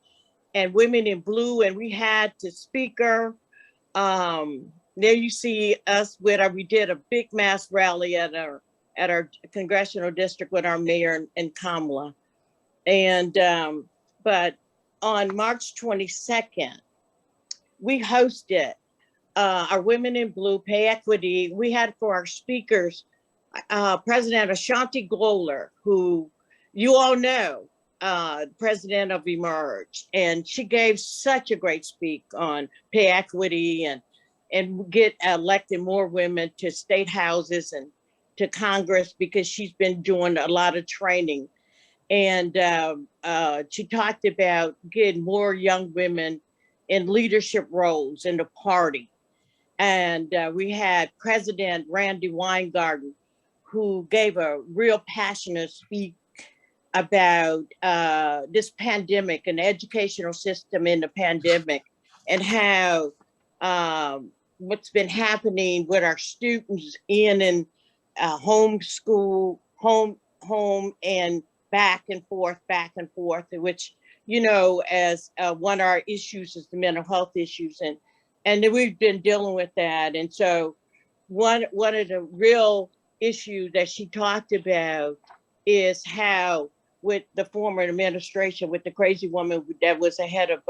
N: and Women in Blue, and we had the speaker. There you see us we did a big mass rally at our congressional district with our mayor and Kamala. And but on March 22nd, we hosted our Women in Blue Pay Equity. We had for our speakers, President Ashanti Gloler, who you all know, president of Emerge. And she gave such a great speak on pay equity and get elected more women to state houses and to Congress, because she's been doing a lot of training. And she talked about getting more young women in leadership roles in the party. And we had President Randy Weingarten, who gave a real passionate speech about this pandemic and the educational system in the pandemic, and how what's been happening with our students in homeschool, home and back and forth, which, you know, as one of our issues is the mental health issues, and we've been dealing with that. And so one of the real issues that she talked about is how, with the former administration, with the crazy woman that was ahead of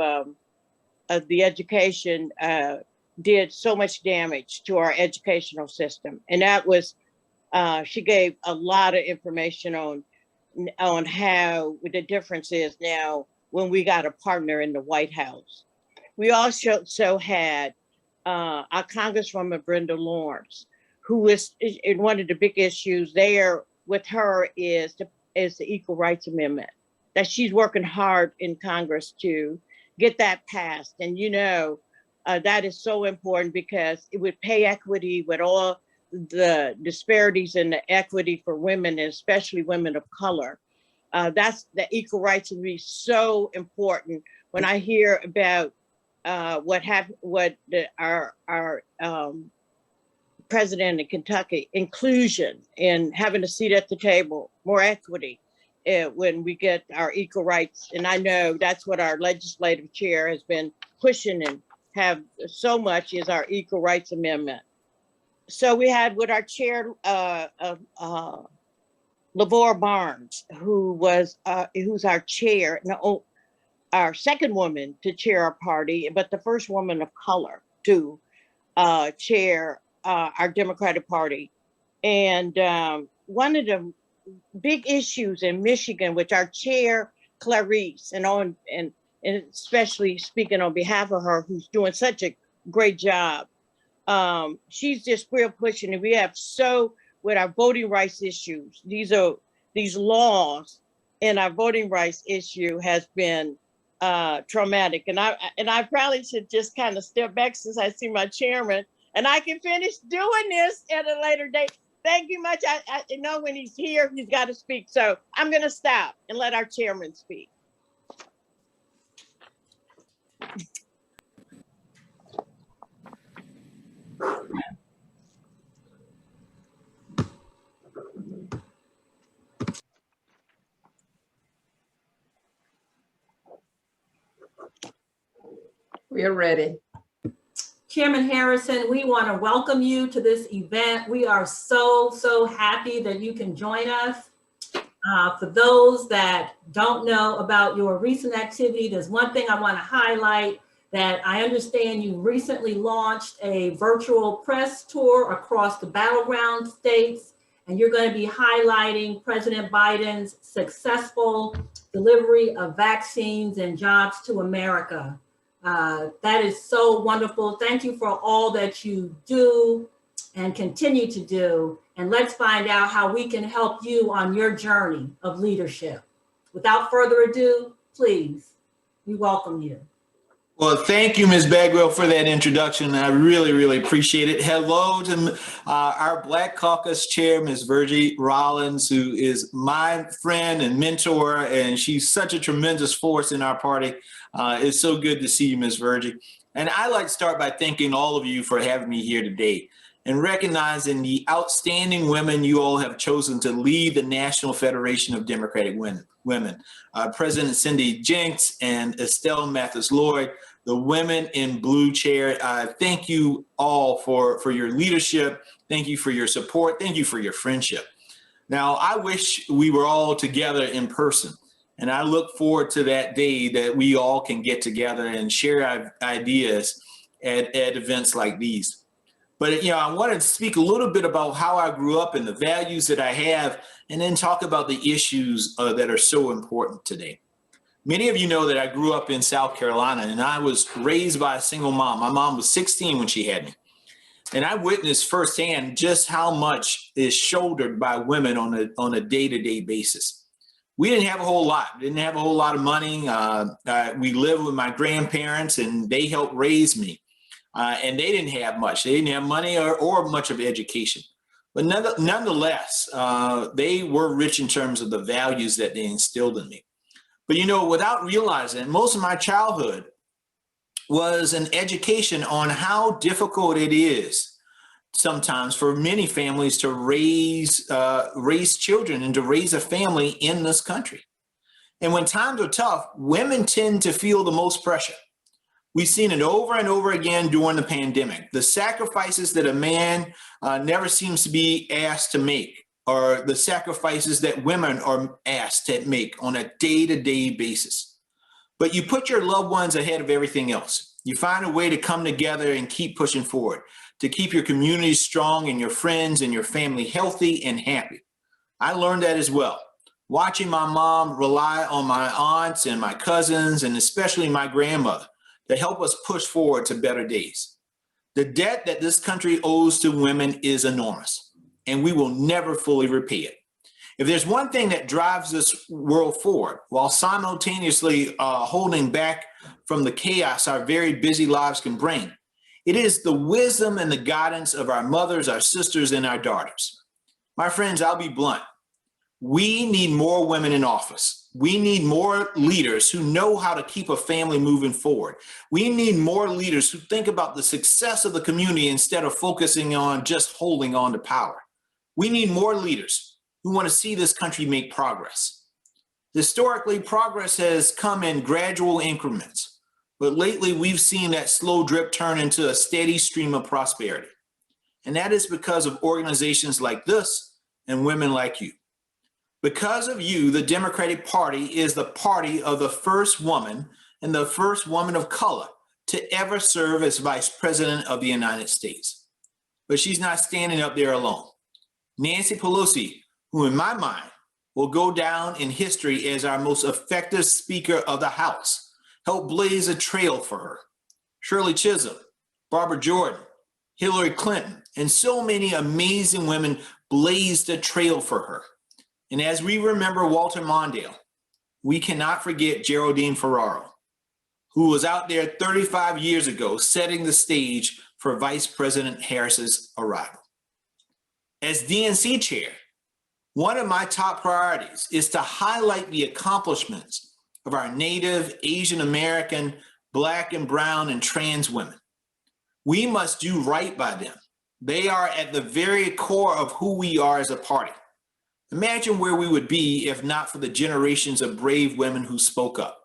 N: the education, did so much damage to our educational system. And that was, she gave a lot of information on how the difference is now when we got a partner in the White House. We also had our Congresswoman Brenda Lawrence, who is in one of the big issues there with her is the Equal Rights Amendment, that she's working hard in Congress to get that passed. And you know, that is so important, because it would pay equity with all the disparities in the equity for women, and especially women of color. That's the equal rights would be so important. When I hear about our president in Kentucky, inclusion and having a seat at the table, more equity when we get our equal rights. And I know that's what our legislative chair has been pushing and have so much, is our Equal Rights Amendment. So we had with our chair, LaVora Barnes, who's our chair, our second woman to chair our party, but the first woman of color to chair our Democratic Party. And one of the big issues in Michigan, which our chair, Clarice, and especially speaking on behalf of her, who's doing such a great job. She's just real pushing, and we have with our voting rights issues. These laws in our voting rights issue has been traumatic, and I probably should just kind of step back since I see my chairman, and I can finish doing this at a later date. Thank you much. I know when he's here, he's got to speak, so I'm going to stop and let our chairman speak.
A: We are ready.
L: Chairman Harrison, we want to welcome you to this event. We are so happy that you can join us. For those that don't know about your recent activity, there's one thing I want to highlight, that I understand you recently launched a virtual press tour across the battleground states, and you're going to be highlighting President Biden's successful delivery of vaccines and jobs to America. That is so wonderful. Thank you for all that you do and continue to do. And let's find out how we can help you on your journey of leadership. Without further ado, please, we welcome you.
P: Well, thank you, Ms. Bagwell, for that introduction. I really appreciate it. Hello to our Black Caucus Chair, Ms. Virgie Rollins, who is my friend and mentor, and she's such a tremendous force in our party. It's so good to see you, Ms. Virgie. And I'd like to start by thanking all of you for having me here today and recognizing the outstanding women you all have chosen to lead the National Federation of Democratic Women. President Cindy Jenks and Estelle Mathis-Lloyd, the Women in Blue chair. Thank you all for your leadership. Thank you for your support. Thank you for your friendship. Now, I wish we were all together in person, and I look forward to that day that we all can get together and share ideas at events like these. But I wanted to speak a little bit about how I grew up and the values that I have, and then talk about the issues that are so important today. Many of you know that I grew up in South Carolina, and I was raised by a single mom. My mom was 16 when she had me. And I witnessed firsthand just how much is shouldered by women on a day-to-day basis. We didn't have a whole lot. Didn't have a whole lot of money. We lived with my grandparents, and they helped raise me. And they didn't have much. They didn't have money or much of education. But nonetheless, they were rich in terms of the values that they instilled in me. But without realizing, most of my childhood was an education on how difficult it is sometimes for many families to raise children and to raise a family in this country. And when times are tough, women tend to feel the most pressure. We've seen it over and over again during the pandemic. The sacrifices that a man never seems to be asked to make are the sacrifices that women are asked to make on a day-to-day basis. But you put your loved ones ahead of everything else. You find a way to come together and keep pushing forward, to keep your community strong and your friends and your family healthy and happy. I learned that as well, watching my mom rely on my aunts and my cousins, and especially my grandmother, to help us push forward to better days. The debt that this country owes to women is enormous, and we will never fully repay it. If there's one thing that drives this world forward while simultaneously holding back from the chaos our very busy lives can bring, it is the wisdom and the guidance of our mothers, our sisters, and our daughters. My friends, I'll be blunt. We need more women in office. We need more leaders who know how to keep a family moving forward. We need more leaders who think about the success of the community instead of focusing on just holding on to power. We need more leaders who want to see this country make progress. Historically, progress has come in gradual increments, but lately we've seen that slow drip turn into a steady stream of prosperity. And that is because of organizations like this and women like you. Because of you, the Democratic Party is the party of the first woman and the first woman of color to ever serve as Vice President of the United States. But she's not standing up there alone. Nancy Pelosi, who in my mind will go down in history as our most effective Speaker of the House, helped blaze a trail for her. Shirley Chisholm, Barbara Jordan, Hillary Clinton, and so many amazing women blazed a trail for her. And as we remember Walter Mondale, we cannot forget Geraldine Ferraro, who was out there 35 years ago setting the stage for Vice President Harris's arrival. As DNC chair, one of my top priorities is to highlight the accomplishments of our Native, Asian American, Black and Brown and trans women. We must do right by them. They are at the very core of who we are as a party. Imagine where we would be if not for the generations of brave women who spoke up,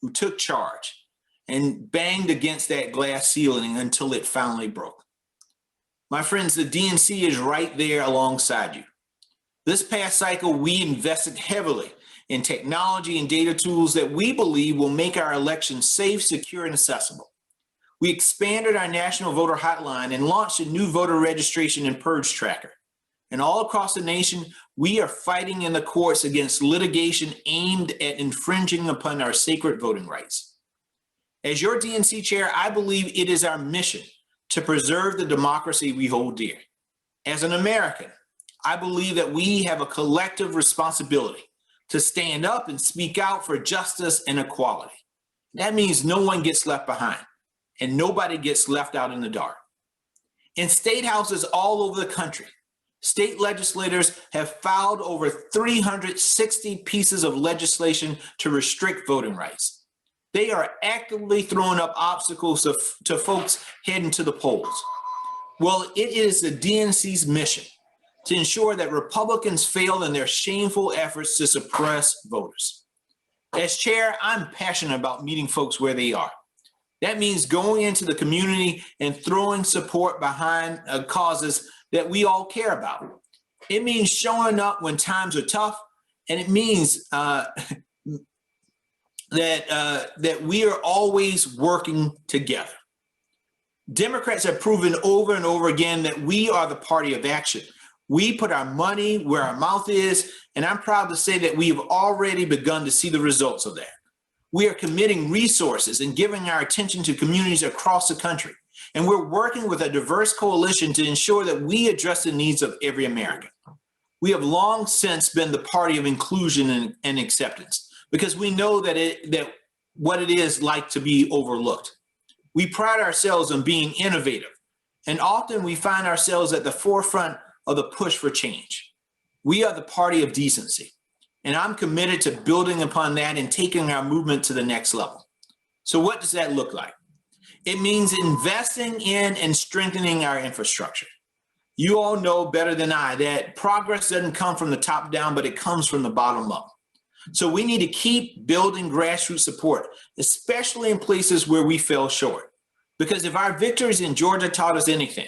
P: who took charge, and banged against that glass ceiling until it finally broke. My friends, the DNC is right there alongside you. This past cycle, we invested heavily in technology and data tools that we believe will make our elections safe, secure, and accessible. We expanded our national voter hotline and launched a new voter registration and purge tracker. And all across the nation, we are fighting in the courts against litigation aimed at infringing upon our sacred voting rights. As your DNC chair, I believe it is our mission to preserve the democracy we hold dear. As an American, I believe that we have a collective responsibility to stand up and speak out for justice and equality. That means no one gets left behind and nobody gets left out in the dark. In state houses all over the country, state legislators have filed over 360 pieces of legislation to restrict voting rights. They are actively throwing up obstacles to folks heading to the polls. Well, it is the DNC's mission to ensure that Republicans fail in their shameful efforts to suppress voters. As chair, I'm passionate about meeting folks where they are. That means going into the community and throwing support behind causes that we all care about. It means showing up when times are tough, and it means that we are always working together. Democrats have proven over and over again that we are the party of action. We put our money where our mouth is, and I'm proud to say that we have already begun to see the results of that. We are committing resources and giving our attention to communities across the country. And we're working with a diverse coalition to ensure that we address the needs of every American. We have long since been the party of inclusion and acceptance because we know that what it is like to be overlooked. We pride ourselves on being innovative, and often we find ourselves at the forefront of the push for change. We are the party of decency, and I'm committed to building upon that and taking our movement to the next level. So what does that look like? It means investing in and strengthening our infrastructure. You all know better than I that progress doesn't come from the top down, but it comes from the bottom up. So we need to keep building grassroots support, especially in places where we fell short. Because if our victories in Georgia taught us anything,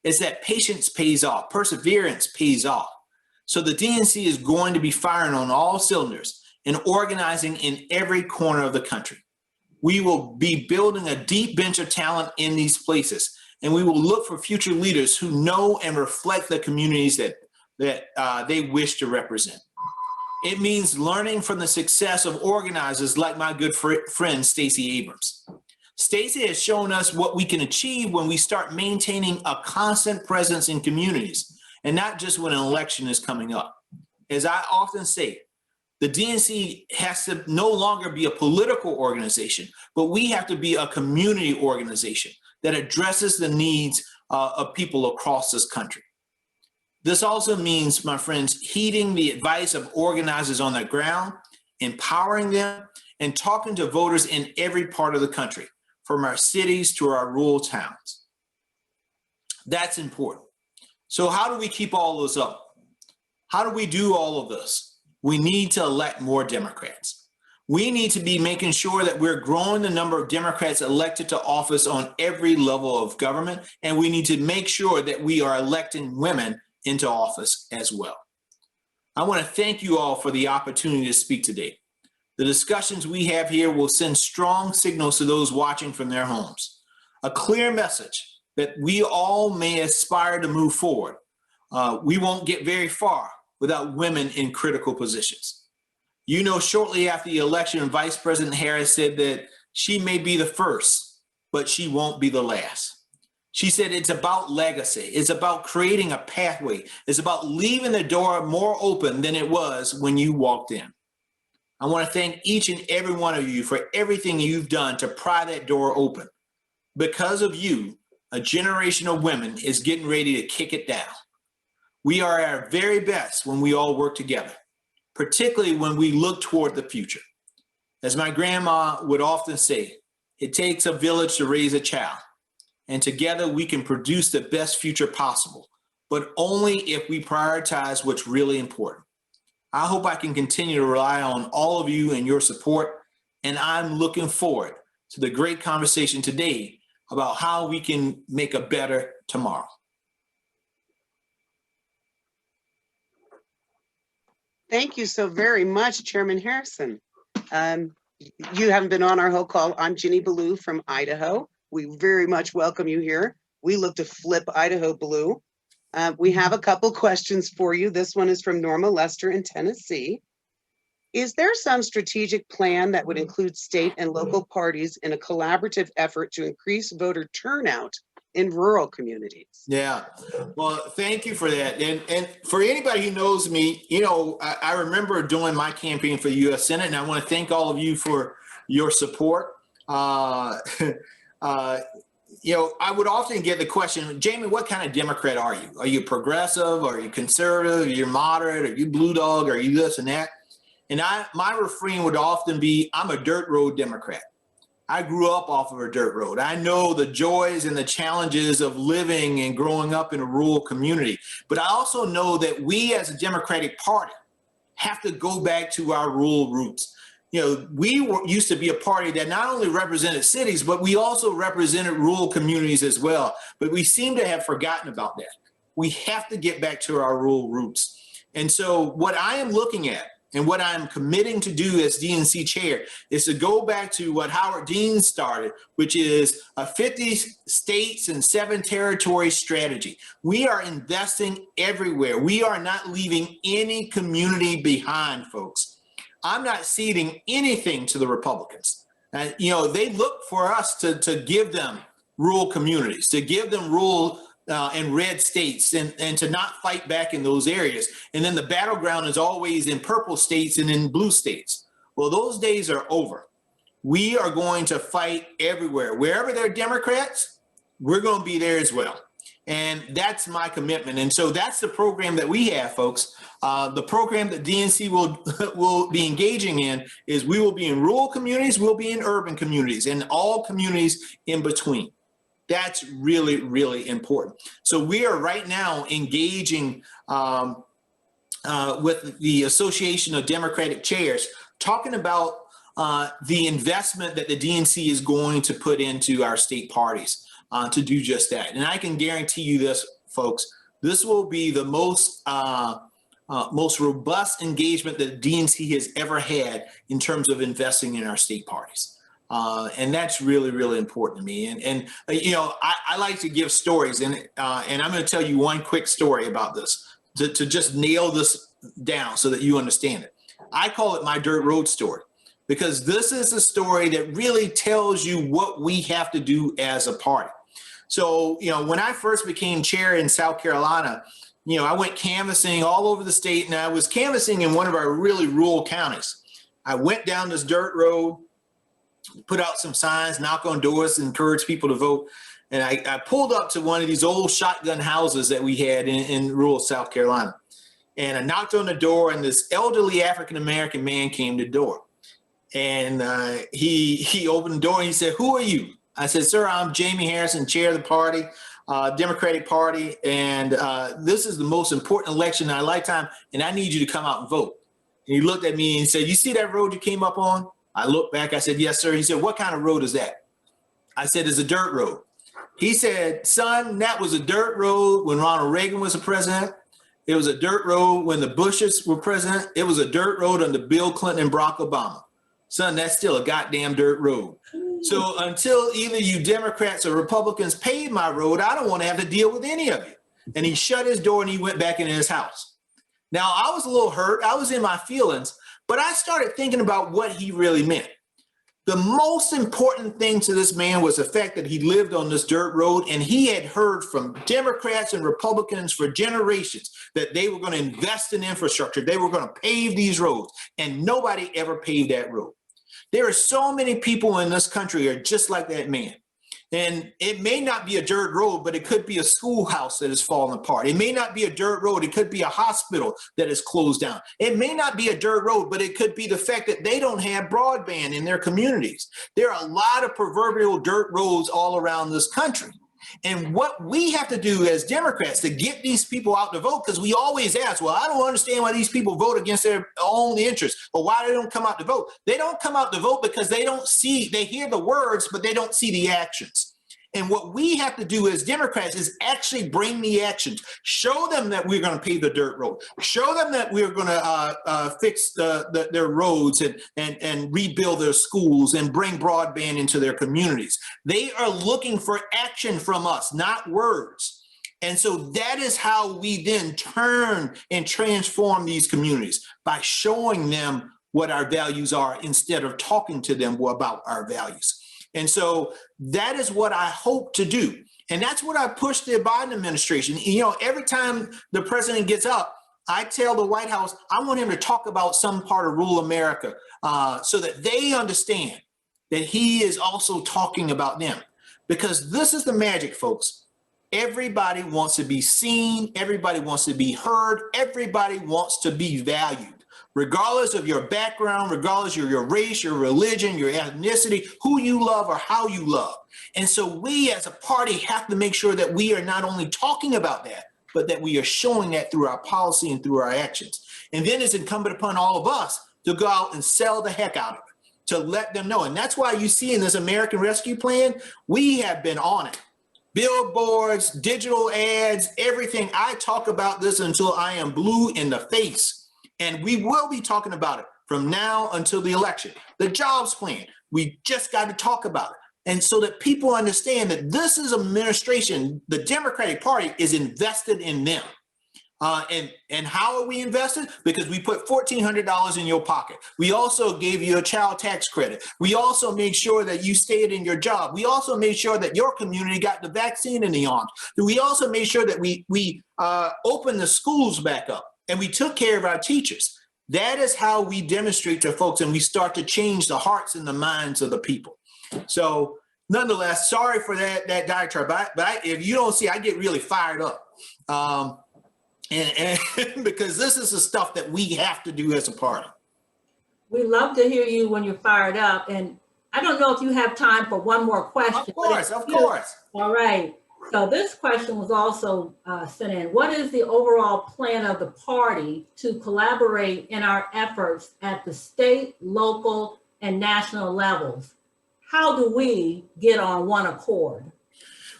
P: it's that patience pays off, perseverance pays off. So the DNC is going to be firing on all cylinders and organizing in every corner of the country. We will be building a deep bench of talent in these places, and we will look for future leaders who know and reflect the communities that they wish to represent. It means learning from the success of organizers like my good friend, Stacey Abrams. Stacey has shown us what we can achieve when we start maintaining a constant presence in communities, and not just when an election is coming up. As I often say, the DNC has to no longer be a political organization, but we have to be a community organization that addresses the needs of people across this country. This also means, my friends, heeding the advice of organizers on the ground, empowering them, and talking to voters in every part of the country, from our cities to our rural towns. That's important. So how do we keep all this up? How do we do all of this? We need to elect more Democrats. We need to be making sure that we're growing the number of Democrats elected to office on every level of government, and we need to make sure that we are electing women into office as well. I want to thank you all for the opportunity to speak today. The discussions we have here will send strong signals to those watching from their homes, a clear message that we all may aspire to move forward. We won't get very far, without women in critical positions. You know, shortly after the election, Vice President Harris said that she may be the first, but she won't be the last. She said it's about legacy. It's about creating a pathway. It's about leaving the door more open than it was when you walked in. I want to thank each and every one of you for everything you've done to pry that door open. Because of you, a generation of women is getting ready to kick it down. We are at our very best when we all work together, particularly when we look toward the future. As my grandma would often say, it takes a village to raise a child, and together we can produce the best future possible, but only if we prioritize what's really important. I hope I can continue to rely on all of you and your support, and I'm looking forward to the great conversation today about how we can make a better tomorrow.
I: Thank you so very much, Chairman Harrison. You haven't been on our whole call. I'm Ginny Ballou from Idaho. We very much welcome you here. We look to flip Idaho blue. We have a couple questions for you. This one is from Norma Lester in Tennessee. Is there some strategic plan that would include state and local parties in a collaborative effort to increase voter turnout in rural communities?
P: Yeah, well, thank you for that. And for anybody who knows me, you know, I remember doing my campaign for the U.S. Senate, and I want to thank all of you for your support. You know, I would often get the question, Jamie, what kind of Democrat are you? Are you progressive? Are you conservative? Are you moderate? Are you blue dog? Are you this and that? And my refrain would often be, I'm a dirt road Democrat. I grew up off of a dirt road. I know the joys and the challenges of living and growing up in a rural community. But I also know that we as a Democratic Party have to go back to our rural roots. You know, we used to be a party that not only represented cities, but we also represented rural communities as well. But we seem to have forgotten about that. We have to get back to our rural roots. And so what I am looking at and what I'm committing to do as DNC chair is to go back to what Howard Dean started, which is a 50 states and 7 territory strategy. We are investing everywhere. We are not leaving any community behind, folks. I'm not ceding anything to the Republicans. You know, they look for us to give them rural communities, to give them rural and red states and to not fight back in those areas. And then the battleground is always in purple states and in blue states. Well, those days are over. We are going to fight everywhere. Wherever there are Democrats, we're going to be there as well. And that's my commitment. And so that's the program that we have, folks. The program that DNC will be engaging in is we will be in rural communities, we'll be in urban communities, and all communities in between. That's really, really important. So we are right now engaging with the Association of Democratic Chairs, talking about the investment that the DNC is going to put into our state parties to do just that. And I can guarantee you this, folks, this will be the most robust engagement that DNC has ever had in terms of investing in our state parties. And that's really, really important to me. And you know, I like to give stories, and I'm going to tell you one quick story about this to just nail this down so that you understand it. I call it my dirt road story, because this is a story that really tells you what we have to do as a party. So, you know, when I first became chair in South Carolina, you know, I went canvassing all over the state, and I was canvassing in one of our really rural counties. I went down this dirt road, put out some signs, knock on doors, encourage people to vote. And I pulled up to one of these old shotgun houses that we had in rural South Carolina. And I knocked on the door, and this elderly African-American man came to the door. And he opened the door and he said, "Who are you?" I said, "Sir, I'm Jaime Harrison, chair of the party, Democratic Party. And this is the most important election in our lifetime. And I need you to come out and vote." And he looked at me and said, "You see that road you came up on?" I looked back, I said, "Yes, sir." He said, "What kind of road is that?" I said, "It's a dirt road." He said, "Son, that was a dirt road when Ronald Reagan was the president. It was a dirt road when the Bushes were president. It was a dirt road under Bill Clinton and Barack Obama. Son, that's still a goddamn dirt road. So until either you Democrats or Republicans pave my road, I don't want to have to deal with any of you." And he shut his door and he went back into his house. Now, I was a little hurt. I was in my feelings, but I started thinking about what he really meant. The most important thing to this man was the fact that he lived on this dirt road, and he had heard from Democrats and Republicans for generations that they were going to invest in infrastructure. They were going to pave these roads, and nobody ever paved that road. There are so many people in this country who are just like that man. And it may not be a dirt road, but it could be a schoolhouse that is falling apart. It may not be a dirt road. It could be a hospital that is closed down. It may not be a dirt road, but it could be the fact that they don't have broadband in their communities. There are a lot of proverbial dirt roads all around this country. And what we have to do as Democrats to get these people out to vote, because we always ask, well, I don't understand why these people vote against their own interests, or why they don't come out to vote. They don't come out to vote because they hear the words, but they don't see the actions. And what we have to do as Democrats is actually bring the actions. Show them that we're going to pave the dirt road. Show them that we're going to fix their roads and rebuild their schools and bring broadband into their communities. They are looking for action from us, not words. And so that is how we then turn and transform these communities, by showing them what our values are instead of talking to them about our values. And so that is what I hope to do. And that's what I push the Biden administration. You know, every time the president gets up, I tell the White House, I want him to talk about some part of rural America so that they understand that he is also talking about them. Because this is the magic, folks. Everybody wants to be seen. Everybody wants to be heard. Everybody wants to be valued. Regardless of your background, regardless of your race, your religion, your ethnicity, who you love or how you love. And so we as a party have to make sure that we are not only talking about that, but that we are showing that through our policy and through our actions. And then it's incumbent upon all of us to go out and sell the heck out of it, to let them know. And that's why you see in this American Rescue Plan, we have been on it. Billboards, digital ads, everything. I talk about this until I am blue in the face. And we will be talking about it from now until the election. The jobs plan, we just got to talk about it. And so that people understand that this is administration, the Democratic Party is invested in them. And how are we invested? Because we put $1,400 in your pocket. We also gave you a child tax credit. We also made sure that you stayed in your job. We also made sure that your community got the vaccine in the arms. We also made sure that we opened the schools back up. And we took care of our teachers. That is how we demonstrate to folks, and we start to change the hearts and the minds of the people. So nonetheless, sorry for that diatribe, but if you don't see, I get really fired up. And because this is the stuff that we have to do as a party.
L: We love to hear you when you're fired up. And I don't know if you have time for one more question.
P: Of course.
L: All right. So this question was also sent in. What is the overall plan of the party to collaborate in our efforts at the state, local, and national levels? How do we get on one accord?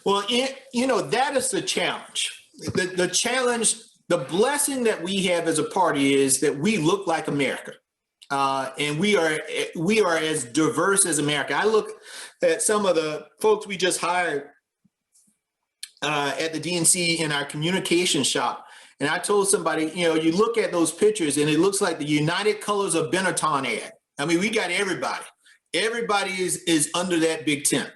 P: Well, that is the challenge. The challenge, the blessing that we have as a party is that we look like America. And we are as diverse as America. I look at some of the folks we just hired at the DNC in our communication shop. And I told somebody, you look at those pictures and it looks like the United Colors of Benetton ad. I mean, we got everybody. Everybody is under that big tent.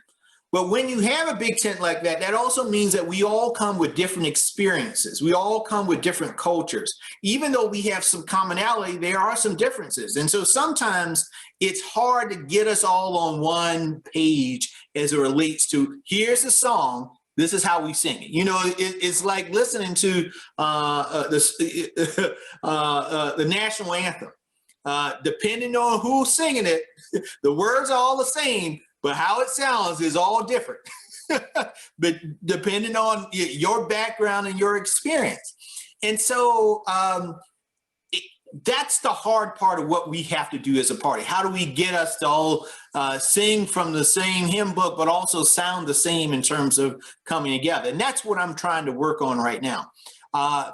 P: But when you have a big tent like that, that also means that we all come with different experiences. We all come with different cultures. Even though we have some commonality, there are some differences. And so sometimes it's hard to get us all on one page as it relates to, here's the song, this is how we sing it. It's like listening to the national anthem. Depending on who's singing it, the words are all the same, but how it sounds is all different. But depending on your background and your experience. And so that's the hard part of what we have to do as a party. How do we get us to all sing from the same hymn book, but also sound the same in terms of coming together? And that's what I'm trying to work on right now.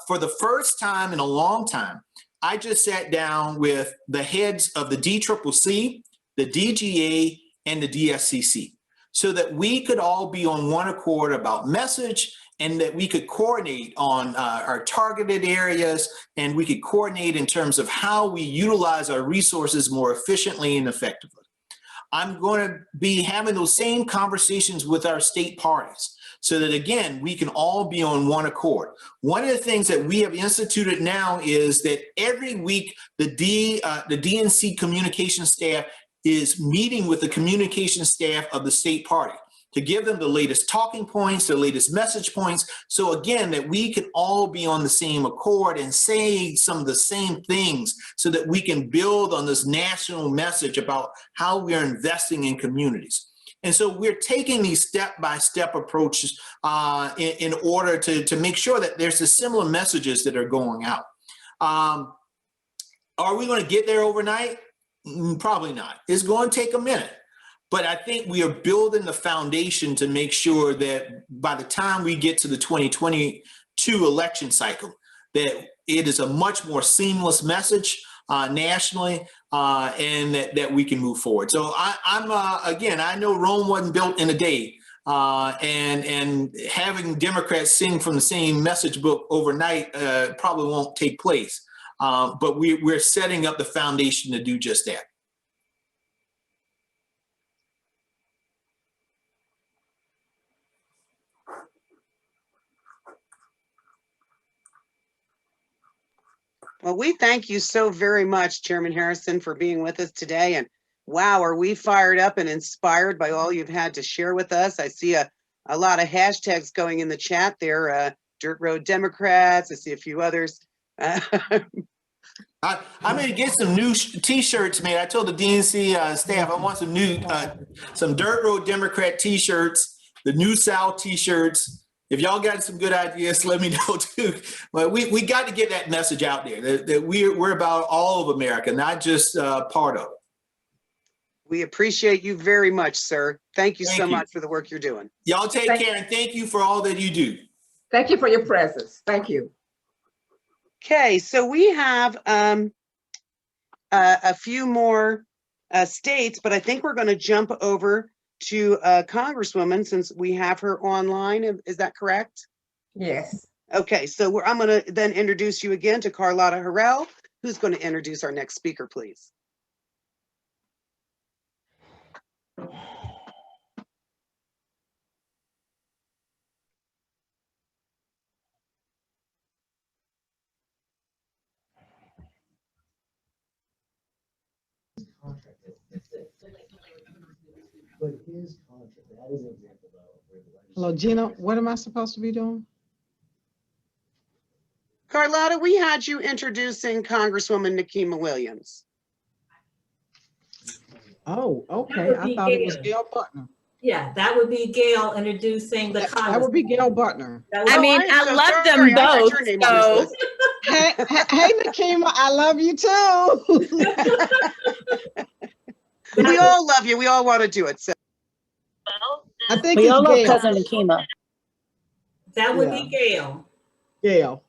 P: For the first time in a long time, I just sat down with the heads of the DCCC, the DGA, and the DSCC, so that we could all be on one accord about message and that we could coordinate on our targeted areas, and we could coordinate in terms of how we utilize our resources more efficiently and effectively. I'm going to be having those same conversations with our state parties so that, again, we can all be on one accord. One of the things that we have instituted now is that every week the DNC communication staff is meeting with the communication staff of the state party to give them the latest talking points, the latest message points. So again, that we can all be on the same accord and say some of the same things so that we can build on this national message about how we're investing in communities. And so we're taking these step-by-step approaches in order to make sure that there's the similar messages that are going out. Are we going to get there overnight? Probably not. It's going to take a minute. But I think we are building the foundation to make sure that by the time we get to the 2022 election cycle, that it is a much more seamless message nationally, and that we can move forward. So again, I know Rome wasn't built in a day, and having Democrats sing from the same message book overnight probably won't take place. But we're setting up the foundation to do just that.
I: Well, we thank you so very much, Chairman Harrison, for being with us today. And wow, are we fired up and inspired by all you've had to share with us. I see a lot of hashtags going in the chat there, Dirt Road Democrats. I see a few others.
P: I'm going to get some new T-shirts made. I told the DNC staff I want some new, some Dirt Road Democrat T-shirts, the New South T-shirts. If y'all got some good ideas, let me know too. But we got to get that message out there that we're about all of America, not just part of it.
I: We appreciate you very much, sir. Thank you so much for the work you're doing.
P: Y'all take care, and thank you for all that you do.
A: Thank you for your presence. Thank you.
I: Okay, so we have a few more states, but I think we're going to jump over to Congresswoman since we have her online. Is that correct?
A: Yes.
I: Okay, so I'm going to then introduce you again to Carlotta Harrell, who's going to introduce our next speaker, please.
Q: But his contract, that is an example though.
F: Hello, Gina, what am I supposed to be doing?
I: Carlotta, we had you introducing Congresswoman Nikema Williams.
F: Oh, okay. I thought it was Gail Butner.
L: Yeah, that would be Gail introducing the Congress.
F: That would be Gail Butner.
R: I mean, I love them both. So.
F: Hey, Nikema, I love you too.
I: We all love you. We all want to do it. So
F: I think
R: we
F: it's
R: all love
F: Gail.
R: Cousin Nikema.
L: That would be Gail.
F: Gail.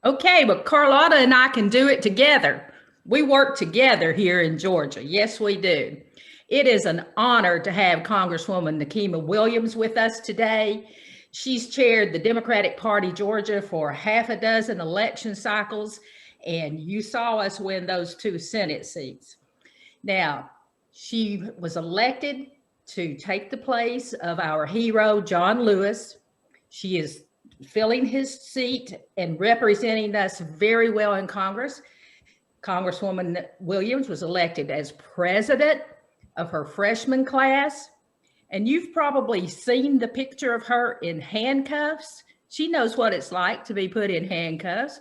R: Okay, but Carlotta and I can do it together. We work together here in Georgia. Yes, we do. It is an honor to have Congresswoman Nikema Williams with us today. She's chaired the Democratic Party Georgia for half a dozen election cycles, and you saw us win those 2 Senate seats. Now, she was elected to take the place of our hero, John Lewis. She is filling his seat and representing us very well in Congress. Congresswoman Williams was elected as president of her freshman class. And you've probably seen the picture of her in handcuffs. She knows what it's like to be put in handcuffs,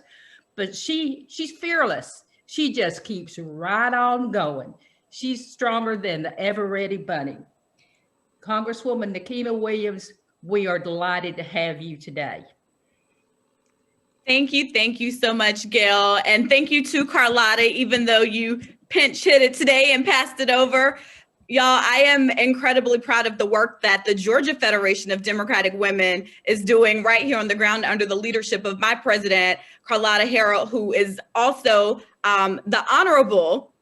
R: but she's fearless. She just keeps right on going. She's stronger than the ever-ready bunny. Congresswoman Nikema Williams, we are delighted to have you today.
W: Thank you so much, Gail. And thank you to Carlotta, even though you pinch hit it today and passed it over. Y'all, I am incredibly proud of the work that the Georgia Federation of Democratic Women is doing right here on the ground under the leadership of my president, Carlotta Harrell, who is also the Honorable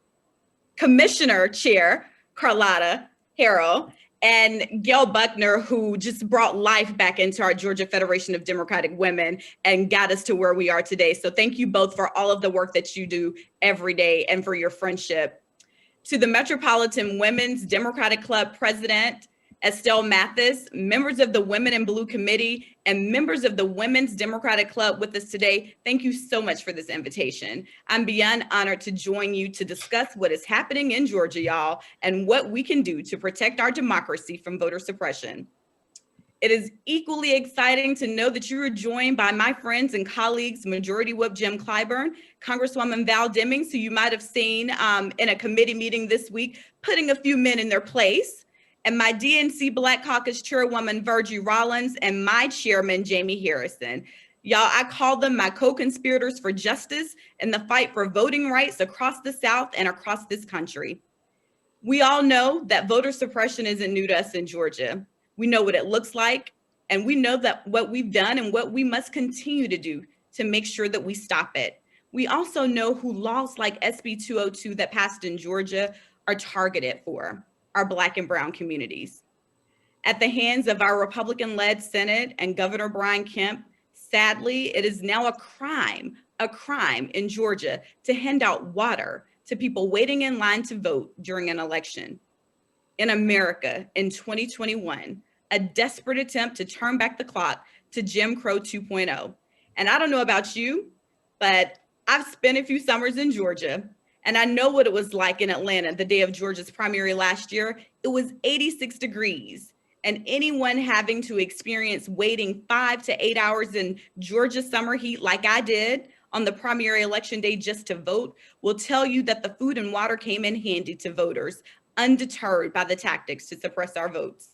W: Commissioner Chair, Carlotta Harrell. and Gail Buckner, who just brought life back into our Georgia Federation of Democratic Women and got us to where we are today. So thank you both for all of the work that you do every day and for your friendship. To the Metropolitan Women's Democratic Club President, Estelle Mathis, members of the Women in Blue Committee, and members of the Women's Democratic Club with us today, thank you so much for this invitation. I'm beyond honored to join you to discuss what is happening in Georgia, y'all, and what we can do to protect our democracy from voter suppression. It is equally exciting to know that you are joined by my friends and colleagues, Majority Whip Jim Clyburn, Congresswoman Val Demings, who you might have seen in a committee meeting this week, putting a few men in their place, and my DNC Black Caucus Chairwoman Virgie Rollins, and my Chairman Jaime Harrison. Y'all, I call them my co-conspirators for justice in the fight for voting rights across the South and across this country. We all know that voter suppression isn't new to us in Georgia. We know what it looks like, and we know that what we've done and what we must continue to do to make sure that we stop it. We also know who laws like SB 202 that passed in Georgia are targeted for, our Black and Brown communities. At the hands of our Republican-led Senate and Governor Brian Kemp, sadly, it is now a crime in Georgia to hand out water to people waiting in line to vote during an election. In America in 2021, a desperate attempt to turn back the clock to Jim Crow 2.0. And I don't know about you, but I've spent a few summers in Georgia, and I know what it was like in Atlanta the day of Georgia's primary last year. It was 86 degrees, and anyone having to experience waiting 5 to 8 hours in Georgia summer heat like I did on the primary election day just to vote will tell you that the food and water came in handy to voters, undeterred by the tactics to suppress our votes.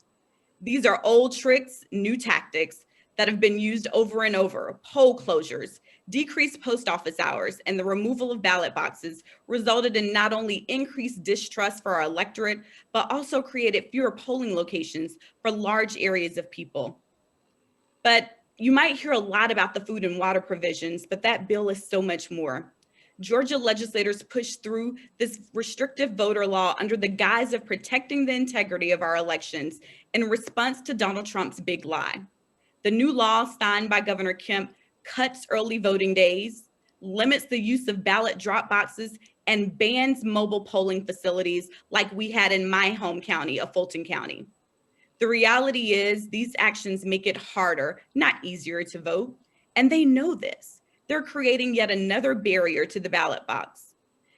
W: These are old tricks, new tactics that have been used over and over. Poll closures, decreased post office hours, and the removal of ballot boxes resulted in not only increased distrust for our electorate, but also created fewer polling locations for large areas of people. But you might hear a lot about the food and water provisions, but that bill is so much more. Georgia legislators pushed through this restrictive voter law under the guise of protecting the integrity of our elections in response to Donald Trump's big lie. The new law signed by Governor Kemp cuts early voting days, limits the use of ballot drop boxes, and bans mobile polling facilities like we had in my home county of Fulton County. The reality is these actions make it harder, not easier, to vote, and they know this. They're creating yet another barrier to the ballot box.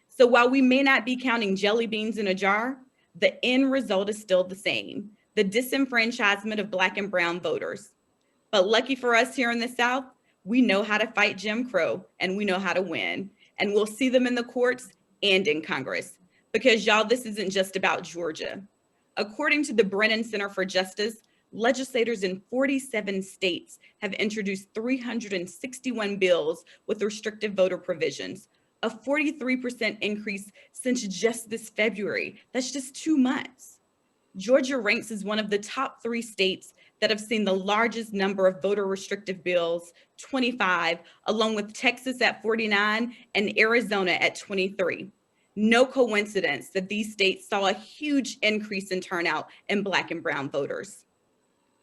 W: So while we may not be counting jelly beans in a jar, the end result is still the same: the disenfranchisement of Black and Brown voters. But lucky for us here in the South, we know how to fight Jim Crow and we know how to win. And we'll see them in the courts and in Congress. Because y'all, this isn't just about Georgia. According to the Brennan Center for Justice, legislators in 47 states have introduced 361 bills with restrictive voter provisions, a 43% increase since just this February. That's just 2 months. Georgia ranks as one of the top 3 states that have seen the largest number of voter restrictive bills, 25, along with Texas at 49 and Arizona at 23. No coincidence that these states saw a huge increase in turnout in Black and Brown voters.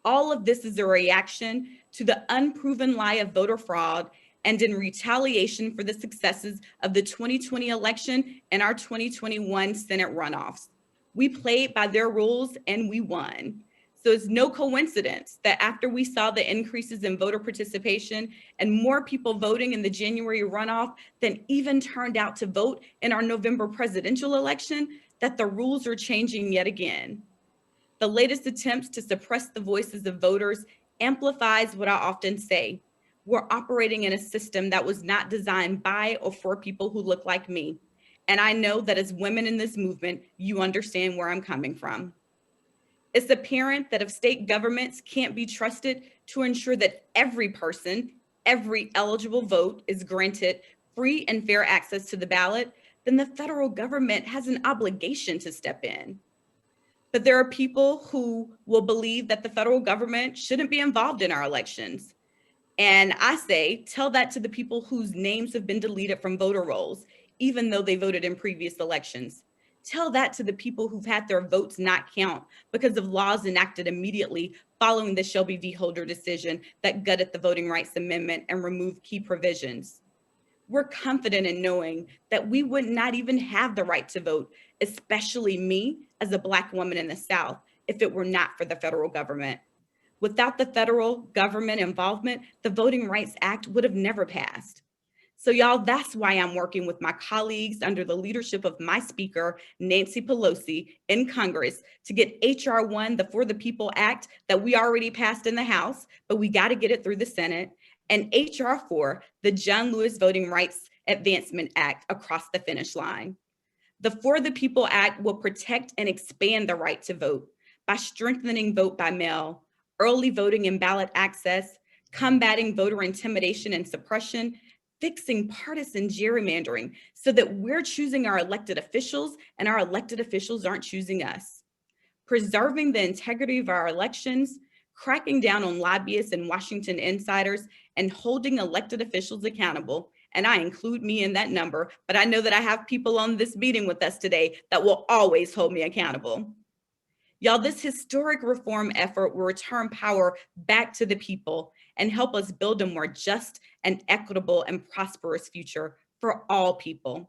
W: All of this is a reaction to the unproven lie of voter fraud and in retaliation for the successes of the 2020 election and our 2021 Senate runoffs. We played by their rules and we won. So it's no coincidence that after we saw the increases in voter participation and more people voting in the January runoff than even turned out to vote in our November presidential election, that the rules are changing yet again. The latest attempts to suppress the voices of voters amplifies what I often say. We're operating in a system that was not designed by or for people who look like me. And I know that as women in this movement, you understand where I'm coming from. It's apparent that if state governments can't be trusted to ensure that every person, every eligible vote is granted free and fair access to the ballot, then the federal government has an obligation to step in. But there are people who will believe that the federal government shouldn't be involved in our elections. And I say, tell that to the people whose names have been deleted from voter rolls, even though they voted in previous elections. Tell that to the people who've had their votes not count because of laws enacted immediately following the Shelby v. Holder decision that gutted the Voting Rights Amendment and removed key provisions. We're confident in knowing that we would not even have the right to vote, especially me as a Black woman in the South, if it were not for the federal government. Without the federal government involvement, the Voting Rights Act would have never passed. So y'all, that's why I'm working with my colleagues under the leadership of my speaker, Nancy Pelosi, in Congress to get HR 1, the For the People Act that we already passed in the House, but we got to get it through the Senate, and HR 4, the John Lewis Voting Rights Advancement Act, across the finish line. The For the People Act will protect and expand the right to vote by strengthening vote by mail, early voting and ballot access, combating voter intimidation and suppression, fixing partisan gerrymandering so that we're choosing our elected officials and our elected officials aren't choosing us, preserving the integrity of our elections, cracking down on lobbyists and Washington insiders, and holding elected officials accountable. And I include me in that number, but I know that I have people on this meeting with us today that will always hold me accountable. Y'all, this historic reform effort will return power back to the people and help us build a more just and equitable and prosperous future for all people.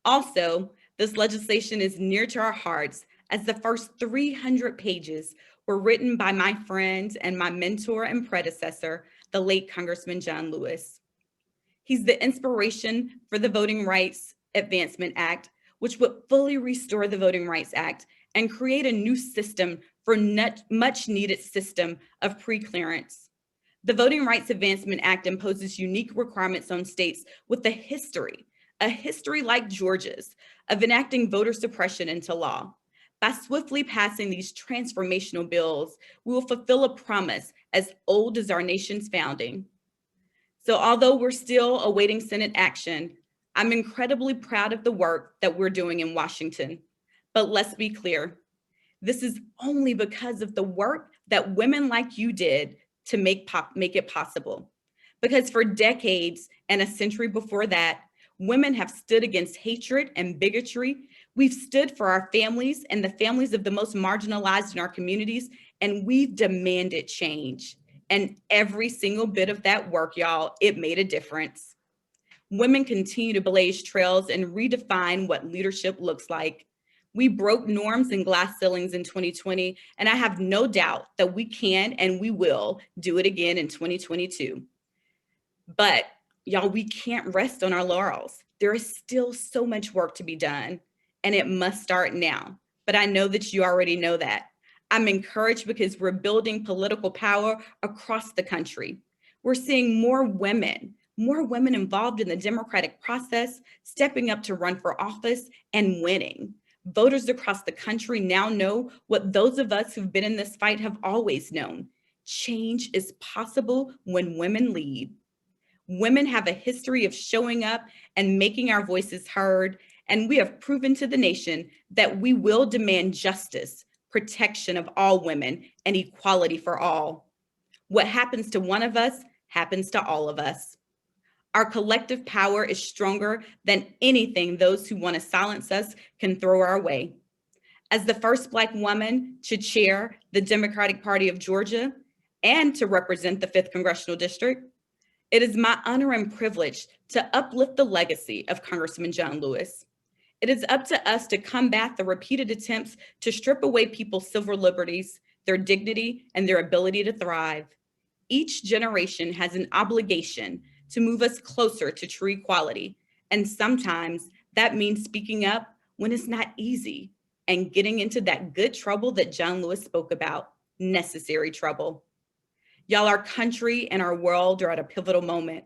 W: Also, this legislation is near to our hearts as the first 300 pages were written by my friend and my mentor and predecessor, the late Congressman John Lewis. He's the inspiration for the Voting Rights Advancement Act, which would fully restore the Voting Rights Act and create a new system for much needed system of pre-clearance. The Voting Rights Advancement Act imposes unique requirements on states with a history like Georgia's, of enacting voter suppression into law. By swiftly passing these transformational bills, we will fulfill a promise as old as our nation's founding. So although we're still awaiting Senate action, I'm incredibly proud of the work that we're doing in Washington. But let's be clear, this is only because of the work that women like you did to make it possible. Because for decades and a century before that, women have stood against hatred and bigotry. We've stood for our families and the families of the most marginalized in our communities, and we've demanded change. And every single bit of that work, y'all, it made a difference. Women continue to blaze trails and redefine what leadership looks like. We broke norms and glass ceilings in 2020, and I have no doubt that we can and we will do it again in 2022. But y'all, we can't rest on our laurels. There is still so much work to be done, and it must start now. But I know that you already know that. I'm encouraged because we're building political power across the country. We're seeing more women involved in the democratic process, stepping up to run for office and winning. Voters across the country now know what those of us who've been in this fight have always known. Change is possible when women lead. Women have a history of showing up and making our voices heard, and we have proven to the nation that we will demand justice, protection of all women, and equality for all. What happens to one of us happens to all of us. Our collective power is stronger than anything those who want to silence us can throw our way. As the first Black woman to chair the Democratic Party of Georgia and to represent the 5th Congressional District, it is my honor and privilege to uplift the legacy of Congressman John Lewis. It is up to us to combat the repeated attempts to strip away people's civil liberties, their dignity, and their ability to thrive. Each generation has an obligation to move us closer to true equality. And sometimes that means speaking up when it's not easy and getting into that good trouble that John Lewis spoke about, necessary trouble. Y'all, our country and our world are at a pivotal moment.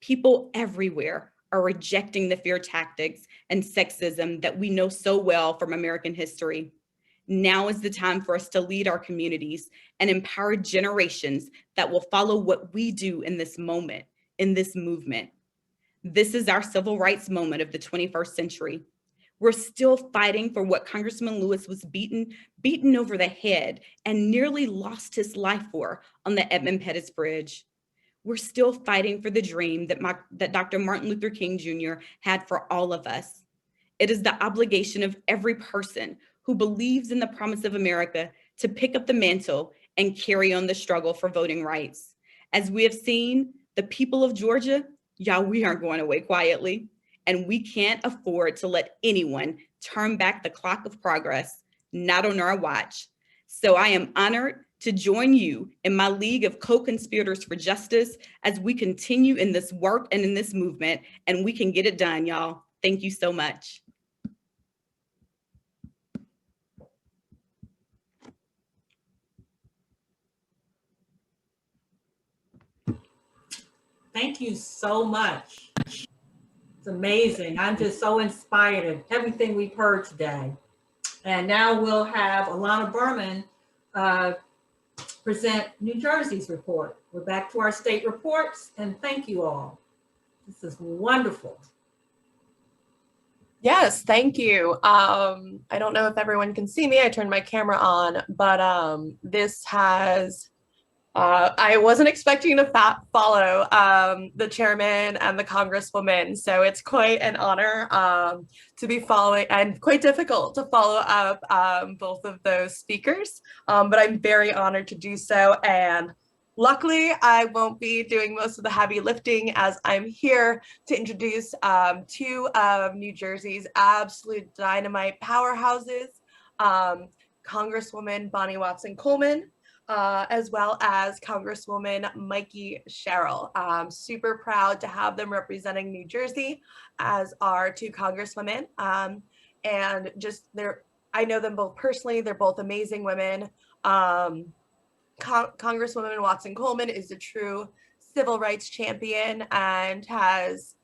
W: People everywhere are rejecting the fear tactics and sexism that we know so well from American history. Now is the time for us to lead our communities and empower generations that will follow what we do in this moment, in this movement. This is our civil rights moment of the 21st century. We're still fighting for what Congressman Lewis was beaten over the head and nearly lost his life for on the Edmund Pettus Bridge. We're still fighting for the dream that Dr. Martin Luther King Jr. had for all of us. It is the obligation of every person who believes in the promise of America to pick up the mantle and carry on the struggle for voting rights. As we have seen, the people of Georgia, y'all, we aren't going away quietly, and we can't afford to let anyone turn back the clock of progress, not on our watch. So I am honored to join you in my league of co-conspirators for justice as we continue in this work and in this movement, and we can get it done, y'all. Thank you so much.
L: Thank you so much. It's amazing. I'm just so inspired of everything we've heard today. And now we'll have Alana Berman present New Jersey's report. We're back to our state reports, and thank you all. This is wonderful.
S: Yes, thank you. I don't know if everyone can see me. I turned my camera on, but this has, I wasn't expecting to follow the chairman and the congresswoman, so it's quite an honor to be following, and quite difficult to follow up both of those speakers, but I'm very honored to do so. And luckily, I won't be doing most of the heavy lifting, as I'm here to introduce two of New Jersey's absolute dynamite powerhouses, Congresswoman Bonnie Watson-Coleman, as well as Congresswoman Mikey Sherrill. I'm super proud to have them representing New Jersey as our two congresswomen. And just I know them both personally. They're both amazing women. Congresswoman Watson-Coleman is a true civil rights champion and has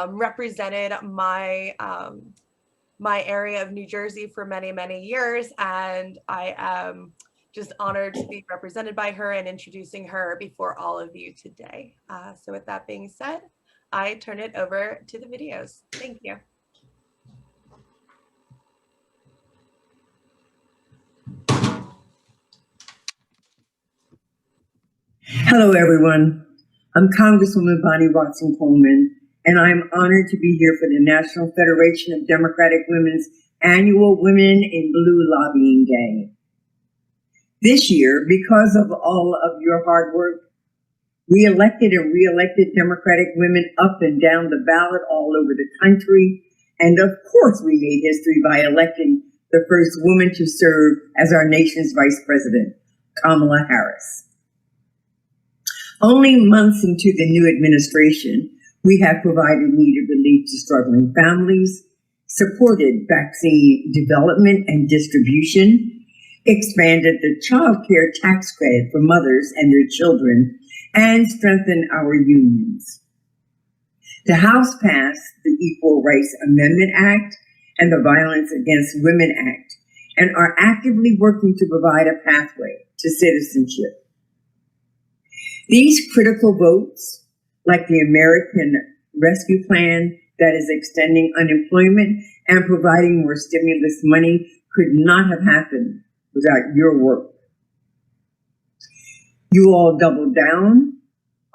S: represented my my area of New Jersey for many, many years. And I am just honored to be represented by her and introducing her before all of you today. So with that being said, I turn it over to the videos. Thank you.
T: Hello, everyone. I'm Congresswoman Bonnie Watson-Coleman, and I'm honored to be here for the National Federation of Democratic Women's annual Women in Blue Lobbying Day. This year, because of all of your hard work, we elected and re-elected Democratic women up and down the ballot all over the country. And of course, we made history by electing the first woman to serve as our nation's vice president, Kamala Harris. Only months into the new administration, we have provided needed relief to struggling families, supported vaccine development and distribution, expanded the child care tax credit for mothers and their children, and strengthened our unions. The House passed the Equal Rights Amendment Act and the Violence Against Women Act, and are actively working to provide a pathway to citizenship. These critical votes, like the American Rescue Plan that is extending unemployment and providing more stimulus money, could not have happened without your work. You all doubled down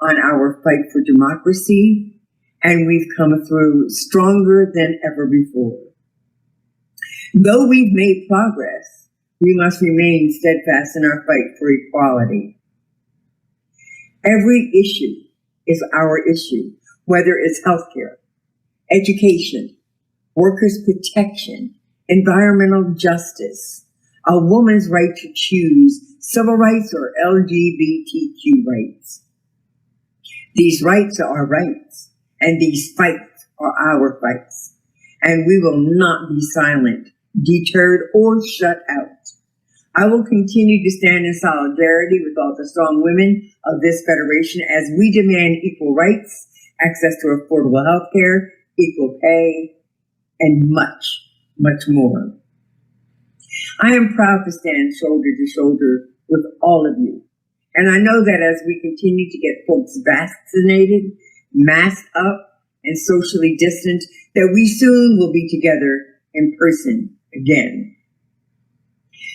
T: on our fight for democracy, and we've come through stronger than ever before. Though we've made progress, we must remain steadfast in our fight for equality. Every issue is our issue, whether it's healthcare, education, workers' protection, environmental justice, a woman's right to choose, civil rights, or LGBTQ rights. These rights are our rights, and these fights are our fights. And we will not be silent, deterred, or shut out. I will continue to stand in solidarity with all the strong women of this federation as we demand equal rights, access to affordable health care, equal pay, and much, much more. I am proud to stand shoulder to shoulder with all of you. And I know that as we continue to get folks vaccinated, masked up, and socially distant, that we soon will be together in person again.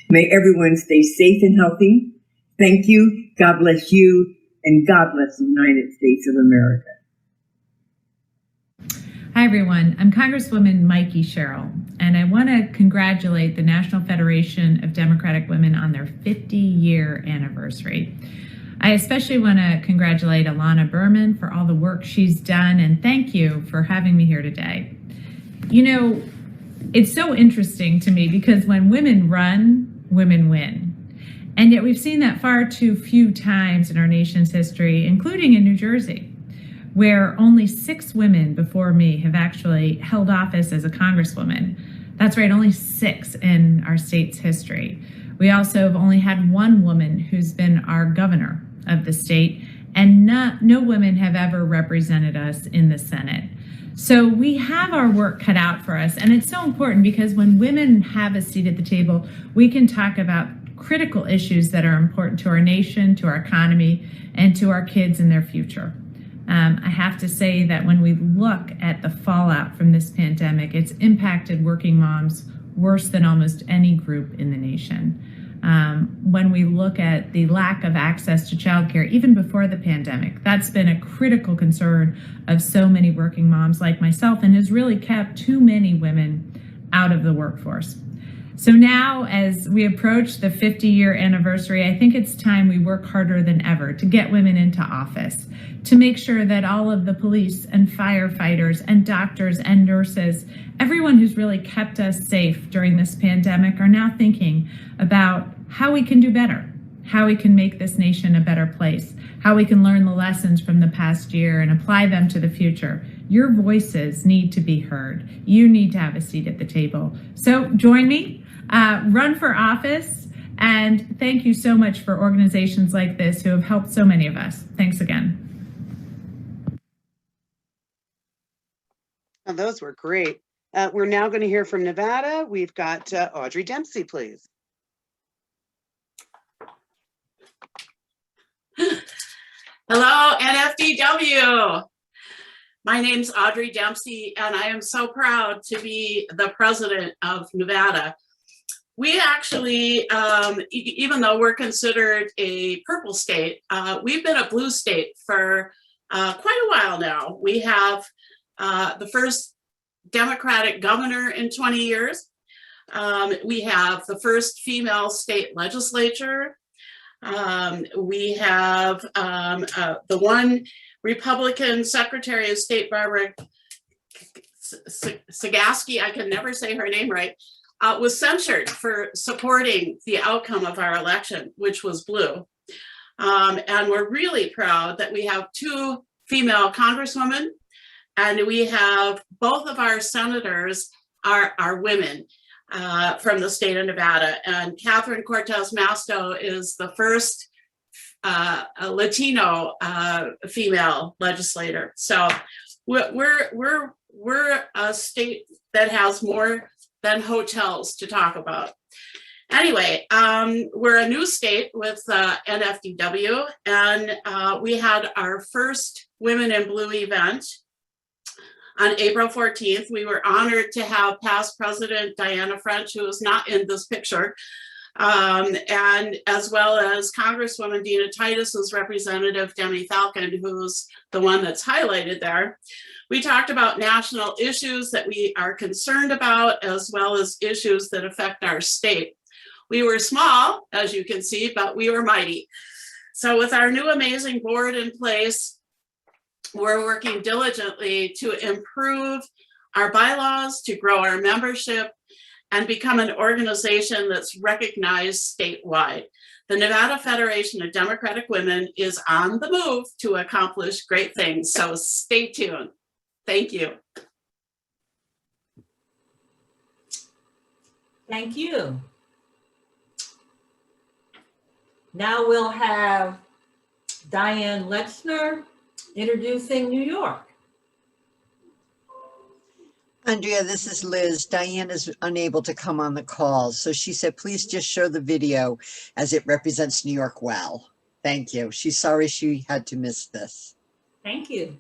T: May everyone stay safe and healthy. Thank you, God bless you, and God bless the United States of America.
B: Hi, everyone. I'm Congresswoman Mikey Sherrill, and I want to congratulate the National Federation of Democratic Women on their 50-year anniversary. I especially want to congratulate Alana Berman for all the work she's done, and thank you for having me here today. You know, it's so interesting to me because when women run, women win. And yet we've seen that far too few times in our nation's history, including in New Jersey, where only 6 women before me have actually held office as a congresswoman. That's right, only 6 in our state's history. We also have only had 1 woman who's been our governor of the state, and no women have ever represented us in the Senate. So we have our work cut out for us, and it's so important because when women have a seat at the table, we can talk about critical issues that are important to our nation, to our economy, and to our kids and their future. I have to say that when we look at the fallout from this pandemic, it's impacted working moms worse than almost any group in the nation. When we look at the lack of access to childcare, even before the pandemic, that's been a critical concern of so many working moms like myself and has really kept too many women out of the workforce. So now, as we approach the 50-year anniversary, I think it's time we work harder than ever to get women into office, to make sure that all of the police and firefighters and doctors and nurses, everyone who's really kept us safe during this pandemic, are now thinking about how we can do better, how we can make this nation a better place, how we can learn the lessons from the past year and apply them to the future. Your voices need to be heard. You need to have a seat at the table. So join me. Run for office, and thank you so much for organizations like this who have helped so many of us. Thanks again.
I: Oh, those were great. We're now going to hear from Nevada. We've got Audrey Dempsey, please.
O: Hello, NFDW. My name's Audrey Dempsey, and I am so proud to be the president of Nevada. We actually, even though we're considered a purple state, we've been a blue state for quite a while now. We have the first Democratic governor in 20 years. We have the first female state legislature. We have the one Republican Secretary of State, Barbara Sagaski, I can never say her name right, was censured for supporting the outcome of our election, which was blue. And we're really proud that we have 2 female congresswomen, and we have both of our senators are women from the state of Nevada. And Catherine Cortez Masto is the first Latino female legislator. So we're a state that has more than hotels to talk about. Anyway, we're a new state with NFDW, and we had our first Women in Blue event on April 14th. We were honored to have past President Diana French, who is not in this picture, and as well as Congresswoman Dina Titus's representative, Demi Falcon, who's the one that's highlighted there. We talked about national issues that we are concerned about, as well as issues that affect our state. We were small, as you can see, but we were mighty. So with our new amazing board in place, we're working diligently to improve our bylaws, to grow our membership, and become an organization that's recognized statewide. The Nevada Federation of Democratic Women is on the move to accomplish great things, so stay tuned. Thank you.
L: Thank you. Now we'll have Diane Lechner introducing New York.
U: Andrea, this is Liz. Diane is unable to come on the call, so she said, please just show the video as it represents New York well. Thank you. She's sorry she had to miss this.
L: Thank you.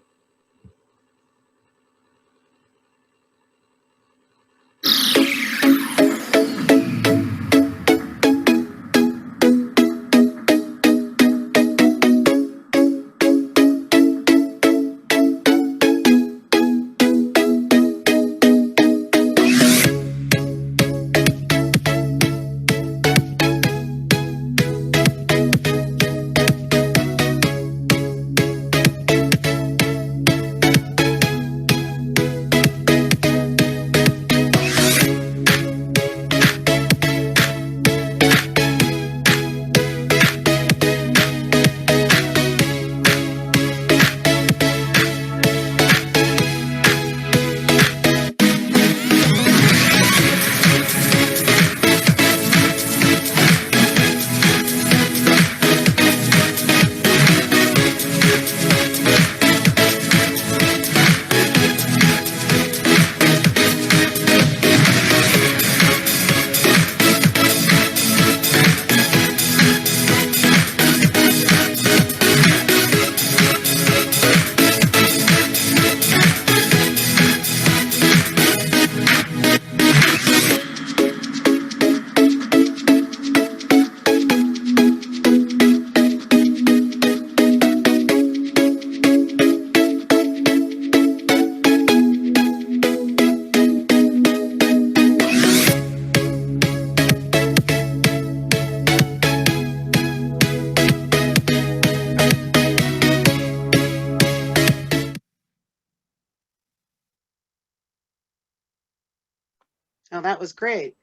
I: Wow, that was great.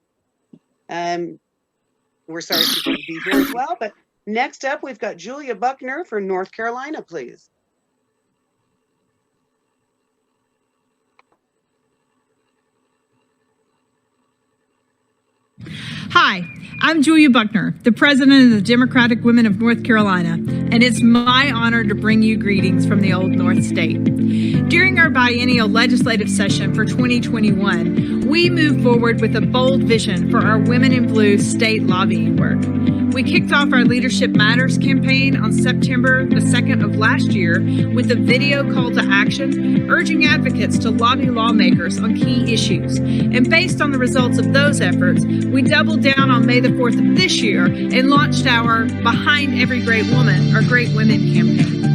I: We're sorry she couldn't be here as well, but next up, we've got Julia Buckner for North Carolina, please.
C: Hi, I'm Julia Buckner, the president of the Democratic Women of North Carolina, and it's my honor to bring you greetings from the Old North State. During our biennial legislative session for 2021, we moved forward with a bold vision for our Women in Blue state lobbying work. We kicked off our Leadership Matters campaign on September the 2nd of last year with a video call to action urging advocates to lobby lawmakers on key issues. And based on the results of those efforts, we doubled down on May the 4th of this year and launched our Behind Every Great Woman, our Great Women campaign.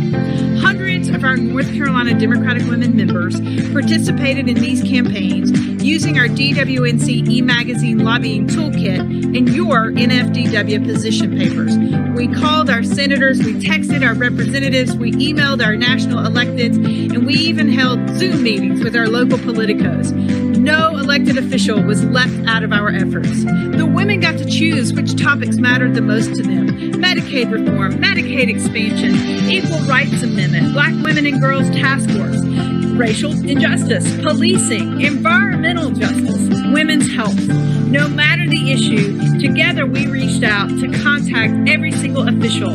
C: Hundreds of our North Carolina Democratic Women members participated in these campaigns using our DWNC e-magazine lobbying toolkit and your NFDW position papers. We called our senators, we texted our representatives, we emailed our national electeds, and we even held Zoom meetings with our local politicos. No elected official was left out of our efforts. The women got to choose which topics mattered the most to them. Medicaid reform, Medicaid expansion, Equal Rights Amendment, Black Women and Girls Task Force, racial injustice, policing, environmental justice, women's health. No matter the issue, together we reached out to contact every single official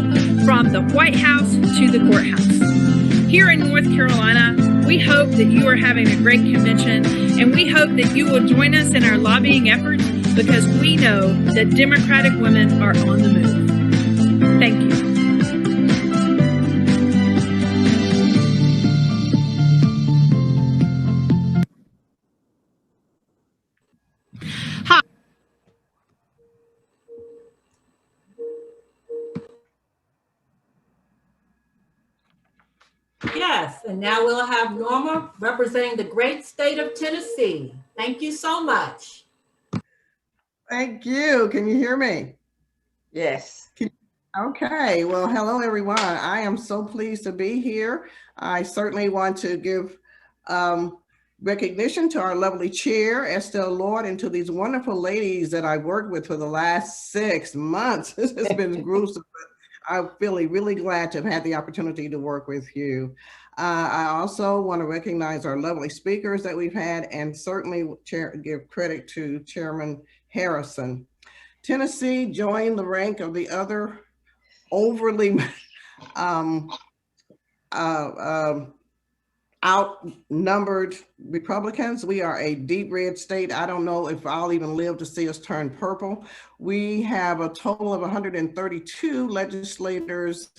C: from the White House to the courthouse. Here in North Carolina, we hope that you are having a great convention, and we hope that you will join us in our lobbying efforts because we know that Democratic women are on the move. Thank you.
L: Yes, and now we'll have Norma representing the great state of Tennessee. Thank you so much.
D: Thank you. Can you hear me?
A: Yes.
D: Okay. Well, hello, everyone. I am so pleased to be here. I certainly want to give recognition to our lovely chair, Estelle Lord, and to these wonderful ladies that I've worked with for the last 6 months. This has been gruesome. I'm really glad to have had the opportunity to work with you. I also want to recognize our lovely speakers that we've had, and certainly give credit to Chairman Harrison. Tennessee joined the rank of the other overly outnumbered Republicans. We are a deep red state. I don't know if I'll even live to see us turn purple. We have a total of 132 legislators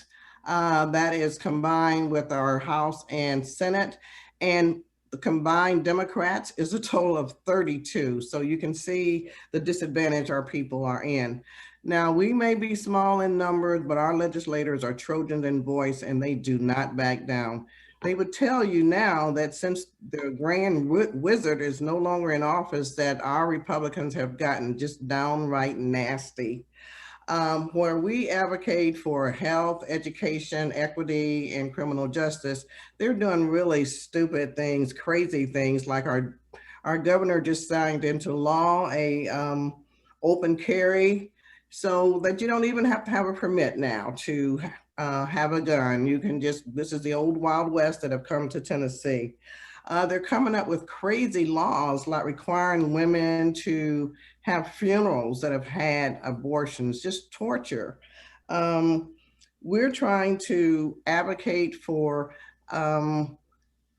D: that is combined with our House and Senate, and the combined Democrats is a total of 32. So you can see the disadvantage our people are in. Now, we may be small in numbers, but our legislators are Trojans in voice, and they do not back down. They would tell you now that since the grand wizard is no longer in office, that our Republicans have gotten just downright nasty. Where we advocate for health, education, equity, and criminal justice, they're doing really stupid things, crazy things, like our governor just signed into law a open carry, so that you don't even have to have a permit now to have a gun. You can just, this is the old Wild West that have come to Tennessee. They're coming up with crazy laws like requiring women to have funerals that have had abortions, just torture. We're trying to advocate for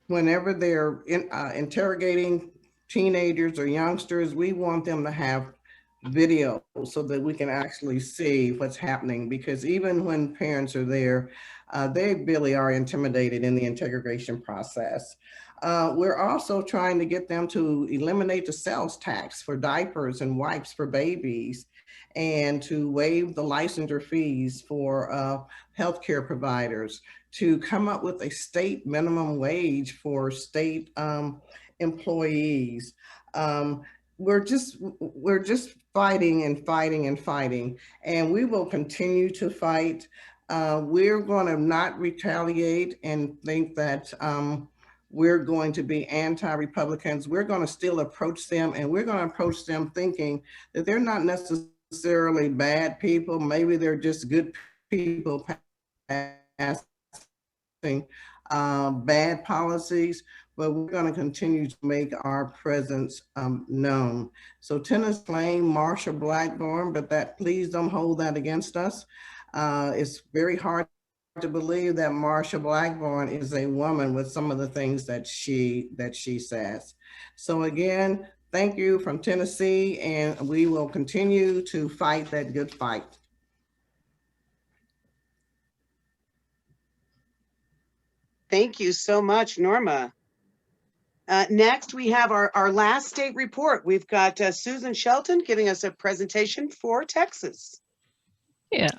D: whenever they're interrogating teenagers or youngsters, we want them to have video so that we can actually see what's happening, because even when parents are there, they really are intimidated in the integration process. We're also trying to get them to eliminate the sales tax for diapers and wipes for babies, and to waive the licensure fees for healthcare providers, to come up with a state minimum wage for state employees. We're just fighting and fighting and fighting, and we will continue to fight. We're going to not retaliate and think that we're going to be anti-Republicans. We're going to still approach them, and we're going to approach them thinking that they're not necessarily bad people. Maybe they're just good people passing bad policies, but we're going to continue to make our presence known. So Tennessee claimed Marsha Blackburn, but that, please don't hold that against us. It's very hard to believe that Marsha Blackburn is a woman with some of the things that she says. So again, thank you from Tennessee, and we will continue to fight that good fight.
I: Thank you so much, Norma. Next, we have our last state report. We've got Susan Shelton giving us a presentation for Texas.
G: Yeah,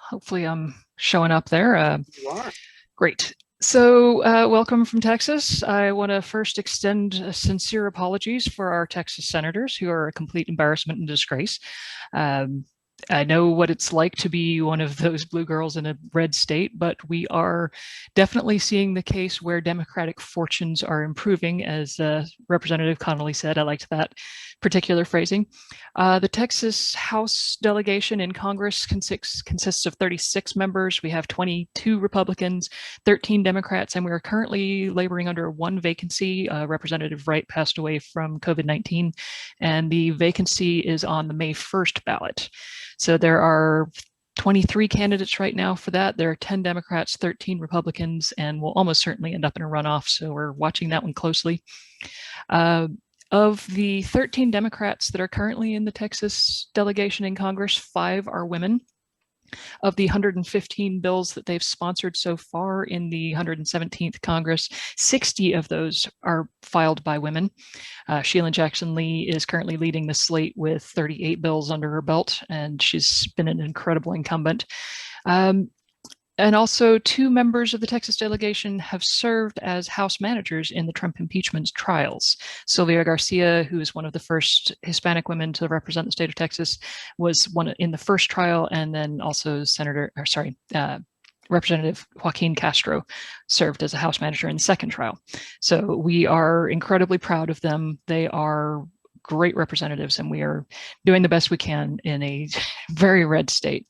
G: hopefully I'm showing up there.
I: You are.
G: Great. So welcome from Texas. I want to first extend sincere apologies for our Texas senators who are a complete embarrassment and disgrace. I know what it's like to be one of those blue girls in a red state, but we are definitely seeing the case where Democratic fortunes are improving, as Representative Connolly said. I liked that particular phrasing. The Texas House delegation in Congress consists of 36 members. We have 22 Republicans, 13 Democrats, and we are currently laboring under one vacancy. Representative Wright passed away from COVID-19, and the vacancy is on the May 1st ballot. So there are 23 candidates right now for that. There are 10 Democrats, 13 Republicans, and we'll almost certainly end up in a runoff. So we're watching that one closely. Of the 13 Democrats that are currently in the Texas delegation in Congress, 5 are women. Of the 115 bills that they've sponsored so far in the 117th Congress, 60 of those are filed by women. Sheila Jackson Lee is currently leading the slate with 38 bills under her belt, and she's been an incredible incumbent. And also 2 members of the Texas delegation have served as House managers in the Trump impeachment trials. Sylvia Garcia, who is one of the first Hispanic women to represent the state of Texas, was one in the first trial, and then also Representative Joaquin Castro served as a House manager in the second trial. So we are incredibly proud of them. They are great representatives, and we are doing the best we can in a very red state.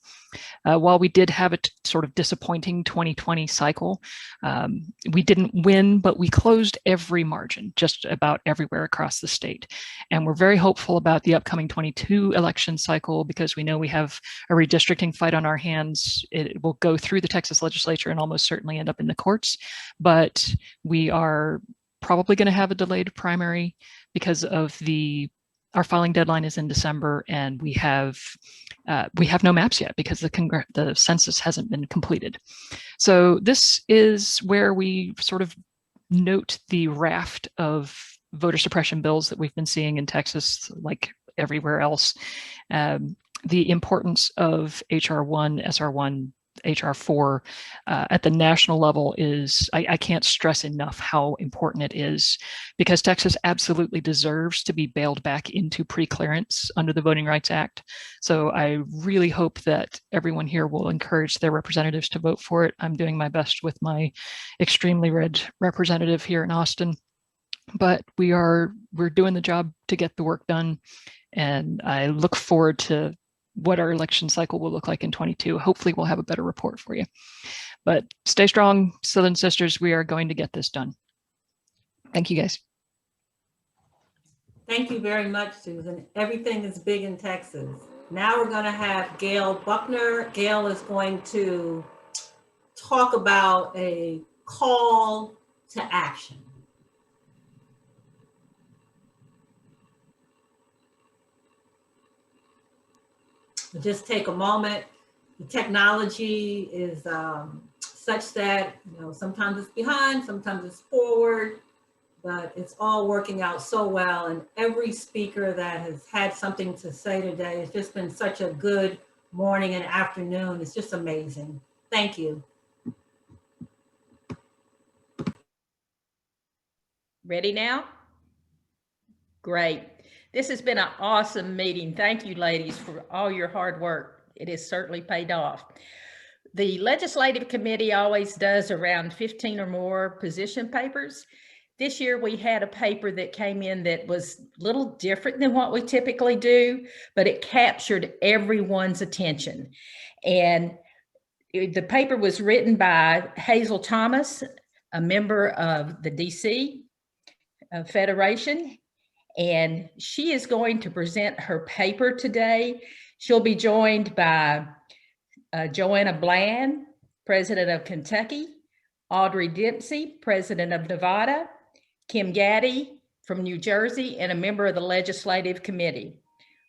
G: While we did have a sort of disappointing 2020 cycle, we didn't win, but we closed every margin just about everywhere across the state. And we're very hopeful about the upcoming 22 election cycle because we know we have a redistricting fight on our hands. It will go through the Texas legislature and almost certainly end up in the courts, but we are probably going to have a delayed primary because of our filing deadline is in December, and we have no maps yet because the census hasn't been completed. So this is where we sort of note the raft of voter suppression bills that we've been seeing in Texas, like everywhere else. The importance of HR 1, SR 1, HR 4 at the national level is, I can't stress enough how important it is, because Texas absolutely deserves to be bailed back into pre-clearance under the Voting Rights Act. So I really hope that everyone here will encourage their representatives to vote for it. I'm doing my best with my extremely red representative here in Austin, but we're doing the job to get the work done. And I look forward to what our election cycle will look like in 22. Hopefully we'll have a better report for you. But stay strong, Southern Sisters. We are going to get this done. Thank you, guys.
L: Thank you very much, Susan. Everything is big in Texas. Now we're going to have Gail Buckner. Gail is going to talk about a call to action. Just take a moment. The technology is such that, sometimes it's behind, sometimes it's forward, but it's all working out so well. And every speaker that has had something to say today, it's just been such a good morning and afternoon. It's just amazing. Thank you.
R: Ready now? Great. This has been an awesome meeting. Thank you, ladies, for all your hard work. It has certainly paid off. The Legislative Committee always does around 15 or more position papers. This year we had a paper that came in that was a little different than what we typically do, but it captured everyone's attention. And the paper was written by Hazel Thomas, a member of the DC Federation, and she is going to present her paper today. She'll be joined by Joanna Bland, President of Kentucky, Audrey Dempsey, President of Nevada, Kim Gaddy from New Jersey, and a member of the Legislative Committee.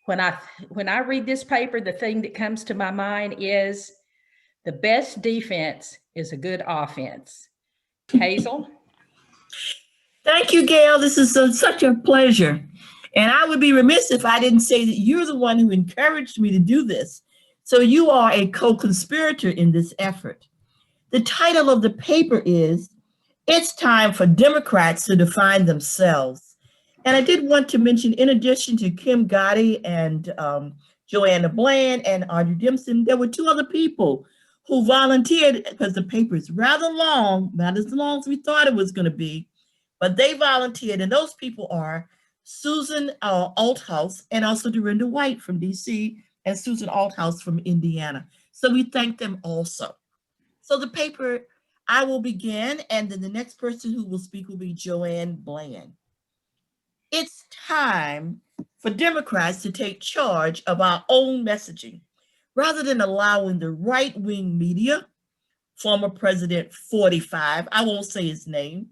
R: When I read this paper, the thing that comes to my mind is the best defense is a good offense. Hazel?
E: Thank you, Gail. This is such a pleasure. And I would be remiss if I didn't say that you're the one who encouraged me to do this. So you are a co-conspirator in this effort. The title of the paper is, "It's Time for Democrats to Define Themselves." And I did want to mention, in addition to Kim Gotti and Joanna Bland and Audrey Dempsey, there were two other people who volunteered, because the paper is rather long, not as long as we thought it was going to be, but they volunteered. And those people are Susan Althouse and also Dorinda White from DC and Susan Althouse from Indiana. So we thank them also. So the paper, I will begin, and then the next person who will speak will be Joanne Bland. It's time for Democrats to take charge of our own messaging, rather than allowing the right-wing media, former President 45, I won't say his name,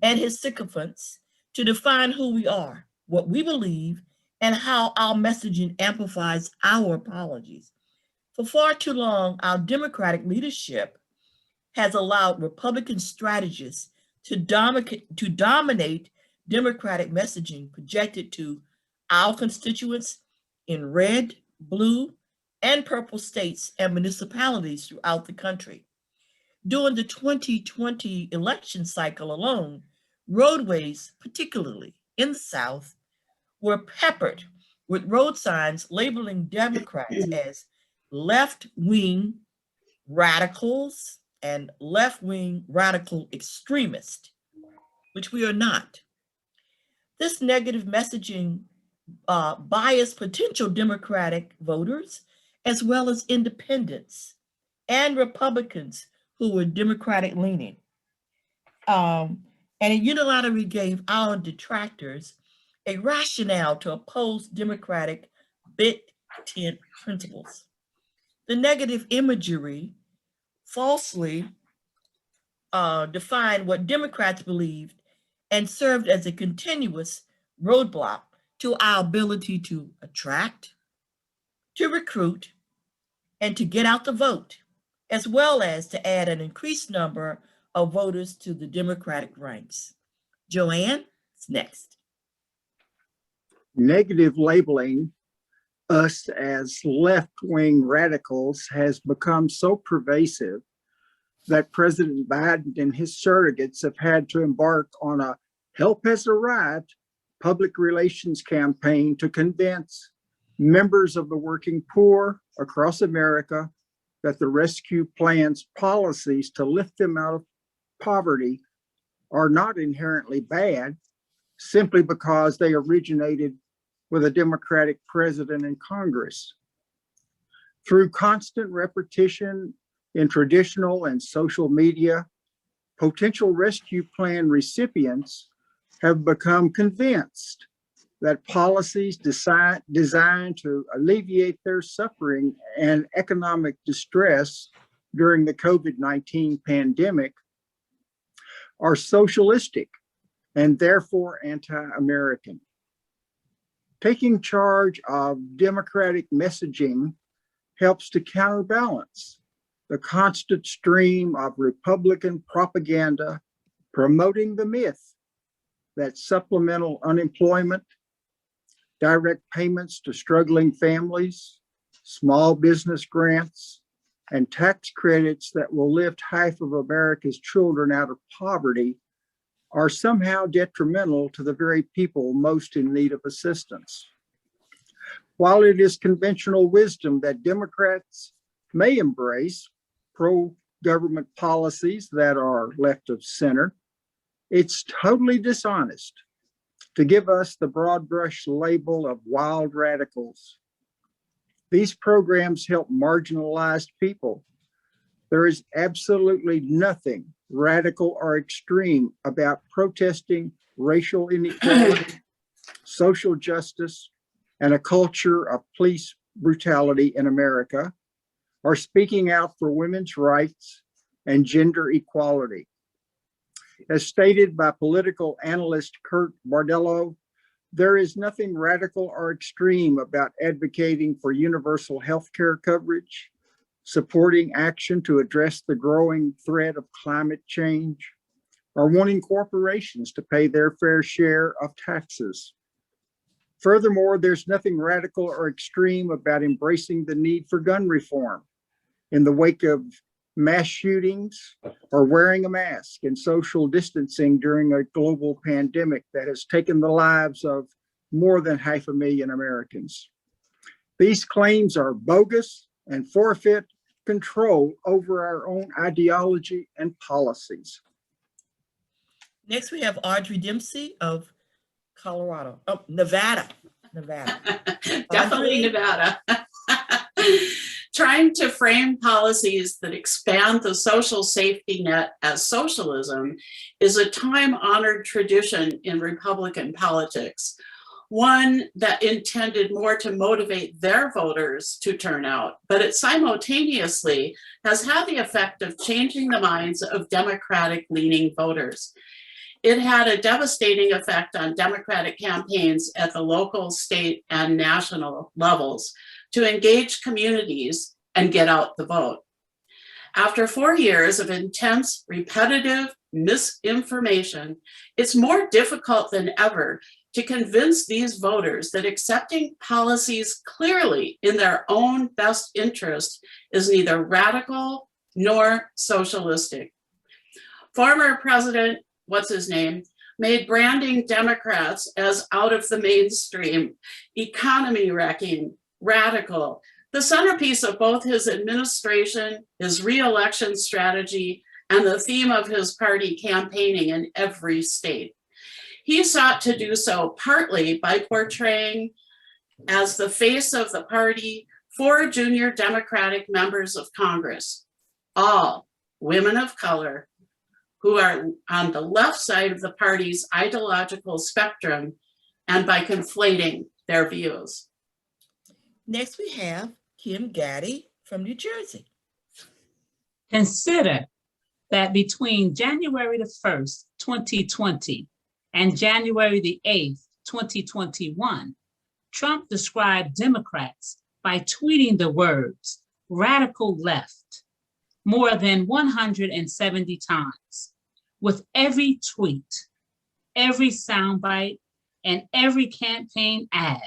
E: and his sycophants to define who we are, what we believe, and how our messaging amplifies our apologies. For far too long, our Democratic leadership has allowed Republican strategists to dominate Democratic messaging projected to our constituents in red, blue, and purple states and municipalities throughout the country. During the 2020 election cycle alone, roadways, particularly in the South, were peppered with road signs labeling Democrats as left-wing radicals and left-wing radical extremists, which we are not. This negative messaging biased potential Democratic voters, as well as independents and Republicans who were Democratic leaning. And it unilaterally gave our detractors a rationale to oppose Democratic big tent principles. The negative imagery falsely defined what Democrats believed and served as a continuous roadblock to our ability to attract, to recruit, and to get out the vote, as well as to add an increased number of voters to the Democratic ranks. Joanne, it's next.
J: Negative labeling us as left-wing radicals has become so pervasive that President Biden and his surrogates have had to embark on a "help has arrived" public relations campaign to convince members of the working poor across America that the rescue plan's policies to lift them out of poverty are not inherently bad, simply because they originated with a Democratic president and Congress. Through constant repetition in traditional and social media, potential rescue plan recipients have become convinced that policies designed to alleviate their suffering and economic distress during the COVID-19 pandemic are socialistic and therefore anti-American. Taking charge of Democratic messaging helps to counterbalance the constant stream of Republican propaganda promoting the myth that supplemental unemployment, direct payments to struggling families, small business grants, and tax credits that will lift half of America's children out of poverty are somehow detrimental to the very people most in need of assistance. While it is conventional wisdom that Democrats may embrace pro-government policies that are left of center, It's totally dishonest to give us the broad brush label of wild radicals. These programs help marginalized people. There is absolutely nothing radical or extreme about protesting racial inequality, social justice, and a culture of police brutality in America, or speaking out for women's rights and gender equality. As stated by political analyst Kurt Bardello, there is nothing radical or extreme about advocating for universal health care coverage, supporting action to address the growing threat of climate change, or wanting corporations to pay their fair share of taxes. Furthermore, there's nothing radical or extreme about embracing the need for gun reform in the wake of mass shootings or wearing a mask and social distancing during a global pandemic that has taken the lives of more than 500,000 Americans. These claims are bogus and forfeit control over our own ideology and policies.
E: Next, we have Audrey Dempsey of Nevada.
O: Definitely Nevada. Trying to frame policies that expand the social safety net as socialism is a time-honored tradition in Republican politics, one that intended more to motivate their voters to turn out, but it simultaneously has had the effect of changing the minds of Democratic-leaning voters. It had a devastating effect on Democratic campaigns at the local, state, and national levels to engage communities and get out the vote. After 4 years of intense, repetitive misinformation, it's more difficult than ever to convince these voters that accepting policies clearly in their own best interest is neither radical nor socialistic. Former President, what's his name, made branding Democrats as out of the mainstream, economy wrecking, radical, the centerpiece of both his administration, his re-election strategy, and the theme of his party campaigning in every state. He sought to do so partly by portraying as the face of the party 4 junior Democratic members of Congress, all women of color, who are on the left side of the party's ideological spectrum, and by conflating their views.
E: Next, we have Kim Gaddy from New Jersey.
H: Consider that between January the 1st, 2020 and January the 8th, 2021, Trump described Democrats by tweeting the words radical left more than 170 times. With every tweet, every soundbite, and every campaign ad,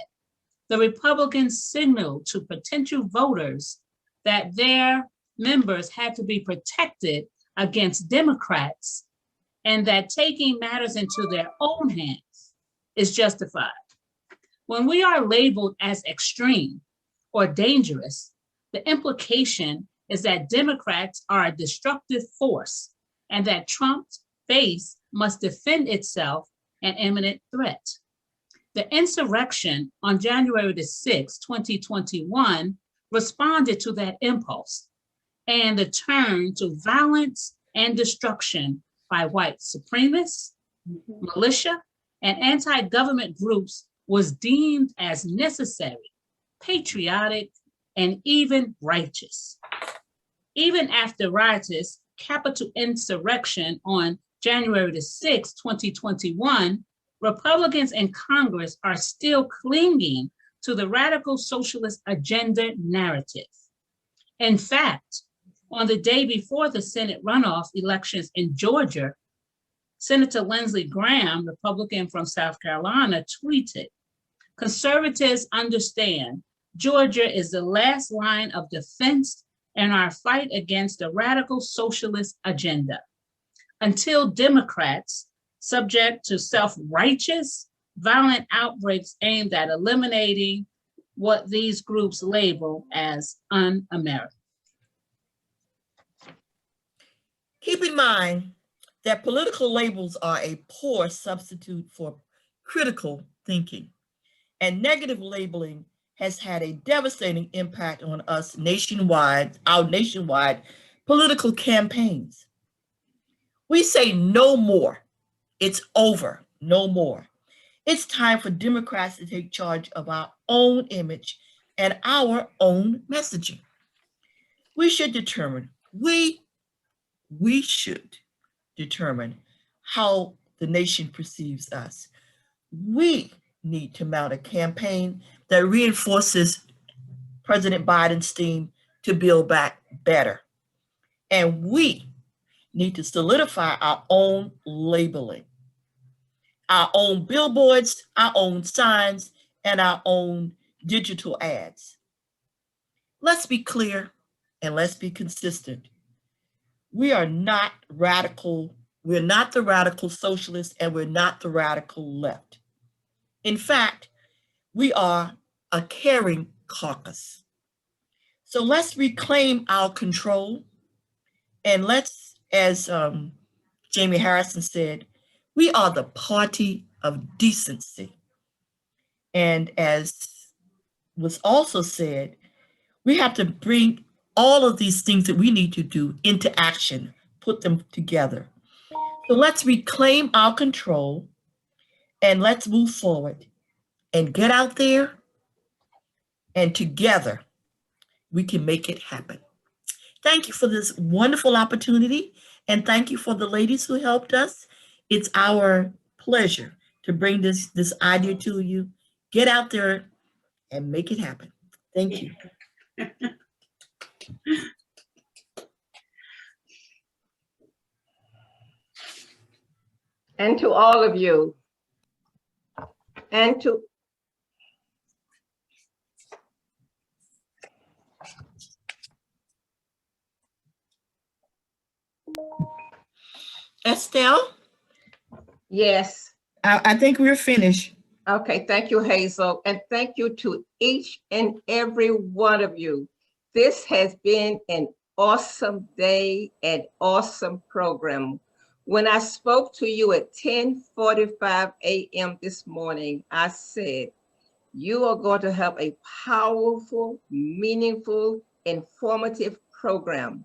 H: the Republicans signaled to potential voters that their members had to be protected against Democrats and that taking matters into their own hands is justified. When we are labeled as extreme or dangerous, the implication is that Democrats are a destructive force and that Trump's base must defend itself an imminent threat. The insurrection on January the 6th, 2021 responded to that impulse and the turn to violence and destruction by white supremacists, militia, and anti-government groups was deemed as necessary, patriotic, and even righteous. Even after riotous Capitol insurrection on January the 6th, 2021, Republicans in Congress are still clinging to the radical socialist agenda narrative. In fact, on the day before the Senate runoff elections in Georgia, Senator Lindsey Graham, Republican from South Carolina, tweeted, "Conservatives understand Georgia is the last line of defense in our fight against the radical socialist agenda. Until Democrats, subject to self-righteous, violent outbreaks aimed at eliminating what these groups label as un-American."
E: Keep in mind that political labels are a poor substitute for critical thinking, and negative labeling has had a devastating impact on us nationwide, our nationwide political campaigns. We say no more. It's over, no more. It's time for Democrats to take charge of our own image and our own messaging. We should determine, we should determine how the nation perceives us. We need to mount a campaign that reinforces President Biden's theme to build back better. And we need to solidify our own labeling, our own billboards, our own signs, and our own digital ads. Let's be clear and let's be consistent. We are not radical. We're not the radical socialists and we're not the radical left. In fact, we are a caring caucus. So let's reclaim our control and let's, as Jaime Harrison said, we are the party of decency. And as was also said, we have to bring all of these things that we need to do into action, put them together. So let's reclaim our control and let's move forward and get out there, and together we can make it happen. Thank you for this wonderful opportunity, and thank you for the ladies who helped us. It's our pleasure to bring this idea to you. Get out there and make it happen. Thank you.
A: And to all of you, and to
E: Estelle?
A: Yes.
E: I think we're finished.
A: Okay, thank you, Hazel. And thank you to each and every one of you. This has been an awesome day and awesome program. When I spoke to you at 10:45 a.m. this morning, I said, you are going to have a powerful, meaningful, informative program.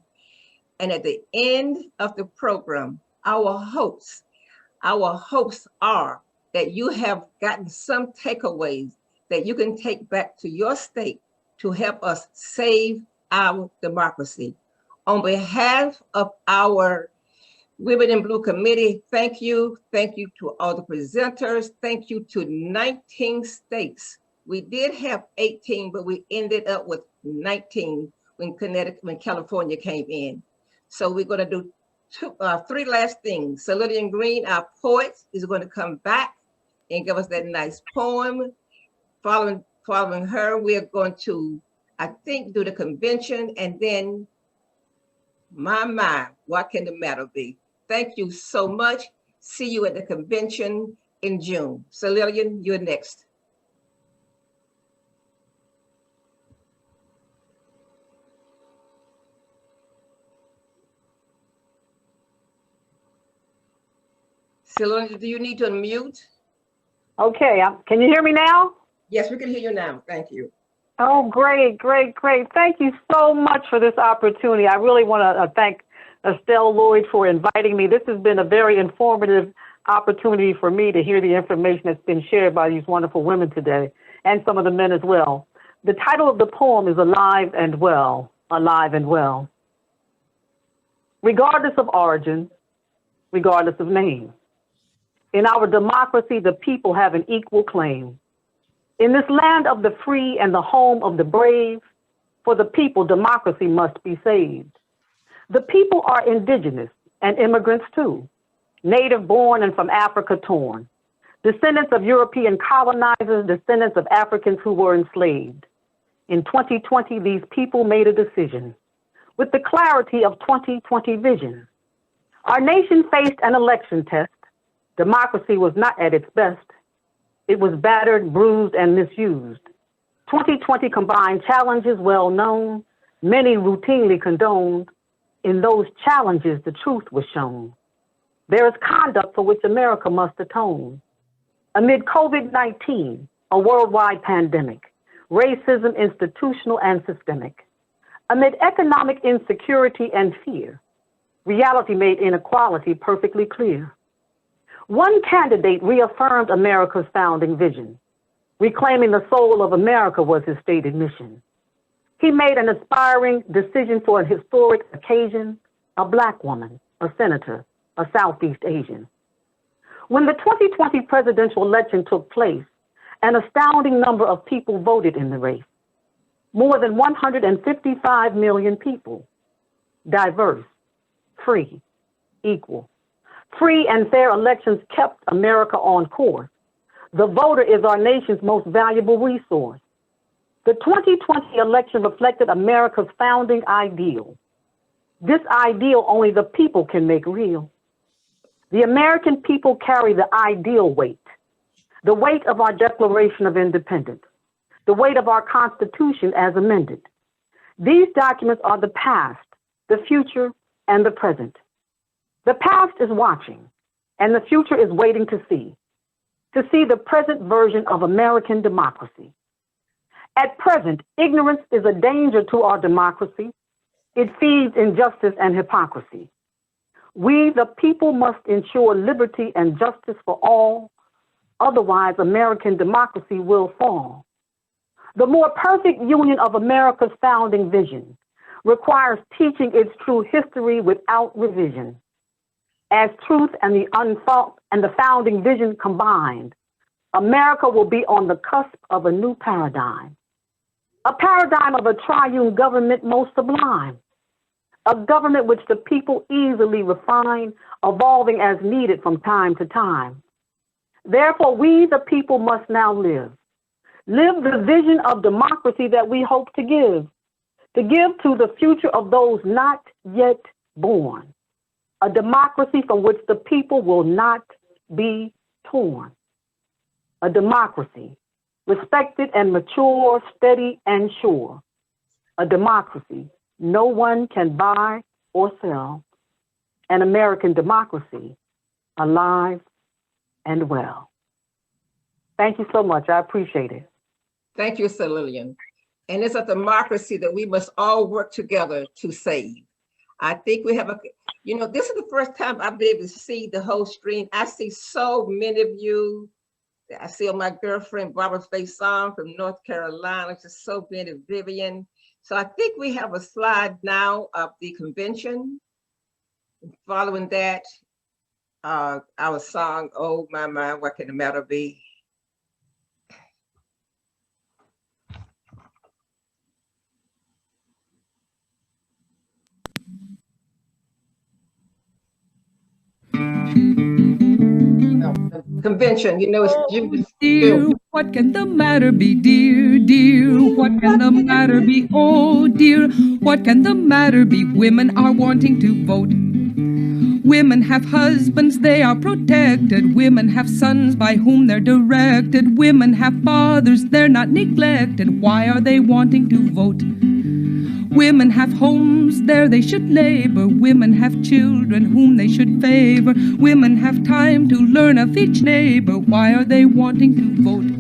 A: And at the end of the program, our hopes are that you have gotten some takeaways that you can take back to your state to help us save our democracy. On behalf of our Women in Blue Committee, thank you. Thank you to all the presenters. Thank you to 19 states. We did have 18, but we ended up with 19 when California came in. So we're going to do three last things. So Lillian Green, our poet, is going to come back and give us that nice poem. Following her, we are going to, I think, do the convention, and then my, what can the matter be? Thank you so much. See you at the convention in June. So Lillian, you're next. Lillian, do you need to unmute?
K: Okay, can you hear me now?
A: Yes, we can hear you now. Thank you.
K: Oh, great, great, great. Thank you so much for this opportunity. I really want to thank Estelle Lloyd for inviting me. This has been a very informative opportunity for me to hear the information that's been shared by these wonderful women today, and some of the men as well. The title of the poem is Alive and Well, Alive and Well. Regardless of origin, regardless of name, in our democracy, the people have an equal claim. In this land of the free and the home of the brave, for the people, democracy must be saved. The people are indigenous and immigrants too, native born and from Africa torn, descendants of European colonizers, descendants of Africans who were enslaved. In 2020, these people made a decision with the clarity of 2020 vision. Our nation faced an election test. Democracy was not at its best. It was battered, bruised, and misused. 2020 combined challenges well known, many routinely condoned. In those challenges, the truth was shown. There is conduct for which America must atone. Amid COVID-19, a worldwide pandemic, racism institutional and systemic, amid economic insecurity and fear, reality made inequality perfectly clear. One candidate reaffirmed America's founding vision. Reclaiming the soul of America was his stated mission. He made an inspiring decision for a historic occasion, a Black woman, a senator, a Southeast Asian. When the 2020 presidential election took place, an astounding number of people voted in the race. More than 155 million people. Diverse, free, equal. Free and fair elections kept America on course. The voter is our nation's most valuable resource. The 2020 election reflected America's founding ideal. This ideal only the people can make real. The American people carry the ideal weight, the weight of our Declaration of Independence, the weight of our Constitution as amended. These documents are the past, the future, and the present. The past is watching, and the future is waiting to see the present version of American democracy. At present, ignorance is a danger to our democracy. It feeds injustice and hypocrisy. We, the people, must ensure liberty and justice for all. Otherwise, American democracy will fall. The more perfect union of America's founding vision requires teaching its true history without revision. As truth and the founding vision combined, America will be on the cusp of a new paradigm. A paradigm of a triune government most sublime. A government which the people easily refine, evolving as needed from time to time. Therefore, we, the people, must now live the vision of democracy that we hope to give to the future of those not yet born. A democracy from which the people will not be torn. A democracy, respected and mature, steady and sure. A democracy no one can buy or sell. An American democracy, alive and well. Thank you so much. I appreciate it.
A: Thank you, Sir Lillian. And it's a democracy that we must all work together to save. I think we have this is the first time I've been able to see the whole stream. I see so many of you. I see my girlfriend, Barbara Faison from North Carolina, just so many, Vivian. So I think we have a slide now of the convention. Following that, our song, Oh My, What Can the Matter Be? Convention, it's June.
M: Dear, what can the matter be, dear, dear? What can the matter be, oh dear? What can the matter be? Women are wanting to vote. Women have husbands, they are protected. Women have sons by whom they're directed. Women have fathers, they're not neglected. Why are they wanting to vote? Women have homes, there they should labor. Women have children whom they should favor. Women have time to learn of each neighbor. Why are they wanting to vote?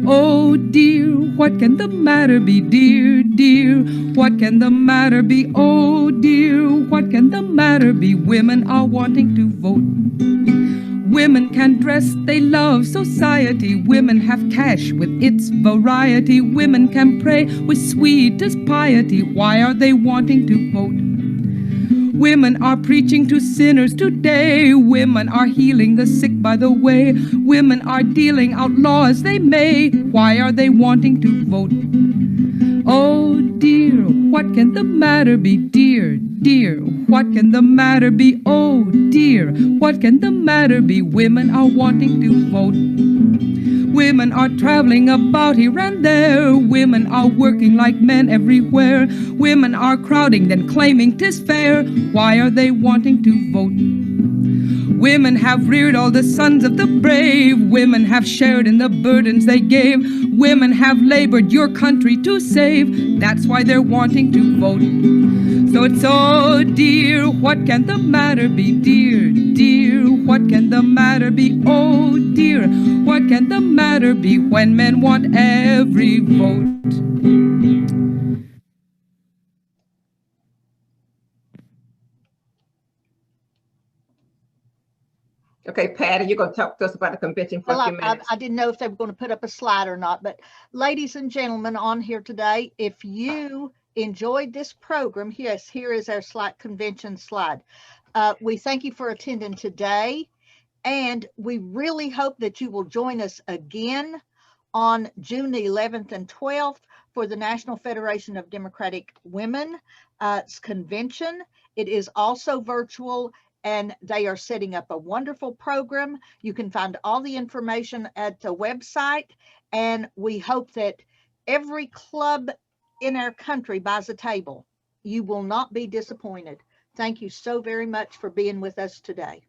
M: Oh dear, what can the matter be, dear, dear? What can the matter be, oh dear? What can the matter be? Women are wanting to vote. Women can dress, they love society. Women have cash with its variety. Women can pray with sweetest piety. Why are they wanting to vote? Women are preaching to sinners today. Women are healing the sick by the way. Women are dealing out laws they may. Why are they wanting to vote? Oh dear, what can the matter be, dear, dear? What can the matter be, oh dear? What can the matter be? Women are wanting to vote. Women are traveling about here and there. Women are working like men everywhere. Women are crowding, then claiming 'tis fair. Why are they wanting to vote? Women have reared all the sons of the brave. Women have shared in the burdens they gave. Women have labored your country to save. That's why they're wanting to vote. So it's, oh dear, what can the matter be, dear, dear? What can the matter be, oh dear? What can the matter be when men want every vote?
A: Okay, Patty, you're going to talk to us about the convention for a few minutes.
N: I didn't know if they were going to put up a slide or not, but ladies and gentlemen on here today, if you enjoyed this program, yes, here is our convention slide. We thank you for attending today, and we really hope that you will join us again on June the 11th and 12th for the National Federation of Democratic Women convention. It is also virtual, and they are setting up a wonderful program. You can find all the information at the website, and we hope that every club in our country buys a table. You will not be disappointed. Thank you so very much for being with us today.